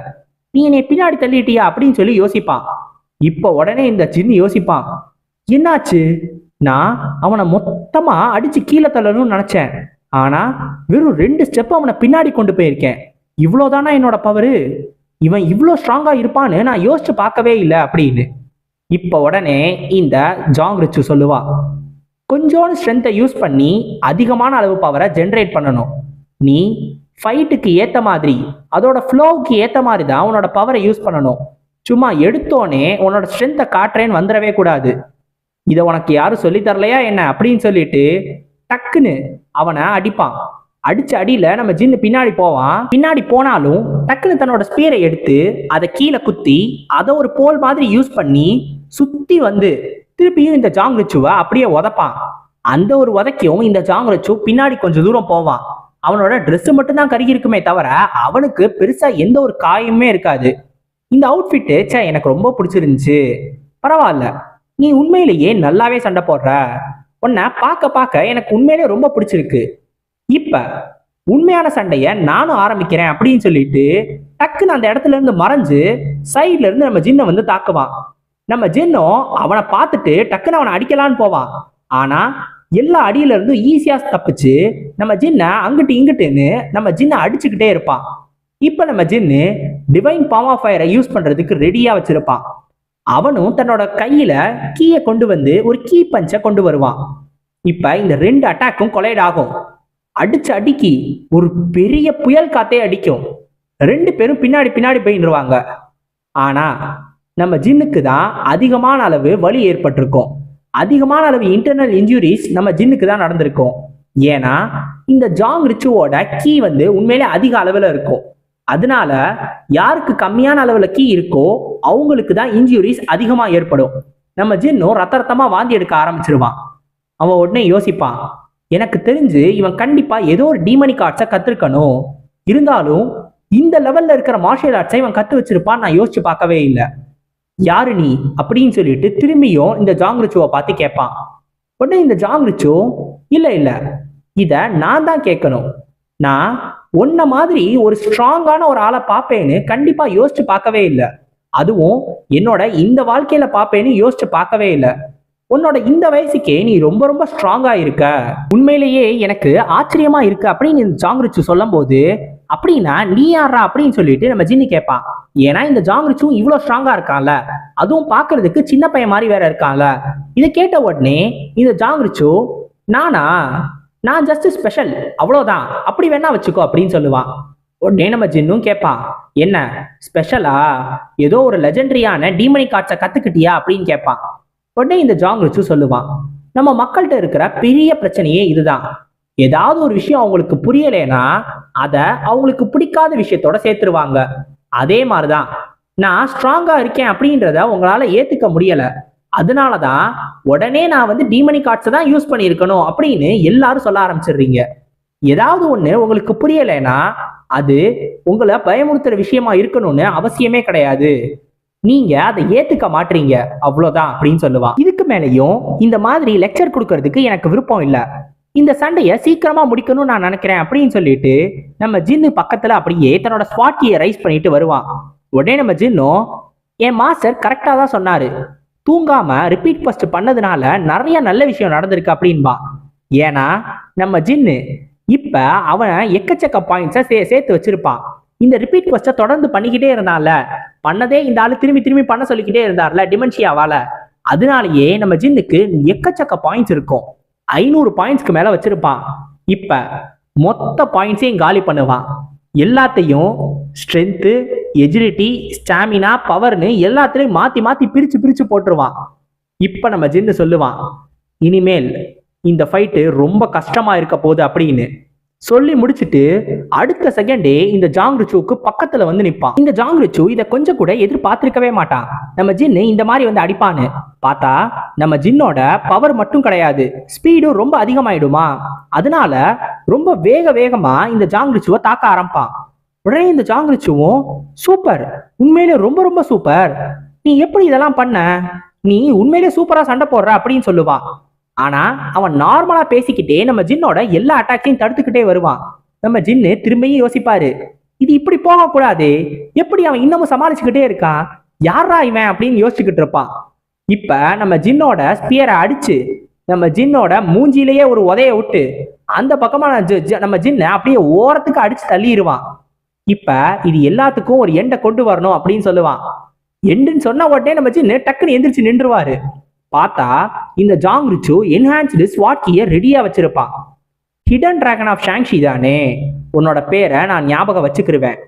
Speaker 2: நீ என்னை பின்னாடி தள்ளிட்டியா அப்படின்னு சொல்லி யோசிப்பான். இப்ப உடனே இந்த ஜின்னு யோசிப்பான், என்னாச்சு, நான் அவனை மொத்தமா அடிச்சு கீழே தள்ளணும்னு நினைச்சேன், ஆனா வெறும் 2 ஸ்டெப் அவனை பின்னாடி கொண்டு போயிருக்கேன், இவ்வளோதானா என்னோட பவரு, இவன் இவ்வளோ ஸ்ட்ராங்கா இருப்பான்னு நான் யோசிச்சு பார்க்கவே இல்லை அப்படின்னு. இப்ப உடனே இந்த ஜாங்ரிச்சு சொல்லுவா, கொஞ்சோண்டு ஸ்ட்ரென்த்தை யூஸ் பண்ணி அதிகமான அளவு பவரை ஜென்ரேட் பண்ணணும். நீ ஃபைட்டுக்கு ஏற்ற மாதிரி அதோட ஃப்ளோவுக்கு ஏற்ற மாதிரி தான் உன்னோட பவரை யூஸ் பண்ணணும். சும்மா எடுத்தோனே உன்னோட ஸ்ட்ரென்த்தை காட்டுறேன்னு வந்துடவே கூடாது. இதை உனக்கு யாரும் சொல்லி தரலையா என்ன அப்படின்னு சொல்லிட்டு டக்குன்னு அவனை அடிப்பான். அடிச்ச அடியில நம்ம ஜின்னு பின்னாடி போவான். பின்னாடி போனாலும் டக்குன்னு தன்னோட ஸ்பீரை எடுத்து அதை கீழே குத்தி அதை ஒரு போல் மாதிரி யூஸ் பண்ணி சுத்தி வந்து திருப்பியும் இந்த ஜாங்ரிச்சுவை அப்படியே உதைப்பான். அந்த ஒரு உதைக்கும் இந்த ஜாங்ரிச்சு பின்னாடி கொஞ்சம் தூரம் போவான். அவனோட ட்ரெஸ் மட்டும்தான் கருகி இருக்குமே தவிர அவனுக்கு பெருசா எந்த ஒரு காயமே இருக்காது. இந்த அவுட்ஃபிட்டு எனக்கு ரொம்ப பிடிச்சிருந்துச்சு, பரவாயில்ல, நீ உண்மையிலேயே நல்லாவே சண்டை போடுற, உன்னை பார்க்க பார்க்க எனக்கு உண்மையிலே ரொம்ப பிடிச்சிருக்கு, இப்ப உண்மையான சண்டைய நானும் ஆரம்பிக்கிறேன் அப்படின்னு சொல்லிட்டு டக்குன்னு அந்த இடத்துல இருந்து மறைஞ்சு சைட்ல இருந்து நம்ம ஜின்னை வந்து தாக்குவான். நம்ம ஜின்னும் அவனை பார்த்துட்டு டக்குன்னு அவனை அடிக்கலான்னு போவான். ஆனா எல்லா அடியில இருந்தும் ஈஸியா தப்பிச்சு நம்ம ஜின்னை அங்கிட்டு இங்கிட்டுன்னு நம்ம ஜின்னை அடிச்சுக்கிட்டே இருப்பான். இப்ப நம்ம ஜின்னு டிவைன் பாம் ஆஃப் ஃபயரை யூஸ் பண்றதுக்கு ரெடியா வச்சிருப்பான். அவனும் தன்னோட கையில கீயை கொண்டு வந்து ஒரு கீ பஞ்சை கொண்டு வருவான். இப்ப இந்த 2 அட்டாக்கும் கொலைட் ஆகும். அடிச்ச அடிக்கி ஒரு பெரிய புயல் காத்தே அடிக்கும். 2 பேரும் பின்னாடி பின்னாடி போயிடுவாங்க. ஆனா நம்ம ஜின்னுக்கு தான் அதிகமான அளவு வலி ஏற்பட்டிருக்கும். அதிகமான அளவு இன்டர்னல் இன்ஜுரிஸ் நம்ம ஜின்னுக்கு தான் நடந்திருக்கும். ஏன்னா இந்த ஜாங்ரிச்சுவோட கீ வந்து உண்மையிலே அதிக அளவுல இருக்கும். அதனால யாருக்கு கம்மியான அளவுல கீ இருக்கோ அவங்களுக்கு தான் இன்ஜுரிஸ் அதிகமா ஏற்படும். நம்ம ஜின்னும் ரத்தமா வாந்தி எடுக்க ஆரம்பிச்சிருவான். அவன் உடனே யோசிப்பான், எனக்கு தெரிஞ்சு இவன் கண்டிப்பா ஏதோ ஒரு டீமனிக் ஆர்ட்ஸை கத்துருக்கணும், இருந்தாலும் இந்த லெவல்ல இருக்கிற மார்ஷியல் ஆர்ட்ஸை இவன் கத்து வச்சிருப்பான் நான் யோசிச்சு பார்க்கவே இல்லை, யாரு நீ அப்படின்னு சொல்லிட்டு திரும்பியும் இந்த ஜாங்ரிச்சுவை பார்த்து கேட்பான். உடனே இந்த ஜாங்ரிச்சு, இல்ல இல்ல, இத நான் தான் கேட்கணும், நான் உன்ன மாதிரி ஒரு ஸ்ட்ராங்கான ஒரு ஆளை பார்ப்பேன்னு கண்டிப்பா யோசிச்சு பார்க்கவே இல்லை, அதுவும் என்னோட இந்த வாழ்க்கையில பார்ப்பேன்னு யோசிச்சு பார்க்கவே இல்லை, உன்னோட இந்த வயசுக்கே நீ ரொம்ப ரொம்ப ஸ்ட்ராங்கா இருக்க, உண்மையிலேயே எனக்கு ஆச்சரியமா இருக்கு அப்படின்னு இந்த ஜாங்ரிச்சு சொல்லும் போது, அப்படின்னா நீ யாரா அப்படின்னு சொல்லிட்டு நம்ம ஜின்னி கேட்பான். ஏன்னா இந்த ஜாங்ரிச்சும் இவ்வளவு ஸ்ட்ராங்கா இருக்கான்ல, அதுவும் பாக்குறதுக்கு சின்ன பையன் மாதிரி வேற இருக்கான்ல. இதை கேட்ட உடனே இந்த ஜாங்ரிச்சு, நான் ஜஸ்ட் ஸ்பெஷல் அவ்வளவுதான், அப்படி வேணா வச்சுக்கோ அப்படின்னு சொல்லுவான். உடனே நம்ம ஜின்னும் கேட்பான், என்ன ஸ்பெஷலா, ஏதோ ஒரு லெஜெண்டரியான டீமனிக் ஆர்ட்ஸை கத்துக்கிட்டியா அப்படின்னு கேட்பான். உடனே இந்த ஜாங்ரிச்சு சொல்லுவான், நம்ம மக்கள்கிட்ட இருக்கிற பெரிய பிரச்சனையே இதுதான், ஏதாவது ஒரு விஷயம் அவங்களுக்கு புரியலைன்னா அதை அவங்களுக்கு பிடிக்காத விஷயத்தோட சேர்த்துருவாங்க. அதே மாதிரிதான் நான் ஸ்ட்ராங்கா இருக்கேன் அப்படின்றத உங்களால ஏத்துக்க முடியல, அதனாலதான் உடனே நான் வந்து டீமனிக் ஆர்ட்ஸை தான் யூஸ் பண்ணியிருக்கணும் அப்படின்னு எல்லாரும் சொல்ல ஆரம்பிச்சிடுறீங்க. ஏதாவது ஒண்ணு உங்களுக்கு புரியலைன்னா அது உங்களை பயமுறுத்துற விஷயமா இருக்கணும்னு அவசியமே கிடையாது, நீங்க அதை ஏத்துக்க மாட்டீங்க அவ்வளவுதான் அப்படின்னு சொல்லுவான். இதுக்கு மேலேயும் இந்த மாதிரி லெக்சர் கொடுக்கறதுக்கு எனக்கு விருப்பம் இல்லை, இந்த சண்டையை சீக்கிரமா முடிக்கணும்னு நான் நினைக்கிறேன் அப்படின்னு சொல்லிட்டு நம்ம ஜின்னு பக்கத்துல அப்படியே தன்னோட ஸ்வாட் கீயை ரைஸ் பண்ணிட்டு வருவான். உடனே நம்ம ஜின்னும், என் மாஸ்டர் கரெக்டா தான் சொன்னாரு, தூங்காம ரிப்பீட் ஃபர்ஸ்ட் பண்ணதுனால நிறைய நல்ல விஷயம் நடந்திருக்கு அப்படின்பா. ஏன்னா நம்ம ஜின்னு இப்ப அவன் எக்கச்சக்க பாயிண்ட்ஸை சேர்த்து வச்சிருப்பான். இந்த ரிப்பீட் ஃபர்ஸ்ட்டை தொடர்ந்து பண்ணிக்கிட்டே இருந்தால, பண்ணதே இந்த ஆளு திரும்பி திரும்பி பண்ண சொல்லிக்கிட்டே இருந்தார்ல டிமென்ஷியாவால, அதனாலேயே நம்ம ஜின்னுக்கு எக்கச்சக்க பாயிண்ட்ஸ் இருக்கும். 500 பாயிண்ட்ஸ்க்கு மேல வச்சிருப்பான். இப்ப மொத்த பாயிண்ட்ஸையும் காலி பண்ணுவான். எல்லாத்தையும் ஸ்ட்ரென்த்து, எஜிலிட்டி, ஸ்டாமினா, பவர்னு எல்லாத்துலயும் மாத்தி மாத்தி பிரிச்சு பிரிச்சு போட்டுருவான். இப்ப நம்ம ஜின்னு சொல்லுவான், இனிமேல் இந்த ஃபைட்டு ரொம்ப கஷ்டமா இருக்க போகுது அப்படின்னு சொல்லி முடிச்சுட்டு அடுத்த செகண்டே இந்த ஜாங்ரிச்சுவுக்கு பக்கத்துல வந்து நிப்பான். இந்த ஜாங்ரிச்சு இதை கொஞ்சம் கூட எதிர்பார்த்திருக்கவே மாட்டான். நம்ம ஜின்னு இந்த மாதிரி வந்து அடிப்பான்னு பார்த்தா நம்ம ஜின்னோட பவர் மட்டும் கிடையாது, ஸ்பீடும் ரொம்ப அதிகமாயிடுமா. அதனால ரொம்ப வேகமா இந்த ஜாங்ரிச்சுவை தாக்க ஆரம்பிப்பான். உடனே இந்த ஜாங்ரிச்சுவும், சூப்பர், உண்மையிலே ரொம்ப ரொம்ப சூப்பர், நீ எப்படி இதெல்லாம் பண்ண, நீ உண்மையிலே சூப்பரா சண்டை போடுற அப்படின்னு சொல்லுவான். ஆனா அவன் நார்மலா பேசிக்கிட்டே நம்ம ஜின்னோட எல்லா அட்டாக்கையும் தடுத்துக்கிட்டே வருவான். நம்ம ஜின்னு திரும்பியும் யோசிப்பாரு, இது இப்படி போக கூடாது, எப்படி அவன் இன்னமும் சமாளிச்சுக்கிட்டே இருக்கான், யாரா இவன் அப்படின்னு யோசிச்சுக்கிட்டு இருப்பான். இப்ப நம்ம ஜின்னோட ஸ்பியரை அடிச்சு நம்ம ஜின்னோட மூஞ்சிலேயே ஒரு உதைய விட்டு அந்த பக்கமா நம்ம ஜின்னை அப்படியே ஓரத்துக்கு அடிச்சு தள்ளிடுவான். இப்ப இது எல்லாத்துக்கும் ஒரு எண்டை கொண்டு வரணும் அப்படின்னு சொல்லுவான். எண்டுன்னு சொன்ன உடனே நம்ம ஜின்னு டக்குன்னு எந்திரிச்சு நின்றுவாரு. பார்த்தா இந்த ஜாங்ரிச்சு என்ஹான்ஸ்டு ஸ்வாட் கீயை ரெடியா வச்சிருப்பான். ஹிடன் டிராகன் ஆஃப் ஷாங்ஷி தானே, உன்னோட பேரை நான் ஞாபகம் வச்சுக்கிருவேன்,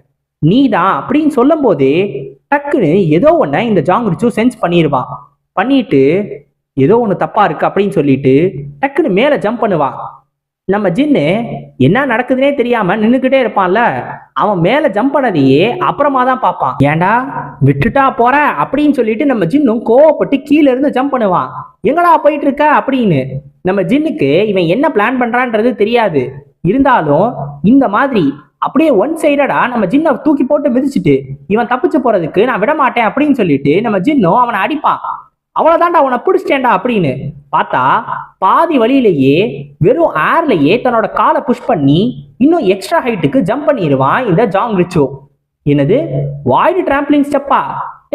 Speaker 2: நீ தான் அப்படின்னு சொல்லும் போதே டக்குன்னு ஏதோ ஒன்ன இந்த ஜாங்ரிச்சு சென்ஸ் பண்ணிடுவான். பண்ணிட்டு ஏதோ ஒன்று தப்பா இருக்கு அப்படின்னு சொல்லிட்டு டக்குன்னு மேல ஜம்ப் பண்ணுவான். நம்ம ஜின்னு என்ன நடக்குதுன்னே தெரியாம நின்றுக்கிட்டே இருப்பான்ல, அவன் மேல ஜம்ப் பண்ணதையே அப்புறமா தான் பார்ப்பான். ஏண்டா விட்டுட்டா போற அப்படின்னு சொல்லிட்டு நம்ம ஜின்னும் கோவப்பட்டு கீழே இருந்து ஜம்ப் பண்ணுவான். எங்கடா போயிட்டு இருக்க அப்படின்னு. நம்ம ஜின்னுக்கு இவன் என்ன பிளான் பண்றான்றது தெரியாது. இருந்தாலும் இந்த மாதிரி அப்படியே ஒன் சைடடா நம்ம ஜின்னை தூக்கி போட்டு மிதிச்சுட்டு இவன் தப்பிச்சு போறதுக்கு நான் விட மாட்டேன் அப்படின்னு சொல்லிட்டு நம்ம ஜின்னும் அவனை அடிப்பான். அவ்வளவுதான்டா, அவனை பிடிச்சிட்டேன்டா அப்படின்னு பார்த்தா பாதி வழியிலேயே வெறும் ஏர்லயே தன்னோட காலை புஷ் பண்ணி இன்னும் எக்ஸ்ட்ரா ஹைட்டுக்கு ஜம்ப் பண்ணிடுவான் இந்த ஜாங்ரிச்சு. என்னது, வாய்டு டிராம்பிளிங் ஸ்டெப்பா?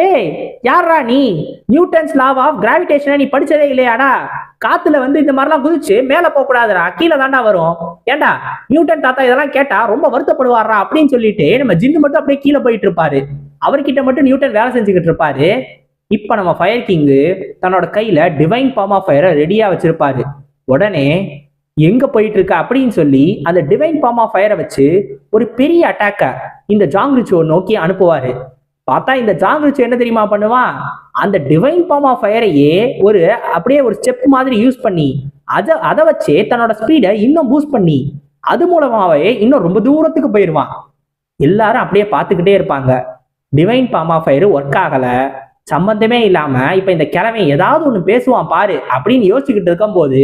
Speaker 2: ஏய் யாரா நீ, நியூட்டன்ஸ் லாவ் ஆஃப் கிராவிடேஷனை நீ படிச்சதே இல்லையாடா, காத்துல வந்து இந்த மாதிரிலாம் குதிச்சு மேல போக கூடாதுடா, கீழே தாண்டா வரும், ஏண்டா நியூட்டன் தாத்தா இதெல்லாம் கேட்டா ரொம்ப வருத்தப்படுவாரா அப்படின்னு சொல்லிட்டு நம்ம ஜின்னு மட்டும் அப்படியே கீழே போயிட்டு இருப்பாரு. அவர்கிட்ட மட்டும் நியூட்டன் வேலை செஞ்சுக்கிட்டு இருப்பாரு. இப்ப நம்ம ஃபயர் கிங்கு தன்னோட கையில டிவைன் ஃபார்ம் ஆஃப் ஃபயரை ரெடியா வச்சிருப்பாரு. உடனே எங்க போயிட்டு இருக்க அப்படின்னு சொல்லி அந்த டிவைன் ஃபார்ம் ஆஃப் ஃபயரை வச்சு ஒரு பெரிய அட்டாக்க இந்த ஜாங்ரிச்சுவை நோக்கி அனுப்புவாரு. பார்த்தா இந்த ஜாங்ரிச்சு என்ன தெரியுமா பண்ணுவான், அந்த டிவைன் ஃபார்ம் ஆஃப் ஃபயரையே அப்படியே ஒரு ஸ்டெப் மாதிரி யூஸ் பண்ணி அதை வச்சே தன்னோட ஸ்பீடை இன்னும் பூஸ்ட் பண்ணி அது மூலமாவே இன்னும் ரொம்ப தூரத்துக்கு போயிடுவான். எல்லாரும் அப்படியே பார்த்துக்கிட்டே இருப்பாங்க. Divine form of fire work ஆகல, சம்பந்தமே இல்லாம இப்ப இந்த கிழமை ஏதாவது ஒண்ணு பேசுவான் பாரு அப்படின்னு யோசிச்சுக்கிட்டு இருக்கும் போது,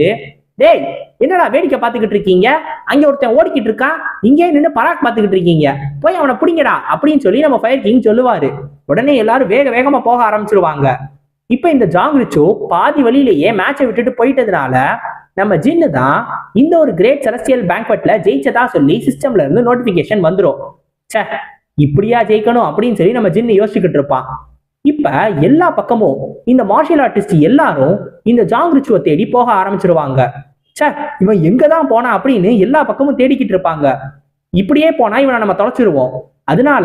Speaker 2: டேய் என்னடா வேடிக்கை பார்த்துக்கிட்டு இருக்கீங்க, அங்க ஒருத்தன் ஓடிக்கிட்டு இருக்கான், இங்கே நின்று பராக் பார்த்துக்கிட்டு இருக்கீங்க, போய் அவனை பிடிங்கடா அப்படின்னு சொல்லி நம்ம ஃபயர் கிங் சொல்லுவாரு. உடனே எல்லாரும் வேகமா போக ஆரம்பிச்சிருவாங்க. இப்ப இந்த ஜாங்ரிச்சு பாதி வழியிலேயே மேட்சை விட்டுட்டு போயிட்டதுனால நம்ம ஜின்னு தான் இந்த ஒரு கிரேட் செலஸ்டியல் பேங்க்வெட்ல ஜெயிச்சதா சொல்லி சிஸ்டம்ல இருந்து நோட்டிபிகேஷன் வந்துடும். சே, இப்படியா ஜெயிக்கணும் அப்படின்னு சொல்லி நம்ம ஜின்னு யோசிச்சுக்கிட்டு இருப்பான். இப்ப எல்லா பக்கமும் இந்த மார்ஷியல் ஆர்டிஸ்ட் எல்லாரும் இந்த ஜாங்ரிச்சுவை தேடி போக ஆரம்பிச்சிருவாங்க. சே, இவன் எங்கதான் போனா அப்படின்னு எல்லா பக்கமும் தேடிக்கிட்டு இருப்பாங்க. இப்படியே போனா இவனை நம்ம தொலைச்சிருவோம். அதனால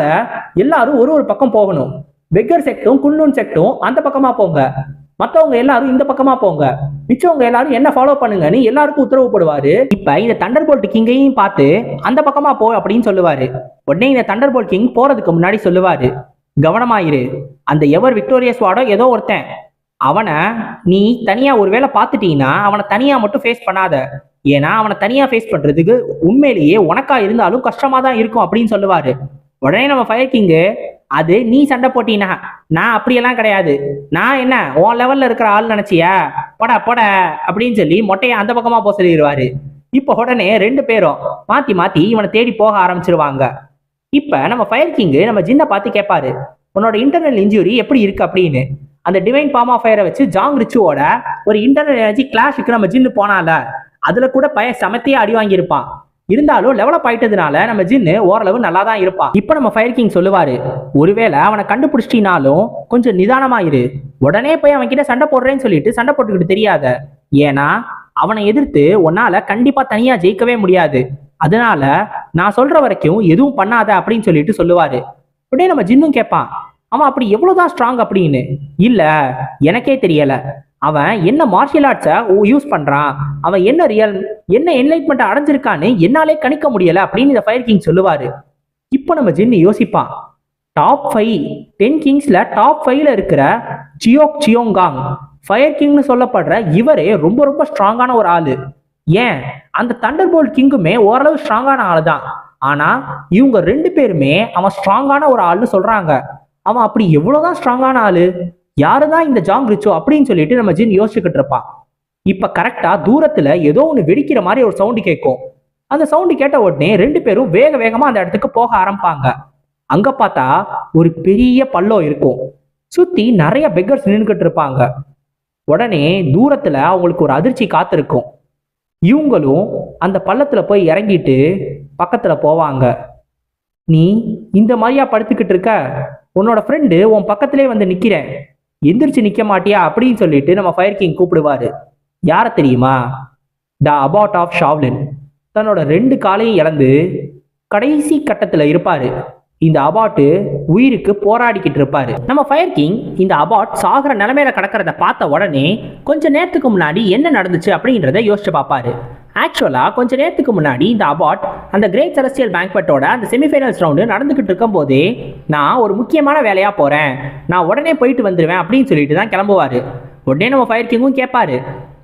Speaker 2: எல்லாரும் ஒரு பக்கம் போகணும். பெக்கர் செக்டும் குன்னூன் செக்டும் அந்த பக்கமா போங்க, மத்தவங்க எல்லாரும் இந்த பக்கமா போங்க, மிச்சவங்க எல்லாரும் என்ன ஃபாலோ பண்ணுங்கன்னு எல்லாருக்கும் உத்தரவு போடுவாரு. இப்ப இந்த தண்டர்போல்ட் கிங்கையும் பார்த்து அந்த பக்கமா போ அப்படின்னு சொல்லுவாரு. உடனே இந்த தண்டர்போல்ட் கிங் போறதுக்கு முன்னாடி சொல்லுவாரு, கவனமாயிரு, அந்த எவர் விக்டோரியஸ் வார்டோ ஏதோ ஒருத்தன், அவனை நீ தனியா ஒருவேளை பார்த்துட்டீங்கன்னா அவனை தனியா மட்டும் ஃபேஸ் பண்ணாத, ஏன்னா அவனை தனியா ஃபேஸ் பண்றதுக்கு உண்மையிலேயே உனக்கா இருந்தாலும் கஷ்டமா தான் இருக்கும் அப்படின்னு சொல்லுவாரு. உடனே நம்ம ஃபயர் கிங்கு, அது நீ சண்டை போட்டீனா, நான் அப்படியெல்லாம் கிடையாது, நான் என்ன உன் லெவல்ல இருக்கிற ஆள் நினைச்சியா, போட அப்படின்னு சொல்லி மொட்டையை அந்த பக்கமா போக சொல்லிடுவாரு. இப்போ உடனே ரெண்டு பேரும் மாத்தி இவனை தேடி போக ஆரம்பிச்சிருவாங்க. இப்ப நம்ம ஃபயர் கிங்கு நம்ம ஜின்னை பார்த்து கேட்பாரு, உன்னோட இன்டர்னல் இன்ஜுரி எப்படி இருக்கு அப்படின்னு. அந்த டிவைன் ஃபார்ம் ஆஃப் ஃபயரை வச்சு ஜாங்ரிச்சுவோட ஒரு இன்டர்னல் எனர்ஜி கிளாஷுக்கு நம்ம ஜின்னு போனால அதுல கூட சமத்தையே அடி வாங்கியிருப்பான். இருந்தாலும் டெவலப் ஆயிட்டதுனால நம்ம ஜின்னு ஓரளவு நல்லா தான் இருப்பான். இப்போ நம்ம ஃபயர் கிங் சொல்லுவாரு, ஒருவேளை அவனை கண்டுபிடிச்சிட்டினாலும் கொஞ்சம் நிதானமாயிரு. உடனே போய் அவன் கிட்ட சண்டை போடுறேன்னு சொல்லிட்டு சண்டை போட்டுக்கிட்டு தெரியாத. ஏன்னா அவனை எதிர்த்து உன்னால கண்டிப்பா தனியா ஜெயிக்கவே முடியாது. அதனால நான் சொல்ற வரைக்கும் எதுவும் பண்ணாத அப்படின்னு சொல்லிட்டு சொல்லுவாரு. உடனே நம்ம ஜின்னும் கேட்பான், அவன் அப்படி எவ்வளவுதான் ஸ்ட்ராங் அப்படின்னு. இல்ல, எனக்கே தெரியல. அவன் என்ன மார்ஷியல் ஆர்ட்ஸை யூஸ் பண்றான், அவன் என்ன என்லைட்மெண்ட் அடைஞ்சிருக்கான்னு என்னாலே கணிக்க முடியல அப்படின்னு இந்த ஃபயர் கிங் சொல்லுவாரு. இப்போ நம்ம ஜின்னு யோசிப்பான், டாப் 5 10 கிங்ஸ்ல டாப் 5ல இருக்கிற சியோங்காங் ஃபயர் கிங்னு சொல்லப்படுற இவரே ரொம்ப ரொம்ப ஸ்ட்ராங்கான ஒரு ஆளு. ஏன் அந்த தண்டர்போல்ட் கிங்குமே ஓரளவு ஸ்ட்ராங்கான ஆளு தான். ஆனா இவங்க 2 பேருமே அவன் ஸ்ட்ராங்கான ஒரு ஆள்னு சொல்றாங்க. அவன் அப்படி எவ்வளவுதான் ஸ்ட்ராங்கான ஆளு, யாருதான் இந்த ஜாங் ரிச்சோ அப்படின்னு சொல்லிட்டு நம்ம ஜின் யோசிச்சுக்கிட்டு இருப்பான். இப்ப கரெக்டா தூரத்துல ஏதோ ஒண்ணு வெடிக்கிற மாதிரி ஒரு சவுண்டு கேட்கும். அந்த சவுண்டு கேட்ட உடனே 2 பேரும் வேக வேகமா அந்த இடத்துக்கு போக ஆரம்பிப்பாங்க. அங்க பார்த்தா ஒரு பெரிய பள்ளம் இருக்கும். சுத்தி நிறைய பெக்கர்ஸ் நின்றுகிட்டு இருப்பாங்க. உடனே தூரத்துல அவங்களுக்கு ஒரு அதிர்ச்சி காத்திருக்கும். இவங்களும் அந்த பள்ளத்துல போய் இறங்கிட்டு பக்கத்துல போவாங்க. நீ இந்த மாதிரியா படுத்துக்கிட்டு இருக்க, உன்னோட ஃப்ரெண்டு உன் பக்கத்திலே வந்து நிக்கிறேன், எந்திரிச்சு நிக்க மாட்டியா அப்படின்னு சொல்லிட்டு நம்ம ஃபயர் கிங் கூப்பிடுவாரு. யார தெரியுமா? த அபாட் ஆஃப் ஷாவ்லின். தன்னோட 2 காலையும் இழந்து கடைசி கட்டத்துல இருப்பாரு. இந்த அபாட்டு உயிருக்கு போராடிக்கிட்டு இருப்பாரு. நம்ம ஃபயர் கிங் இந்த அபாட் சாகிற நிலைமையில கிடக்கிறத பார்த்த உடனே கொஞ்ச நேரத்துக்கு முன்னாடி என்ன நடந்துச்சு அப்படின்றத யோசிச்சு பார்ப்பாரு. ஆக்சுவலா கொஞ்ச நேரத்துக்கு முன்னாடி இந்த அபாட் அந்த கிரேட் செலஸ்டியல் பேங்க்வெட்டோட அந்த செமிஃபைனல்ஸ் ரவுண்டு நடந்துகிட்டு இருக்கும் போதே, நான் ஒரு முக்கியமான வேலையா போறேன், நான் உடனே போயிட்டு வந்துடுவேன் அப்படின்னு சொல்லிட்டு தான் கிளம்புவாரு. உடனே நம்ம ஃபயர் கிங்கும் கேட்பாரு,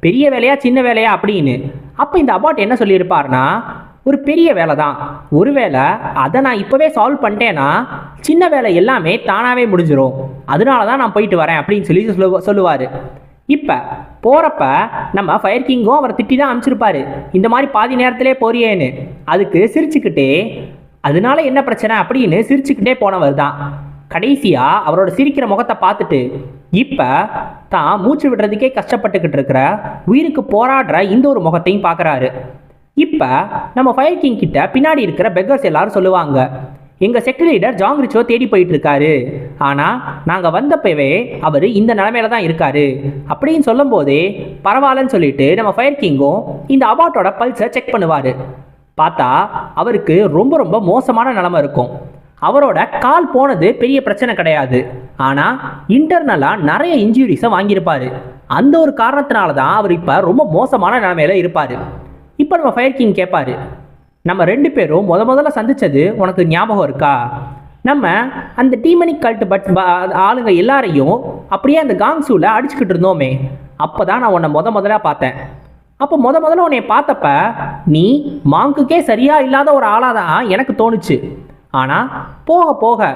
Speaker 2: பெரிய வேலையா சின்ன வேலையா அப்படின்னு. அப்ப இந்த அபாட் என்ன சொல்லியிருப்பாருன்னா, ஒரு பெரிய வேலை தான், ஒருவேளை அதை நான் இப்பவே சால்வ் பண்ணிட்டேன்னா சின்ன வேலை எல்லாமே தானாவே முடிஞ்சிடும், அதனால தான் நான் போயிட்டு வரேன் அப்படின்னு சொல்லி சொல்லுவாரு. இப்ப போறப்ப நம்ம ஃபயர் கிங்கும் அவரை திட்டி தான் அனுப்பிச்சிருப்பாரு, இந்த மாதிரி பாதி நேரத்திலே போறியேன்னு. அதுக்கு சிரிச்சுக்கிட்டே, அதனால என்ன பிரச்சனை அப்படின்னு சிரிச்சுக்கிட்டே போனவர் தான். கடைசியா அவரோட சிரிக்கிற முகத்தை பார்த்துட்டு இப்ப தான் மூச்சு விடுறதுக்கே கஷ்டப்பட்டுக்கிட்டு இருக்கிற உயிருக்கு போராடுற இந்த ஒரு முகத்தையும் பார்க்கறாரு. இப்ப நம்ம ஃபயர் கிங் கிட்ட பின்னாடி இருக்கிற பெக்கர்ஸ் எல்லாரும் சொல்லுவாங்க, எங்க செக்டர் லீடர் ஜாங் ரிச்சோ தேடி போயிட்டு இருக்காரு, ஆனா நாங்க வந்தப்பவே அவரு இந்த நிலைமையில தான் இருக்காரு அப்படின்னு சொல்லும் போதே பரவாயில்லன்னு சொல்லிட்டு நம்ம ஃபயர் கிங்கும் இந்த அபாட்டோட பல்ஸை செக் பண்ணுவாரு. பார்த்தா அவருக்கு ரொம்ப ரொம்ப மோசமான நிலைமை இருக்கும். அவரோட கால் போனது பெரிய பிரச்சனை கிடையாது, ஆனா இன்டர்னலா நிறைய இன்ஜுரிஸை வாங்கியிருப்பாரு. அந்த ஒரு காரணத்தினால தான் அவர் இப்ப ரொம்ப மோசமான நிலைமையில இருப்பாரு. இப்ப நம்ம ஃபயர் கிங் கேட்பாரு, நம்ம 2 பேரும் முதல்ல சந்திச்சது உனக்கு ஞாபகம் இருக்கா? நம்ம அந்த டீமனிக் கல்ட் ஆளுங்க எல்லாரையும் அப்படியே அந்த காங்ஸூல அடிச்சுக்கிட்டு இருந்தோமே, அப்பதான் நான் உன்னை முதல்ல பார்த்தேன். அப்போ முதல்ல உன்னை பார்த்தப்ப நீ மாங்குக்கே சரியா இல்லாத ஒரு ஆளாதான் எனக்கு தோணுச்சு. ஆனா போக போக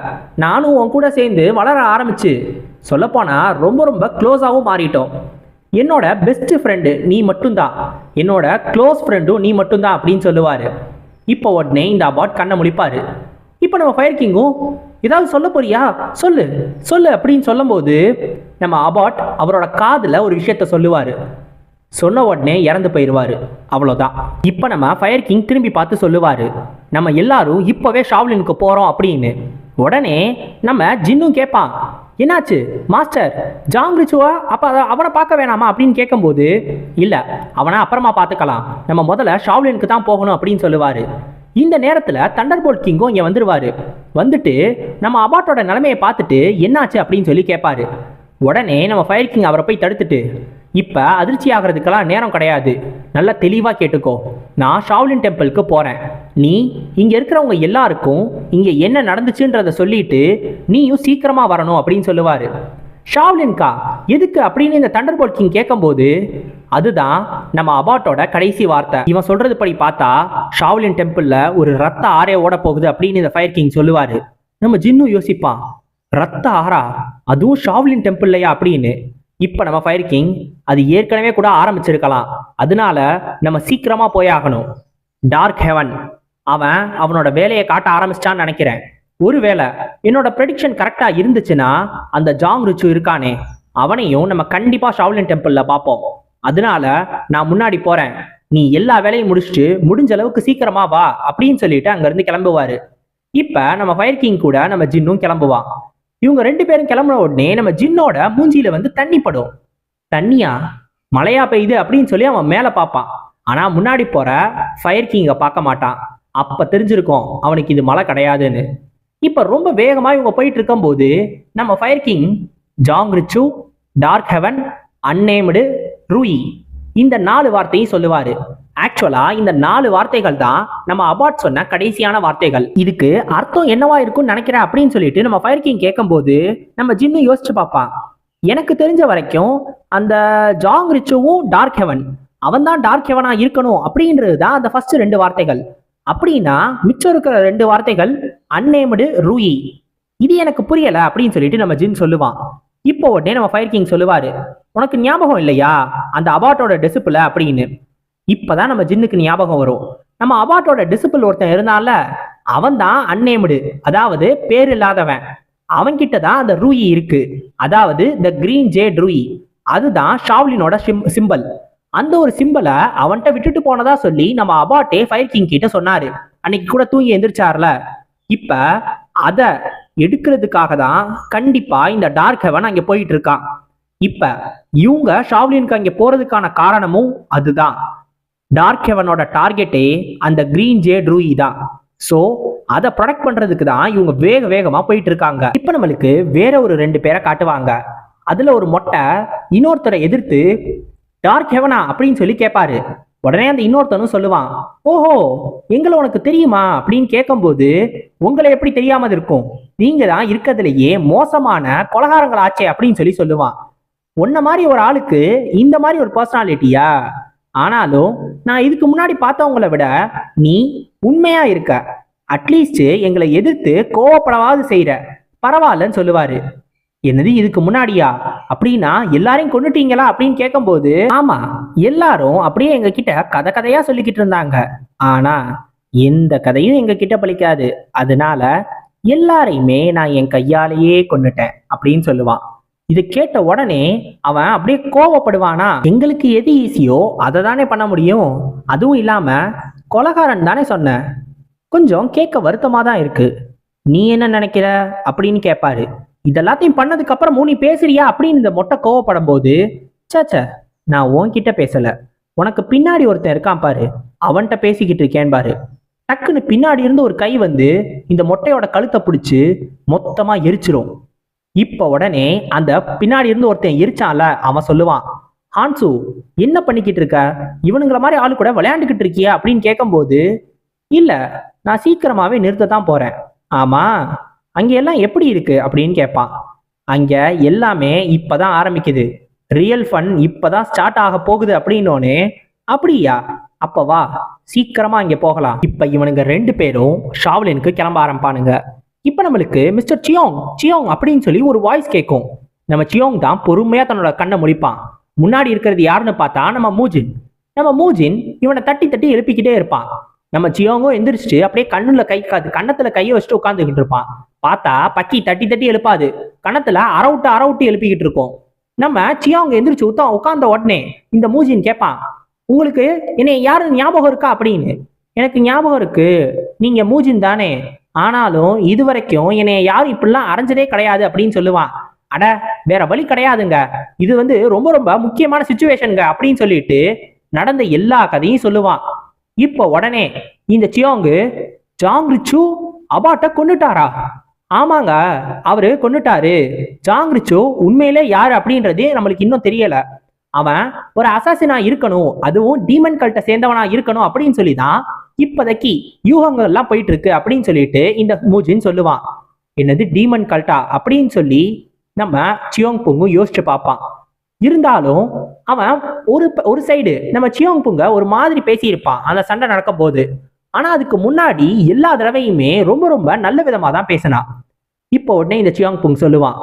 Speaker 2: நானும் உன் கூட சேர்ந்து வளர ஆரம்பிச்சு சொல்லப்போனா ரொம்ப ரொம்ப க்ளோஸாகவும் மாறிட்டோம். என்னோட பெஸ்ட் ஃப்ரெண்டு நீ மட்டும்தான், என்னோட க்ளோஸ் ஃப்ரெண்டும் நீ மட்டும்தான் அப்படின்னு சொல்லுவாரு. இப்போ உடனே இந்த அபாட் கண்ணை முடிப்பாரு. இப்போ நம்ம ஃபயர் கிங்கும் ஏதாவது சொல்ல போறியா, சொல்லு சொல்லு அப்படின்னு சொல்லும் போது நம்ம அபாட் அவரோட காதுல ஒரு விஷயத்த சொல்லுவாரு. சொன்ன உடனே இறந்து போயிடுவாரு. அவ்வளோதான். இப்போ நம்ம ஃபயர் கிங் திரும்பி பார்த்து சொல்லுவாரு, நம்ம எல்லாரும் இப்போவே ஷாவ்லினுக்கு போகிறோம் அப்படின்னு. உடனே நம்ம ஜின்னும் கேட்பான், என்னாச்சு மாஸ்டர், ஜாங் ரிச்சுவா அப்போ அவனை பார்க்க வேணாமா அப்படின்னு கேட்கும்போது, இல்லை அவனை அப்புறமா பார்த்துக்கலாம், நம்ம முதல்ல ஷாவ்லினுக்கு தான் போகணும் அப்படின்னு சொல்லுவார். இந்த நேரத்தில் தண்டர்போல்ட் கிங்கும் இங்கே வந்துடுவார். வந்துட்டு நம்ம அபாட்டோட நிலைமையை பார்த்துட்டு என்னாச்சு அப்படின்னு சொல்லி கேட்பாரு. உடனே நம்ம ஃபயர் கிங் அவரை போய் தடுத்துட்டு, இப்போ அதிர்ச்சி ஆகிறதுக்கெல்லாம் நேரம் கிடையாது, நல்லா தெளிவாக கேட்டுக்கோ, நான் ஷாவ்லின் டெம்பிளுக்கு போகிறேன், நீ இங்கே இருக்கிறவங்க எல்லாருக்கும் இங்கே என்ன நடந்துச்சுன்றதை சொல்லிட்டு நீயும் சீக்கிரமாக வரணும் அப்படின்னு சொல்லுவார். ஷாவ்லின்கா எதுக்கு அப்படின்னு இந்த தண்டர்போல்ட் கிங் கேட்கும்போது, அதுதான் நம்ம அபாட்டோட கடைசி வார்த்தை. இவன் சொல்றது படி பார்த்தா ஷாவ்லின் டெம்பிள்ல ஒரு ரத்த ஆறே ஓட போகுது அப்படின்னு இந்த ஃபயர் கிங் சொல்லுவாரு. நம்ம ஜின்னு யோசிப்பான், ரத்த ஆறா, அதுவும் ஷாவ்லின் டெம்பிள்லையா அப்படின்னு. இப்ப நம்ம ஃபயர் கிங் அது ஏற்கனவே கூட ஆரம்பிச்சிருக்கலாம், அதனால நம்ம சீக்கிரமா போய் ஆகணும். டார்க் ஹெவன் அவனோட வேலையை காட்ட ஆரம்பிச்சிட்டான்னு நினைக்கிறேன். ஒருவேளை என்னோட ப்ரெடிக்ஷன் கரெக்டா இருந்துச்சுன்னா அந்த ஜாங் ரிச்சு இருக்கானே அவனையும் நம்ம கண்டிப்பா ஷாவ்லின் டெம்பிள்ல பார்ப்போம். அதனால நான் முன்னாடி போறேன், நீ எல்லா வேலையும் முடிச்சுட்டு முடிஞ்ச அளவுக்கு சீக்கிரமா வா அப்படின்னு சொல்லிட்டு அங்க இருந்து கிளம்புவாரு. இப்ப நம்ம ஃபயர் கிங் கூட நம்ம ஜின்னும் கிளம்புவான். இவங்க 2 பேரும் கிளம்புன உடனே நம்ம ஜின்னோட மூஞ்சியில வந்து தண்ணி படும். தண்ணியா, மழையா பெய்யுது அப்படின்னு சொல்லி அவன் மேல பார்ப்பான். ஆனா முன்னாடி போற ஃபயர் கிங்க பார்க்க மாட்டான். அப்ப தெரிஞ்சிருக்கும் அவனுக்கு இது மழை கிடையாதுன்னு. இப்ப ரொம்ப வேகமா இவங்க போயிட்டு இருக்கும்போது நம்ம ஃபயர் கிங் ஜாங் ரிச்சு, டார்க் ஹெவன், அன்னேம்டு, ரூயி இந்த 4 வார்த்தையும் சொல்லுவாரு. ஆக்சுவலா இந்த 4 வார்த்தைகள் தான் நம்ம அபாட் சொன்ன கடைசியான வார்த்தைகள். இதுக்கு அர்த்தம் என்னவா இருக்கும்னு நினைக்கிறேன் அப்படின்னு சொல்லிட்டு நம்ம ஃபயர் கிங் கேட்கும்போது நம்ம ஜின்னு யோசிச்சு பார்ப்பான். எனக்கு தெரிஞ்ச வரைக்கும் அந்த ஜாங் ரிச்சுவும் டார்க் ஹெவன், அவன் தான் டார்க் ஹெவனா இருக்கணும் அப்படின்றது தான் அந்த ஃபர்ஸ்ட் 2 வார்த்தைகள். அப்படின்னா மிச்சம் இருக்கிற 2 வார்த்தைகள் அன்னேம்டு, ரூயி. இது எனக்கு புரியல அப்படின்னு சொல்லிட்டு நம்ம ஜின் சொல்லுவான். இப்போ உடனே நம்ம ஃபயர் கிங் சொல்லுவாரு, உனக்கு ஞாபகம் இல்லையா அந்த அபாட்டோட டிசிப்பிள் அப்படின்னு. இப்பதான் நம்ம ஜின்னுக்கு ஞாபகம் வரும். நம்ம அபாட்டோட டிசிப்பிள் ஒருத்தன் இருந்தான்ல, அவன் தான் அன்னேம்டு, அதாவது பேர் இல்லாதவன். அவன்கிட்ட தான் அந்த ரூயி இருக்கு, அதாவது த கிரீன் ஜேட் ரூயி. அதுதான் ஷாவ்லினோட சிம்பல். அந்த ஒரு சிம்பலை அவன்கிட்ட விட்டுட்டு போனதா சொல்லி நம்ம அபாட்டே ஃபயர் கிங் கிட்ட சொன்னாரு. அன்னைக்கு கூட தூங்கி எந்திரிச்சார்ல. இப்ப அத எடுக்கிறதுக்காக தான் கண்டிப்பா இந்த டார்க் ஹெவன் அங்க போயிட்டு இருக்கான். இப்ப இவங்க ஷாவ்லினுக்கு அங்க போறதுக்கான காரணமும் அதுதான். டார்க் ஹெவனோட டார்கெட்டே அந்த கிரீன் ஜேட் ரூயி தான். சோ அதை ப்ரொடெக்ட் பண்றதுக்கு தான் இவங்க வேக வேகமா போயிட்டு இருக்காங்க. இப்ப நம்மளுக்கு வேற ஒரு 2 பேரை காட்டுவாங்க. அதுல ஒரு மொட்டை இன்னொருத்தரை எதிர்த்து டார்க் ஹெவனா அப்படின்னு சொல்லி கேட்பாரு. உடனே அந்த இன்னொருத்தனும் சொல்லுவான், ஓஹோ எங்களை உனக்கு தெரியுமா அப்படின்னு கேட்கும்போது, உங்களை எப்படி தெரியாம இருக்கும், நீங்க தான் இருக்கிறதுலயே மோசமான கொலகாரங்கள் ஆச்சே அப்படின்னு சொல்லி சொல்லுவான். உன்ன மாதிரி ஒரு ஆளுக்கு இந்த மாதிரி ஒரு பர்சனாலிட்டியா? ஆனாலும் நான் இதுக்கு முன்னாடி பார்த்தவங்களை விட நீ உண்மையா இருக்க. அட்லீஸ்ட் எங்களை எதிர்த்து கோவப்படவாது செய்யற, பரவாயில்லன்னு சொல்லுவாரு. என்னது இதுக்கு முன்னாடியா? அப்படின்னா எல்லாரையும் கொண்டுட்டீங்களா அப்படின்னு கேட்கும்போது, ஆமா எல்லாரும் அப்படியே எங்க கிட்ட கதை கதையா சொல்லிக்கிட்டு இருந்தாங்க. ஆனா எந்த கதையும் எங்க கிட்ட பலிக்காது. அதனால எல்லாரையுமே நான் என் கையாலேயே கொண்டுட்டேன் அப்படின்னு சொல்லுவான். இது கேட்ட உடனே அவன் அப்படியே கோவப்படுவானா, எங்களுக்கு எது ஈஸியோ அதை தானே பண்ண முடியும், அதுவும் இல்லாம கொலகாரன் தானே சொன்ன, கொஞ்சம் கேட்க வருத்தமா தான் இருக்கு, நீ என்ன நினைக்கிற அப்படின்னு கேட்பாரு. இதெல்லாத்தையும் பண்ணதுக்கு அப்புறம் நீ பேசுறியா அப்படின்னு இந்த மொட்டை கோவப்படும் போது, சேச்ச நான் உன்கிட்ட பேசல, உனக்கு பின்னாடி ஒருத்தன் இருக்கான் பாரு, அவன்கிட்ட பேசிக்கிட்டு இருக்கேன் பாரு. டக்குன்னு பின்னாடி இருந்து ஒரு கை வந்து இந்த மொட்டையோட கழுத்தை பிடிச்சு மொத்தமா எரிச்சிரும். இப்ப உடனே அந்த பின்னாடி இருந்து ஒருத்தன் எரிச்சான்ல, அவன் சொல்லுவான், ஹான்சு என்ன பண்ணிக்கிட்டு இருக்க, இவனுங்களை மாதிரி ஆளு கூட விளையாண்டுக்கிட்டு இருக்கியா அப்படின்னு கேட்கும்போது, இல்ல நான் சீக்கிரமாவே நிறுத்தத்தான் போறேன். ஆமா அங்க எல்லாம் எப்படி இருக்கு அப்படின்னு கேட்பான். அங்க எல்லாமே இப்பதான் ஆரம்பிக்குது, ரியல் ஃபன் இப்பதான் ஸ்டார்ட் ஆக போகுது அப்படின்னோடனே, அப்படியா அப்ப வா சீக்கிரமா அங்க போகலாம். இப்ப இவனுங்க 2 பேரும் ஷாவ்லினுக்கு கிளம்ப ஆரம்பிப்பானுங்க. இப்ப நம்மளுக்கு மிஸ்டர் சியோங் சியோங் அப்படின்னு சொல்லி ஒரு வாய்ஸ் கேட்கும். நம்ம சியோங் தான் பொறுமையா தன்னோட கண்ணை முடிப்பான். முன்னாடி இருக்கிறது யாருன்னு பார்த்தா நம்ம மூஜின். நம்ம மூஜின் இவனை தட்டி தட்டி எழுப்பிக்கிட்டே இருப்பான். நம்ம சியோங்கும் எந்திரிச்சு அப்படியே கண்ணத்துல கையை வச்சுட்டு உட்காந்துக்கிட்டு இருப்பான். பார்த்தா பக்கி தட்டி தட்டி எழுப்பாது, கணத்துல அரவுட்டு எழுப்பிக்கிட்டு இருக்கும். நம்ம சியோங்க எந்திரிச்சு உட்கார்ந்த உடனே இந்த மூஜின் கேட்பான், உங்களுக்கு என்னை யாரு ஞாபகம் இருக்கா அப்படின்னு. எனக்கு ஞாபகம் இருக்கு, நீங்க மூஜின் தானே, ஆனாலும் இது வரைக்கும் என்னை யாரும் இப்படிலாம் அரைஞ்சதே கிடையாது அப்படின்னு சொல்லுவான். அட வேற வழி கிடையாதுங்க, இது வந்து ரொம்ப ரொம்ப முக்கியமான சிச்சுவேஷனுங்க அப்படின்னு சொல்லிட்டு நடந்த எல்லா கதையும் சொல்லுவான். இப்போ உடனே இந்த சியோங்கு, ஜாங் ரிச்சு அபாட்ட கொன்னுட்டாரா? ஆமாங்க அவரு கொன்னுட்டாரு. ஜாங் ரிச்சு உண்மையிலே யாரு அப்படின்றது நம்மளுக்கு இன்னும் தெரியல. அவன் ஒரு அசாசினா இருக்கணும், அதுவும் டீமன் கல்ட்ட சேர்ந்தவனா இருக்கணும் அப்படின்னு சொல்லிதான் இப்போதைக்கு யூகங்கள் எல்லாம் போயிட்டு இருக்கு அப்படின்னு சொல்லிட்டு இந்த மூஜின் சொல்லுவான். என்னது டீமன் கல்ட்டா அப்படின்னு சொல்லி நம்ம சியோங் புங்கும் யோசிச்சு பார்ப்பான். இருந்தாலும் அவன் ஒரு சைடு நம்ம சியோங் புங்க ஒரு மாதிரி பேசியிருப்பான் அந்த சண்டை நடக்கும் போது. ஆனா அதுக்கு முன்னாடி எல்லா தடவையுமே ரொம்ப ரொம்ப நல்ல விதமா தான் பேசினான். இப்போ உடனே இந்த சியோங் புங் சொல்லுவான்,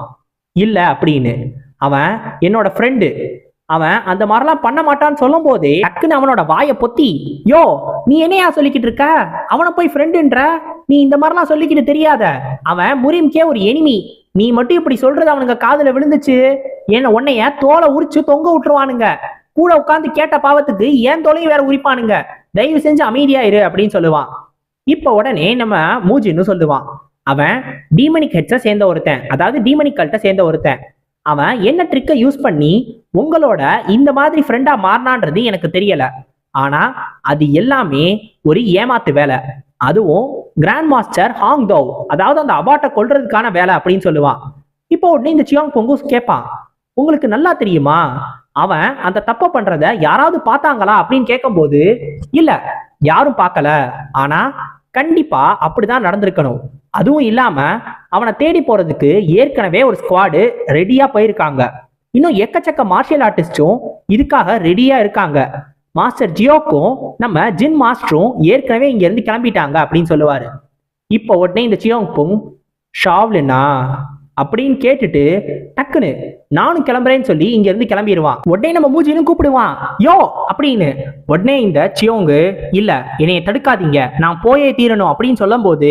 Speaker 2: இல்ல அப்படின்னு, அவன் என்னோட ஃப்ரெண்டு, அவன் அந்த மாதிரிலாம் பண்ண மாட்டான்னு சொல்லும் போதே டக்குன்னு அவனோட வாயை பொத்தி, யோ நீ என்னையா சொல்லிக்கிட்டு இருக்க, அவனை போய் ஃப்ரெண்டுன்ற, நீ இந்த மாதிரிலாம் சொல்லிக்கிட்டு தெரியாத, அவன் முரீம்கே ஒரு எனிமி, நீ மட்டும் இப்படி சொல்றது அவனுங்க காதுல விழுந்துச்சு, உன்னைய தோலை உரிச்சு தொங்க விட்டுருவானுங்க, கூட உட்காந்து கேட்ட பாவத்துக்கு ஏன் தோலையும் வேற உரிப்பானுங்க, தயவு செஞ்சு அமைதியா இரு அப்படின்னு சொல்லுவான். இப்ப உடனே நம்ம மூஜின்னு சொல்லுவான், அவன் டீமனிக் ஹெட்ஸை சேர்ந்த ஒருத்தன், அதாவது டீமனிக் கல்ட்டை சேர்ந்த ஒருத்தன். அவன் என்ன ட்ரிக்கை யூஸ் பண்ணி உங்களோட இந்த மாதிரி ஃப்ரெண்டா மாறினான்றது எனக்கு தெரியல. ஆனா அது எல்லாமே ஒரு ஏமாத்து வேலை, அதுவும் கிராண்ட் மாஸ்டர் ஹாங் தோவ், அதாவது அந்த அபாட்டை கொல்றதுக்கான வேலை அப்படின்னு சொல்லுவான். இப்போ உடனே இந்த சியாங் பொங்கு கேட்பான், உங்களுக்கு நல்லா தெரியுமா அவன் அந்த தப்பை பண்றத யாராவது பார்த்தாங்களா அப்படின்னு கேட்கும்போது, இல்ல யாரும் பார்க்கல, ஆனா கண்டிப்பா அப்படிதான் நடந்திருக்கணும். அதுவும் இல்லாம அவனை தேடி போறதுக்கு ஏற்கனவே ஒரு ஸ்குவாடு ரெடியா போயிருக்காங்க. இன்னும் எக்கச்சக்க மார்ஷியல் ஆர்டிஸ்டும் இதுக்காக ரெடியா இருக்காங்க. மாஸ்டர் ஜியோக்கும் நம்ம ஜின் மாஸ்டரும் ஏற்கனவே இங்க இருந்து கிளம்பிட்டாங்க அப்படின்னு சொல்லுவாரு. இப்போ உடனே இந்த சியோங் புங் ஷாவ்லினா அப்படின்னு கேட்டுட்டு டக்குன்னு நானும் கிளம்புறேன்னு சொல்லி இங்க இருந்து கிளம்பிடுவான். உடனே நம்ம மூஜினும் கூப்பிடுவான் யோ அப்படின்னு. உடனே இந்த சியோங்கு, இல்ல என்னைய தடுக்காதீங்க, நான் போயே தீரணும் அப்படின்னு சொல்லும் போது,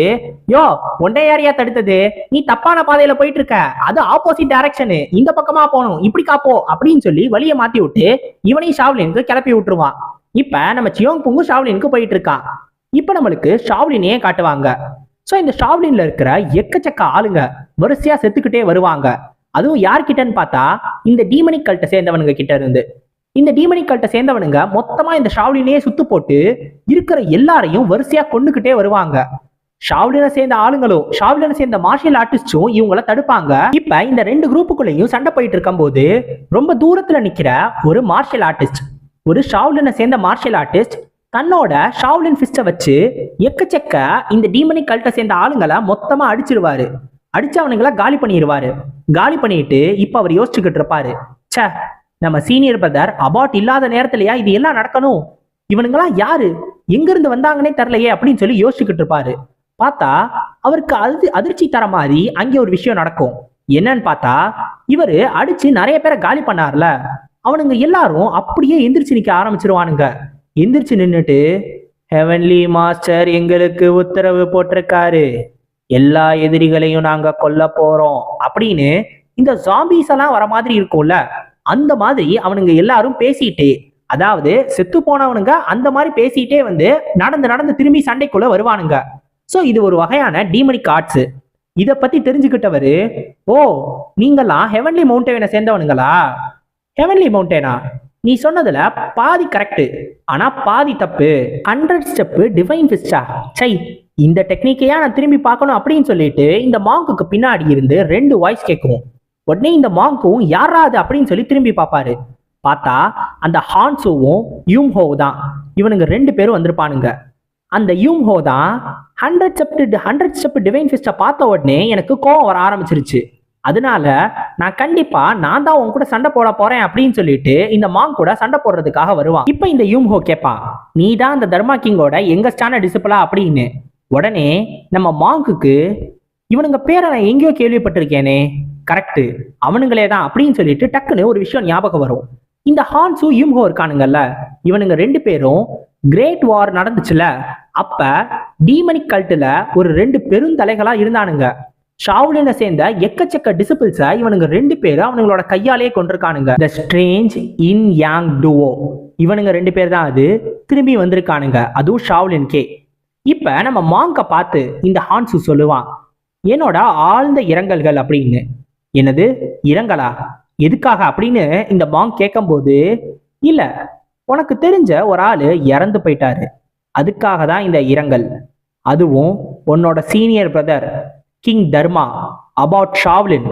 Speaker 2: யோ உன்னை யாரையா தடுத்தது, நீ தப்பான பாதையில போயிட்டு இருக்க, அது ஆப்போசிட் டைரக்ஷனு, இந்த பக்கமா போகணும், இப்படி காப்போ அப்படின்னு சொல்லி வழியை மாத்தி விட்டு இவனையும் ஷாவ்லினுக்கு கிளப்பி விட்டுருவான். இப்ப நம்ம சியோங் புங்கு ஷாவ்லினுக்கு போயிட்டு இருக்கான். இப்ப நம்மளுக்கு ஷாவ்லினையே காட்டுவாங்க. ஸோ இந்த ஷாவ்லின்ல இருக்கிற எக்கச்சக்க ஆளுங்க வரிசையா செத்துக்கிட்டே வருவாங்க. அதுவும் யார்கிட்டன்னு பார்த்தா இந்த டீமனிக் கல்ட்டை சேர்ந்தவனுங்க கிட்ட இருந்து. இந்த டீமனிக் கல்ட்டை சேர்ந்தவனுங்க மொத்தமா இந்த ஷாவ்லினையே சுத்து போட்டு இருக்கிற எல்லாரையும் வரிசையா கொண்டுகிட்டே வருவாங்க. ஷாவ்லினை சேர்ந்த ஆளுங்களும் ஷாவ்லினை சேர்ந்த மார்ஷியல் ஆர்டிஸ்டும் இவங்கள தடுப்பாங்க. இப்ப இந்த ரெண்டு குரூப்புக்குள்ளேயும் சண்டை போயிட்டு இருக்கும் போது ரொம்ப தூரத்துல நிக்கிற ஒரு மார்ஷியல் ஆர்டிஸ்ட், ஒரு ஷாவ்லினை சேர்ந்த மார்ஷியல் ஆர்டிஸ்ட் தன்னோட ஷாவ்லின் ஃபிஸ்ட்டை வச்சு எக்கச்சக்க இந்த டீமனிக் கல்ட்டை சேர்ந்த ஆளுங்களை மொத்தமா அடிச்சிருவாரு. அடிச்சவனுங்களை காலி பண்ணிடுவாரு. காலி பண்ணிட்டு இப்ப அவர் யோசிச்சுக்கிட்டு இருப்பாரு, சே நம்ம சீனியர் பிரதர் அபாட் இல்லாத நேரத்திலயா இது எல்லாம் நடக்கணும், இவனுங்களாம் யாரு, எங்க இருந்து வந்தாங்கன்னே தெரியலையே அப்படின்னு சொல்லி யோசிச்சுக்கிட்டு இருப்பாரு. பார்த்தா அவருக்கு அதிர்ச்சி தர மாதிரி அங்கே ஒரு விஷயம் நடக்கும். என்னன்னு பார்த்தா இவரு அடிச்சு நிறைய பேரை காலி பண்ணார்ல, அவனுங்க எல்லாரும் அப்படியே எந்திரிச்சு நிக்க ஆரம்பிச்சிருவானுங்க. எந்திரிச்சு நின்றுட்டு, ஹெவன்லி மாஸ்டர் எங்களுக்கு உத்தரவு போட்டிருக்காரு, எல்லா எதிரிகளையும் நாங்க கொல்ல போறோம் அப்படின்னு இந்த ஜாம்பிஸ் எல்லாம் வர மாதிரி இருக்கும்ல, அந்த மாதிரி அவனுங்க எல்லாரும் பேசிட்டு, அதாவது செத்து போனவனுங்க அந்த மாதிரி பேசிட்டே வந்து நடந்து திரும்பி சண்டைக்குள்ள வருவானுங்க. ஸோ இது ஒரு வகையான டீமனிக் ஆர்ட்ஸ். இதை பத்தி தெரிஞ்சுக்கிட்டவரு, ஓ நீங்கெல்லாம் ஹெவன்லி மவுண்டனை சேர்ந்தவனுங்களா, ஹெவன்லி மவுண்டனா, நீ சொன்னதுல பாதி கரெக்ட் ஆனா பாதி தப்பு, 100 ஸ்டெப் டிவைன் ஃபிஸ்டா, சை இந்த டெக்னிக்கையா நான் திரும்பி பார்க்கணும் அப்படின்னு சொல்லிட்டு இந்த மாங்குக்கு பின்னாடி இருந்து 2 வாய்ஸ் கேட்கும். உடனே இந்த மாங்கும் யாராது அப்படின்னு சொல்லி திரும்பி பார்ப்பாரு. பார்த்தா அந்த ஹான்சோவும் யூம்ஹோ தான், இவனுங்க 2 பேரும் வந்திருப்பானுங்க. அந்த யூம்ஹோ தான் 100 ஸ்டெப் டிவைன் ஃபிஸ்டை பார்த்த உடனே எனக்கு கோவம் வர ஆரம்பிச்சிருச்சு, அதனால நான் கண்டிப்பா நான் தான் உன் கூட சண்டை போட போறேன் அப்படின்னு சொல்லிட்டு இந்த மாங் கூட சண்டை போடுறதுக்காக வருவான். இப்ப இந்த யூம்ஹோ கேட்பான், நீ தான் அந்த தர்மா கிங்கோட யங்கஸ்டான டிசிபிளா அப்படின்னு. உடனே நம்ம மாங்குக்கு, இவனுங்க பேரை நான் எங்கேயோ கேள்விப்பட்டிருக்கேனே, கரெக்ட் அவனுங்களே தான் அப்படின்னு சொல்லிட்டு டக்குன்னு ஒரு விஷயம் ஞாபகம் வரும். இந்த ஹான்சு யூம்ஹோ இருக்கானுங்கல்ல, இவனுங்க 2 பேரும் கிரேட் வார் நடந்துச்சுல, அப்ப டீமனிக் கல்ட்டுல ஒரு 2 பெருந்தலைகளா இருந்தானுங்க. ஷாவ்லினை சேர்ந்த எக்கச்சக்க டிசிபிள்ஸை இவனுங்க 2 பேரும் அவனுங்களோட கையாலே கொண்டிருக்கானுங்க. த ஸ்ட்ரேஞ்ச் இன் யாங் டுவோ, இவனுங்க 2 பேர் தான் அது திரும்பி வந்திருக்கானுங்க, அதுவும் ஷாவ்லின்கே. இப்ப நம்ம மாங்க பார்த்து இந்த ஹான்சு சொல்லுவான், என்னோட ஆழ்ந்த இரங்கல்கள் அப்படின்னு. என்னது இரங்கலா, எதுக்காக அப்படின்னு இந்த மாங் கேட்கும்போது, இல்ல உனக்கு தெரிஞ்ச ஒரு ஆளு இறந்து போயிட்டாரு, அதுக்காக தான் இந்த இரங்கல், அதுவும் உன்னோட senior brother king Dharma about Shaolin,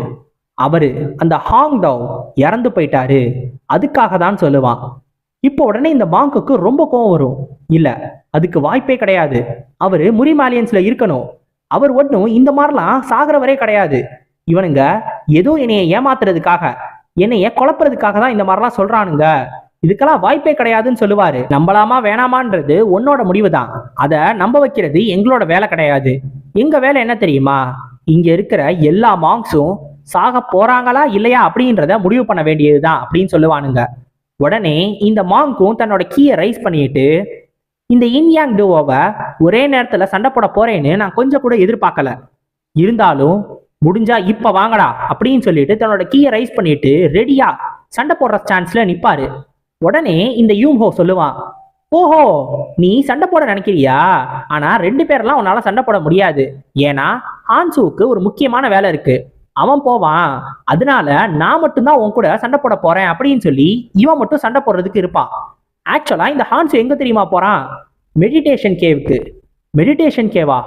Speaker 2: அவரு அந்த ஹாங் தவ் இறந்து போயிட்டாரு, அதுக்காக தான் சொல்லுவான். இப்போ உடனே இந்த மாங்குக்கு ரொம்ப கோவம் வரும். இல்ல அதுக்கு வாய்ப்பே கிடையாது, அவரு முரிமாலியன்ஸ்ல இருக்கணும், அவர் ஒன்றும் இந்த மாதிரிலாம் சாகிறவரே கிடையாது, இவனுங்க ஏதோ என்னைய ஏமாத்துறதுக்காக என்னைய குழப்பறதுக்காக தான் இந்த மாதிரிலாம் சொல்றானுங்க, இதுக்கெல்லாம் வாய்ப்பே கிடையாதுன்னு சொல்லுவாரு. நம்பலாமா வேணாமான்றது உன்னோட முடிவு தான், அதை நம்ப வைக்கிறது எங்களோட வேலை கிடையாது. எங்க வேலை என்ன தெரியுமா, இங்க இருக்கிற எல்லா மாங்ஸும் சாக போறாங்களா இல்லையா அப்படின்றத முடிவு பண்ண வேண்டியதுதான் அப்படின்னு சொல்லுவானுங்க. உடனே இந்த மாங்கும் தன்னோட கீயை ரைஸ் பண்ணிட்டு, இந்த இன்யாங் டுவோவை ஒரே நேரத்துல சண்டை போட போறேன்னு நான் கொஞ்சம் கூட எதிர்பார்க்கல, இருந்தாலும் முடிஞ்சா இப்ப வாங்கடா அப்படின்னு சொல்லிட்டு தன்னோட கீயை ரைஸ் பண்ணிட்டு ரெடியா சண்டை போடுற சான்ஸ்ல நிப்பாரு. உடனே இந்த யூம்ஹோ சொல்லுவான், ஓஹோ நீ சண்டை போட நினைக்கிறியா? ஆனா 2 பேரெல்லாம் உன்னால சண்டை போட முடியாது. ஏன்னா ஹான்சுவுக்கு ஒரு முக்கியமான வேலை இருக்கு, அவன் போவான். அதனால நான் மட்டும்தான் உன் கூட சண்டை போட போறேன் அப்படின்னு சொல்லி இவன் மட்டும் சண்டை போடுறதுக்கு இருப்பான். ஆக்சுவலா இந்த ஹான்சு எங்க தெரியுமா போறான்? மெடிடேஷன் கேவுக்கு. மெடிடேஷன் கேவா?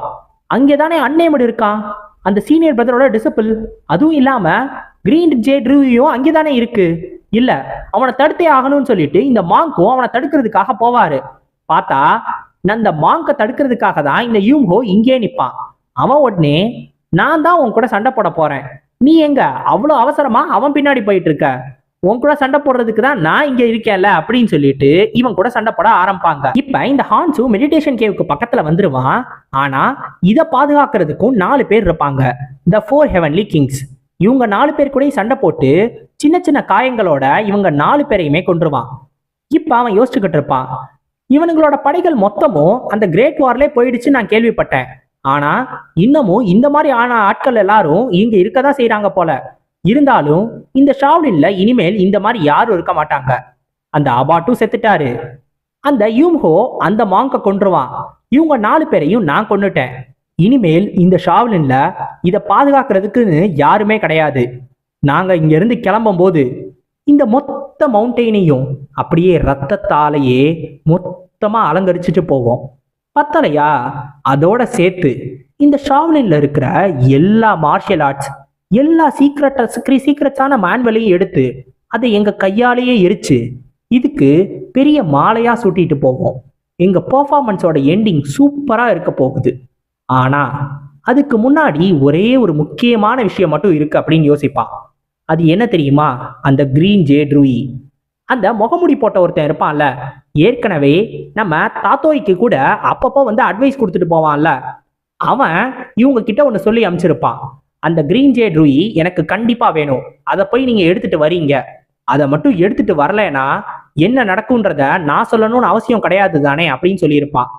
Speaker 2: அங்கேதானே அன்னேமடு இருக்கான், அந்த சீனியர் பிரதரோட டிசிபிள். அதுவும் இல்லாம கிரீன் ஜே ட்ரூயும் அங்கேதானே இருக்கு. இல்ல, அவனை தடுத்தே ஆகணும்னு சொல்லிட்டு இந்த மாங்கும் அவனை தடுக்கிறதுக்காக போவாரு. பார்த்தா அந்த மாங்க தடுக்கிறதுக்காக தான் இந்த யூம்ஹோ இங்கே நிப்பான். அவன் உடனே, நான் தான் உன் கூட சண்டை போட போறேன், நீ எங்க அவ்வளோ அவசரமா அவன் பின்னாடி போயிட்டு இருக்க, உன் கூட சண்டை போடுறதுக்கு தான் நான் இங்க இருக்கேன்ல அப்படின்னு சொல்லிட்டு இவன் கூட சண்டை போட ஆரம்பிப்பாங்க. இப்ப இந்த ஹான்சு மெடிடேஷன் கேவுக்கு பக்கத்துல வந்துருவான். ஆனா இதை பாதுகாக்கிறதுக்கும் 4 பேர் இருப்பாங்க, த 4 ஹெவன்லி கிங்ஸ். இவங்க 4 பேர் கூட சண்டை போட்டு சின்ன சின்ன காயங்களோட இவங்க 4 பேரையுமே கொன்றுவான். இப்ப அவன் யோசிச்சுக்கிட்டு இருப்பான், இவனுங்களோட படைகள் மொத்தமும் அந்த கிரேட் வார்லே போயிடுச்சு நான் கேள்விப்பட்டேன். ஆனா இன்னமும் இந்த மாதிரி ஆன ஆட்கள் எல்லாரும் இங்க இருக்கதான் செய்யறாங்க போல. இருந்தாலும் இந்த ஷாவ்லின்ல இனிமேல் இந்த மாதிரி யாரும் இருக்க மாட்டாங்க. அந்த அபாட்டும் செத்துட்டாரு. அந்த யூம்ஹோ அந்த மாங்க கொன்றுவான். இவங்க 4 பேரையும் நான் கொன்னுட்டேன். இனிமேல் இந்த ஷாவ்லின்ல இதை பாதுகாக்கிறதுக்குன்னு யாருமே கிடையாது. நாங்க இங்க இருந்து கிளம்பும் போது இந்த மொத்த மவுண்டெயினையும் அப்படியே ரத்தத்தாலேயே மொத்தமா அலங்கரிச்சுட்டு போவோம். பத்தலையா? அதோட சேர்த்து இந்த ஷாவ்லின்ல இருக்கிற எல்லா மார்ஷியல் ஆர்ட்ஸ், எல்லா சீக்ரெட்ஸான மேன்வலையும் எடுத்து அதை எங்க கையாலேயே எரிச்சு இதுக்கு பெரிய மாலையா சூட்டிட்டு போவோம். எங்க பெர்ஃபார்மன்ஸோட எண்டிங் சூப்பரா இருக்க போகுது. ஆனா அதுக்கு முன்னாடி ஒரே ஒரு முக்கியமான விஷயம் மட்டும் இருக்கு அப்படின்னு யோசிப்பான். அது என்ன தெரியுமா? அந்த கிரீன் ஜே ட்ரூயி, அந்த முகமுடி போட்ட ஒருத்தன் இருப்பான்ல, ஏற்கனவே நம்ம தாத்தோய்க்கு கூட அப்பப்போ வந்து அட்வைஸ் கொடுத்துட்டு போவான்ல, அவன் இவங்க கிட்ட ஒன்று சொல்லி அனுப்பிச்சிருப்பான். அந்த கிரீன் ஜே ட்ரூயி எனக்கு கண்டிப்பா வேணும், அதை போய் நீங்க எடுத்துட்டு வரீங்க. அதை மட்டும் எடுத்துட்டு வரலைன்னா என்ன நடக்கும்ன்றத நான் சொல்லணும்னு அவசியம் கிடையாது தானே அப்படின்னு சொல்லியிருப்பான்.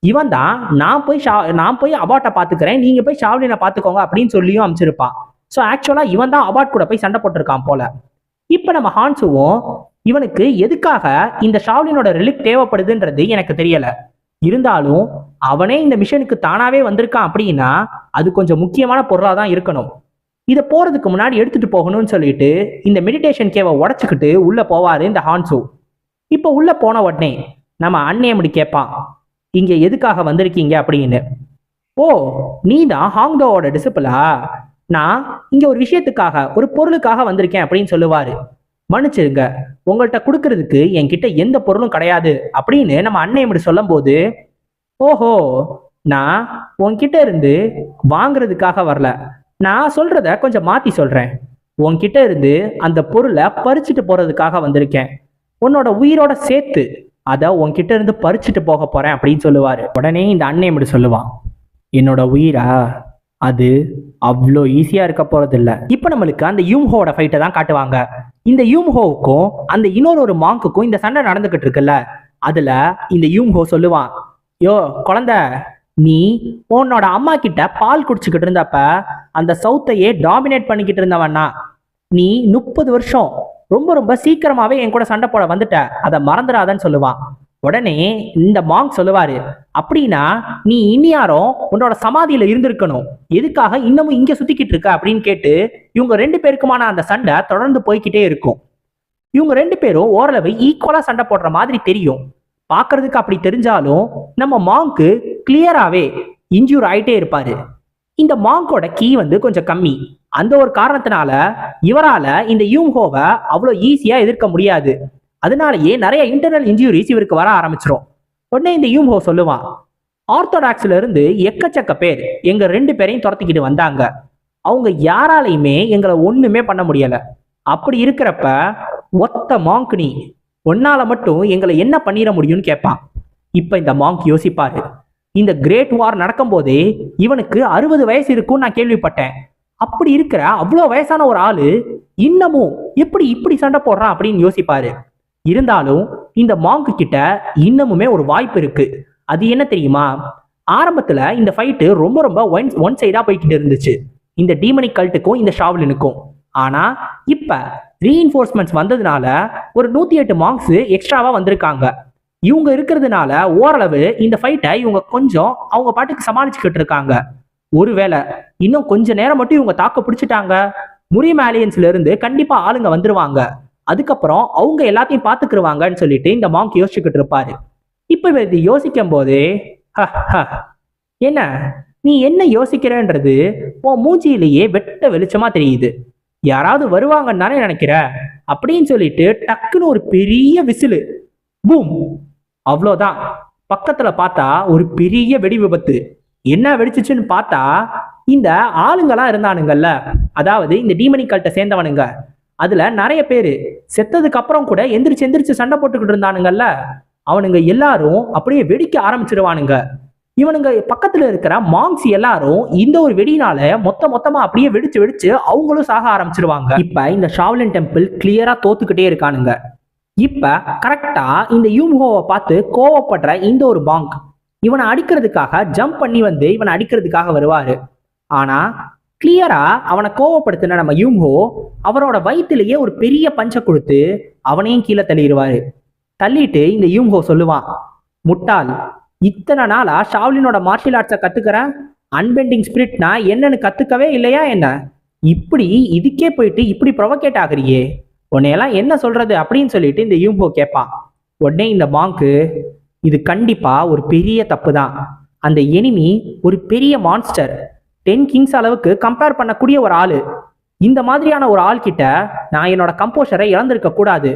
Speaker 2: இவன் தான் நான் போய் அபாட்டை பார்த்துக்கிறேன், நீங்க போய் ஷாவ்லினை பார்த்துக்கோங்க அப்படின்னு சொல்லியும் அமைச்சிருப்பான். ஸோ ஆக்சுவலா இவன் தான் அபாட் கூட போய் சண்டை போட்டிருக்கான் போல. இப்ப நம்ம ஹான்சுவும் இவனுக்கு எதுக்காக இந்த ஷாவ்லினோட ரிலிக் தேவைப்படுதுன்றது எனக்கு தெரியல. இருந்தாலும் அவனே இந்த மிஷனுக்கு தானாவே வந்திருக்கான் அப்படின்னா அது கொஞ்சம் முக்கியமான பொருளாக தான் இருக்கணும். இதை போறதுக்கு முன்னாடி எடுத்துட்டு போகணும்னு சொல்லிட்டு இந்த மெடிடேஷன் கேவை உடச்சுக்கிட்டு உள்ள போவாரு இந்த ஹான்சு. இப்போ உள்ள போன உடனே நம்ம அண்ணேமடி கேட்பான், இங்க எதுக்காக வந்திருக்கீங்க அப்படின்னு. ஓ, நீ தான் ஹாங்தோவோட டிசிபிளா? நான் இங்க ஒரு விஷயத்துக்காக, ஒரு பொருளுக்காக வந்திருக்கேன் அப்படின்னு சொல்லுவாரு. மன்னிச்சிருங்க, உங்கள்கிட்ட கொடுக்கறதுக்கு என்கிட்ட எந்த பொருளும் கிடையாது அப்படின்னு நம்ம அண்ணேமடி சொல்லும் போது, ஓஹோ, நான் உன்கிட்ட இருந்து வாங்குறதுக்காக வரல, நான் சொல்றத கொஞ்சம் மாத்தி சொல்றேன். உன்கிட்ட இருந்து அந்த பொருளை பறிச்சுட்டு போறதுக்காக வந்திருக்கேன். உன்னோட உயிரோட சேர்த்து அதை உன்கிட்ட இருந்து பறிச்சுட்டு போக போறேன் அப்படின்னு சொல்லுவாரு. உடனே இந்த அண்ணேமடி சொல்லுவான், என்னோட உயிரா? அது அவ்வளோ ஈஸியா இருக்க போறது இல்ல. இப்ப நம்மளுக்கு அந்த யூம்ஹோட ஃபைட்டை தான் காட்டுவாங்க. இந்த யூம்ஹோவுக்கும் அந்த இன்னொரு மாங்குக்கும் இந்த சண்டை நடந்துகிட்டு இருக்குல்ல, அதுல இந்த யூம்ஹோ சொல்லுவான், யோ குழந்தை, நீ உன்னோட அம்மா கிட்ட பால் குடிச்சுக்கிட்டு இருந்தப்ப அந்த சவுத்தையே டாமினேட் பண்ணிக்கிட்டு இருந்தவன்னா, நீ 30 வருஷம் ரொம்ப ரொம்ப சீக்கிரமாவே என் கூட சண்டை போட வந்துட்ட, அதை மறந்துடாதன்னு சொல்லுவான். உடனே இந்த மாங்க் சொல்லுவாரு, அப்படின்னா நீ இனியாரும் உன்னோட சமாதியில இருந்திருக்கணும், எதுக்காக இன்னமும் இங்க சுத்திக்கிட்டு இருக்க அப்படின்னு கேட்டு இவங்க 2 பேருக்குமான அந்த சண்டை தொடர்ந்து போய்கிட்டே இருக்கும். இவங்க 2 பேரும் ஓரளவு ஈக்குவலா சண்டை போடுற மாதிரி தெரியும். பாக்குறதுக்கு அப்படி தெரிஞ்சாலும் நம்ம மாங்க்கு கிளியராவே இன்ஜூர் ஆயிட்டே இருப்பாரு. இந்த மாங்கோட கீ வந்து கொஞ்சம் கம்மி. அந்த ஒரு காரணத்தினால இவரால இந்த யூம்ஹோவை அவ்வளோ ஈஸியா எதிர்க்க முடியாது. அதனாலேயே நிறைய இன்டர்னல் இன்ஜூரிஸ் இவருக்கு வர ஆரம்பிச்சிடும். உடனே இந்த யூம்ஹோ சொல்லுவான், ஆர்த்தோடாக்ஸ்ல இருந்து எக்கச்சக்க பேர் எங்க 2 பேரையும் துரத்திக்கிட்டு வந்தாங்க, அவங்க யாராலையுமே எங்களை ஒண்ணுமே பண்ண முடியல. அப்படி இருக்கிறப்ப ஒத்த மாங்க் நீ, ஒன்னால மட்டும் எங்களை என்ன பண்ணிட முடியும்னு கேட்பான். இப்ப இந்த மாங்க் யோசிப்பாரு, இந்த கிரேட் வார் நடக்கும் போதே இவனுக்கு 60 வயசு இருக்கும்னு நான் கேள்விப்பட்டேன். அப்படி இருக்கிற அவ்வளோ வயசான ஒரு ஆளு இன்னமும் எப்படி இப்படி சண்டை போடுறான் அப்படின்னு யோசிப்பாரு. இருந்தாலும் இந்த மாங்க் கிட்ட இன்னமுமே ஒரு வாய்ப்பு இருக்கு. அது என்ன தெரியுமா? ஆரம்பத்துல இந்த ஃபைட்டு ரொம்ப ரொம்ப ஒன் சைடா போய்கிட்டு இருந்துச்சு, இந்த டீமனிக் கல்ட்டுக்கும் இந்த ஷாவ்லினுக்கும். ஆனா இப்ப ரீஇன்ஃபோர்ஸ்மெண்ட்ஸ் வந்ததுனால ஒரு 108 மார்க்ஸ் எக்ஸ்ட்ராவா வந்திருக்காங்க. இவங்க இருக்கிறதுனால ஓரளவு இந்த ஃபைட்டை இவங்க கொஞ்சம் அவங்க பாட்டுக்கு சமாளிச்சுக்கிட்டு இருக்காங்க. ஒருவேளை இன்னும் கொஞ்ச நேரம் மட்டும் இவங்க தாக்க பிடிச்சிட்டாங்க, முரியம் ஏலியன்ஸ்ல இருந்து கண்டிப்பா ஆளுங்க வந்துருவாங்க, அதுக்கப்புறம் அவங்க எல்லாத்தையும் பாத்துக்கிடுவாங்கன்னு சொல்லிட்டு இந்த மாங்க் யோசிச்சுக்கிட்டு இருப்பாரு. இப்ப இது யோசிக்கும் போது என்ன நீ என்ன யோசிக்கிறன்றது உன் மூஞ்சியிலேயே வெட்ட வெளிச்சமா தெரியுது. யாராவது வருவாங்கன்னு தானே நினைக்கிற அப்படின்னு சொல்லிட்டு டக்குன்னு ஒரு பெரிய விசிலு, பூம், அவ்வளோதான். பக்கத்துல பார்த்தா ஒரு பெரிய வெடி விபத்து. என்ன வெடிச்சிச்சுன்னு பார்த்தா இந்த ஆளுங்கெல்லாம் இருந்தானுங்கல்ல, அதாவது இந்த டீமனி கல்ட்டை சேர்ந்தவனுங்க, அதுல நிறைய பேரு செத்ததுக்கு அப்புறம் கூட எந்திரிச்சு எந்திரிச்சு சண்டை போட்டுக்கிட்டு இருந்தானுங்கல்ல, அவனுங்க எல்லாரும் அப்படியே வெடிக்க ஆரம்பிச்சிருவானுங்க. இவனுங்க பக்கத்துல இருக்கிற மாங்ஸ் எல்லாரும் இந்த ஒரு வெடினால மொத்தமா அப்படியே வெடிச்சு வெடிச்சு அவங்களும் சாக ஆரம்பிச்சிருவாங்க. இப்ப இந்த ஷாவ்லின் டெம்பிள் கிளியரா தோத்துக்கிட்டே இருக்கானுங்க. இப்ப கரெக்டா இந்த யூம்ஹோவை பார்த்து கோவப்படுற இந்த ஒரு பாங்க் இவனை அடிக்கிறதுக்காக ஜம்ப் பண்ணி வந்து இவனை அடிக்கிறதுக்காக வருவாரு. ஆனா கிளியரா அவனை கோவப்படுத்தின நம்ம யூம்ஹோ அவரோட வயிற்றுலயே ஒரு பெரிய பஞ்சை கொடுத்து அவனையும் கீழே தள்ளிடுவாரு. தள்ளிட்டு இந்த யூம்ஹோ சொல்லுவான், முட்டாள், இத்தனை நாளா ஷாவ்லினோட மார்ஷியல் ஆர்ட்ஸை கத்துக்கிறேன், அன்பெண்டிங் ஸ்பிரிட்னா என்னன்னு கத்துக்கவே இல்லையா என்ன? இப்படி இதுக்கே போயிட்டு இப்படி ப்ரொவகேட் ஆகுறியே, உன்னையெல்லாம் என்ன சொல்றது அப்படின்னு சொல்லிட்டு இந்த யூம்ஹோ கேட்பான். உடனே இந்த மாங்க்கு, இது கண்டிப்பா ஒரு பெரிய தப்பு தான். அந்த எனிமி ஒரு பெரிய மான்ஸ்டர், 10 கிங்ஸ் அளவுக்கு கம்பேர் பண்ணக்கூடிய ஒரு ஆளு. இந்த மாதிரியான ஒரு ஆள் கிட்ட நான் என்னோட கம்போஷரை இழந்திருக்க கூடாது.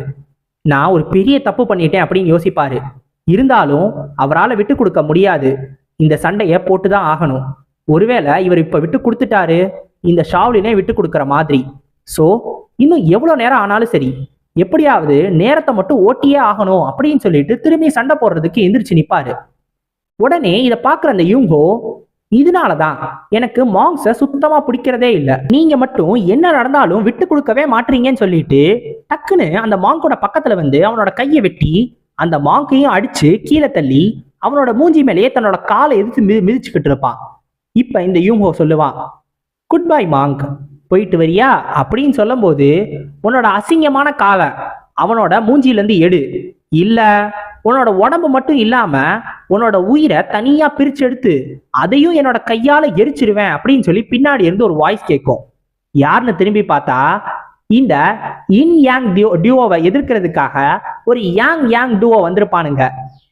Speaker 2: நான் ஒரு பெரிய தப்பு பண்ணிட்டேன் அப்படின்னு யோசிப்பாரு. இருந்தாலும் அவரால் விட்டு கொடுக்க முடியாது. இந்த சண்டையை போட்டுதான் ஆகணும். ஒருவேளை இவர் இப்ப விட்டு கொடுத்துட்டாரு, இந்த ஷாவ்லினே விட்டு கொடுக்குற மாதிரி. ஸோ இன்னும் எவ்வளோ நேரம் ஆனாலும் சரி, எப்படியாவது நேரத்தை மட்டும் ஓட்டியே ஆகணும் அப்படின்னு சொல்லிட்டு திரும்பி சண்டை போடுறதுக்கு எந்திரிச்சு நிற்பாரு. உடனே இதை பார்க்குற அந்த யூங்கோ, இதனாலதான் எனக்கு மாங்ஸை சுத்தமா பிடிக்கிறதே இல்லை, நீங்க மட்டும் என்ன நடந்தாலும் விட்டு கொடுக்கவே மாட்டீங்கன்னு சொல்லிட்டு டக்குன்னு அந்த மாங்கோட பக்கத்துல வந்து அவனோட கையை வெட்டி அந்த மாங்கையும் அடிச்சு கீழே தள்ளி அவனோட மூஞ்சி மேலேயே தன்னோட காலை எதிர்த்து மிதிச்சுக்கிட்டு இருப்பான். இப்ப இந்த யூங்கோ சொல்லுவான், குட் பை மாங்க், போயிட்டு வரியா அப்படின்னு சொல்லும் போது, உன்னோட அசிங்கமான காலை அவனோட மூஞ்சியிலேருந்து எடு, இல்ல உன்னோட உடம்பு மட்டும் இல்லாம உன்னோட உயிரை தனியா பிரிச்சு எடுத்து அதையும் என்னோட கையால எரிச்சிருவேன் அப்படின்னு சொல்லி பின்னாடி இருந்து ஒரு வாய்ஸ் கேட்கும். யாருன்னு திரும்பி பார்த்தா இந்த இன் யாங் டியூவோவை எதிர்க்கிறதுக்காக ஒரு யாங் டூவோ வந்திருப்பானுங்க,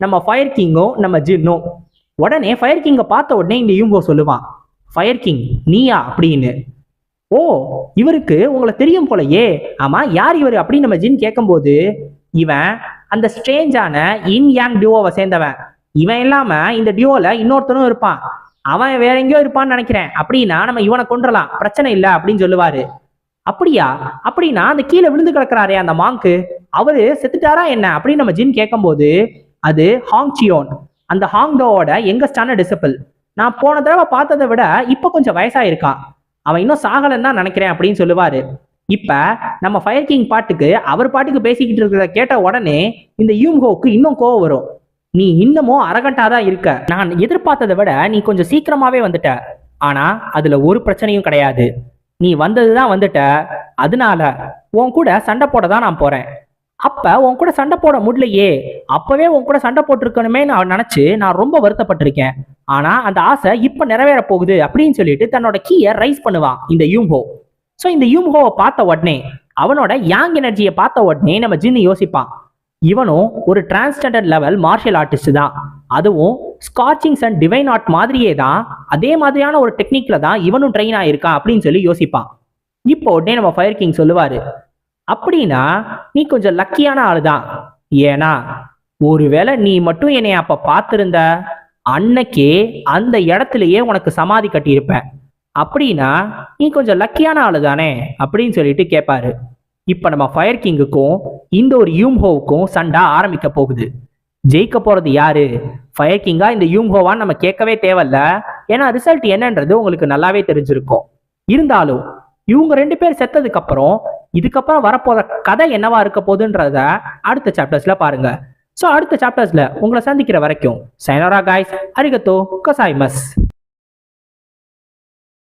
Speaker 2: நம்ம ஃபயர் கிங்கும் நம்ம ஜின்னும். உடனே ஃபயர் கிங்கை பார்த்த உடனே இந்த யூங்கோ சொல்லுவான், ஃபயர் கிங் நீயா அப்படின்னு. ஓ, இவருக்கு உங்களை தெரியும் போலயே, ஆமா யார் இவர் அப்படின்னு நம்ம ஜின் கேட்கும்போது, இவன் அந்த ஸ்ட்ரேஞ்சான இன் யாங் டியூவோவை சேர்ந்தவன், இவன் இல்லாம இந்த டியூவோல இன்னொருத்தனும் இருப்பான், அவன் வேற எங்கேயோ இருப்பான்னு நினைக்கிறேன், அப்படின்னா நம்ம இவனை கொன்றலாம், பிரச்சனை இல்லை அப்படின்னு சொல்லுவாரு. அப்படியா, அப்படின்னா அந்த கீழே விழுந்து கிடக்குறாரே அந்த மாங்க்கு, அவரு செத்துட்டாரா என்ன அப்படின்னு நம்ம ஜின் கேட்கும்போது, அது ஹாங் சியோன், அந்த ஹாங்டோவோட யங்கஸ்டான டிசிபிள். நான் போன தடவை பார்த்ததை விட இப்ப கொஞ்சம் வயசாயிருக்கான், அவன் இன்னும் சாகலன்னு தான் நினைக்கிறேன் அப்படின்னு சொல்லுவாரு. இப்ப நம்ம ஃபயர் கிங் அவர் பாட்டுக்கு பேசிக்கிட்டு இருக்கிறத கேட்ட உடனே இந்த யூம்ஹோவுக்கு இன்னும் கோவம் வரும். நீ இன்னமும் அரகண்டாதான் இருக்க, நான் எதிர்பார்த்ததை விட நீ கொஞ்சம் சீக்கிரமாவே வந்துட்ட, ஆனா அதுல ஒரு பிரச்சனையும் கிடையாது, நீ வந்ததுதான் வந்துட்ட, அதனால உன் கூட சண்டை போட தான் நான் போறேன். அப்ப உன் கூட சண்டை போட முடியலையே, அப்பவே உன் கூட சண்டை போட்டிருக்கணுமே நான் நினைச்சு நான் ரொம்ப வருத்தப்பட்டிருக்கேன், ஆனா அந்த ஆசை இப்ப நிறைவேற போகுது அப்படின்னு சொல்லிட்டு தன்னோட கீயை ரைஸ் பண்ணுவான் இந்த யூம்ஹோ. ஸோ இந்த யூம்ஹோவை பார்த்த உடனே, அவனோட யாங் எனர்ஜியை பார்த்த உடனே நம்ம ஜின்னு யோசிப்பான், இவனும் ஒரு டிரான்ஸ்ஜெண்டர் லெவல் மார்ஷியல் ஆர்டிஸ்ட் தான், அதுவும் ஸ்கார்ச்சிங்ஸ் அண்ட் டிவைன் ஆர்ட் மாதிரியே தான், அதே மாதிரியான ஒரு டெக்னிக்ல தான் இவனும் ட்ரெயின் ஆயிருக்கான் அப்படின்னு சொல்லி யோசிப்பான். இப்போ உடனே நம்ம ஃபயர் கிங் சொல்லுவாரு, அப்படின்னா நீ கொஞ்சம் லக்கியான ஆளுதான், ஏன்னா ஒருவேளை நீ மட்டும் என்னை அப்ப பார்த்திருந்த அன்னைக்கே அந்த இடத்துலயே உனக்கு சமாதி கட்டியிருப்பேன், அப்படின்னா நீ கொஞ்சம் லக்கியான ஆளு தானே அப்படின்னு சொல்லிட்டு கேட்பாரு. இப்ப நம்ம ஃபயர் கிங்குக்கும் இந்த ஒரு யூம்ஹோவுக்கும் சண்டை ஆரம்பிக்க போகுது. ஜெயிக்க போறது யாரு, ஃபயர் கிங்கா இந்த யூம்ஹோவான்னு நம்ம கேட்கவே தேவையில்ல, ஏன்னா ரிசல்ட் என்னன்றது உங்களுக்கு நல்லாவே தெரிஞ்சிருக்கும். இருந்தாலும் இவங்க 2 பேர் செத்ததுக்கு அப்புறம் இதுக்கப்புறம் வரப்போற கதை என்னவா இருக்க போகுதுன்றத அடுத்த சாப்டர்ஸ்ல பாருங்க. ஸோ அடுத்த சாப்டர்ஸ்ல உங்களை சந்திக்கிற வரைக்கும் சைனோரா காய்ஸ், அரிகத்தோ கோசாய்மஸ்.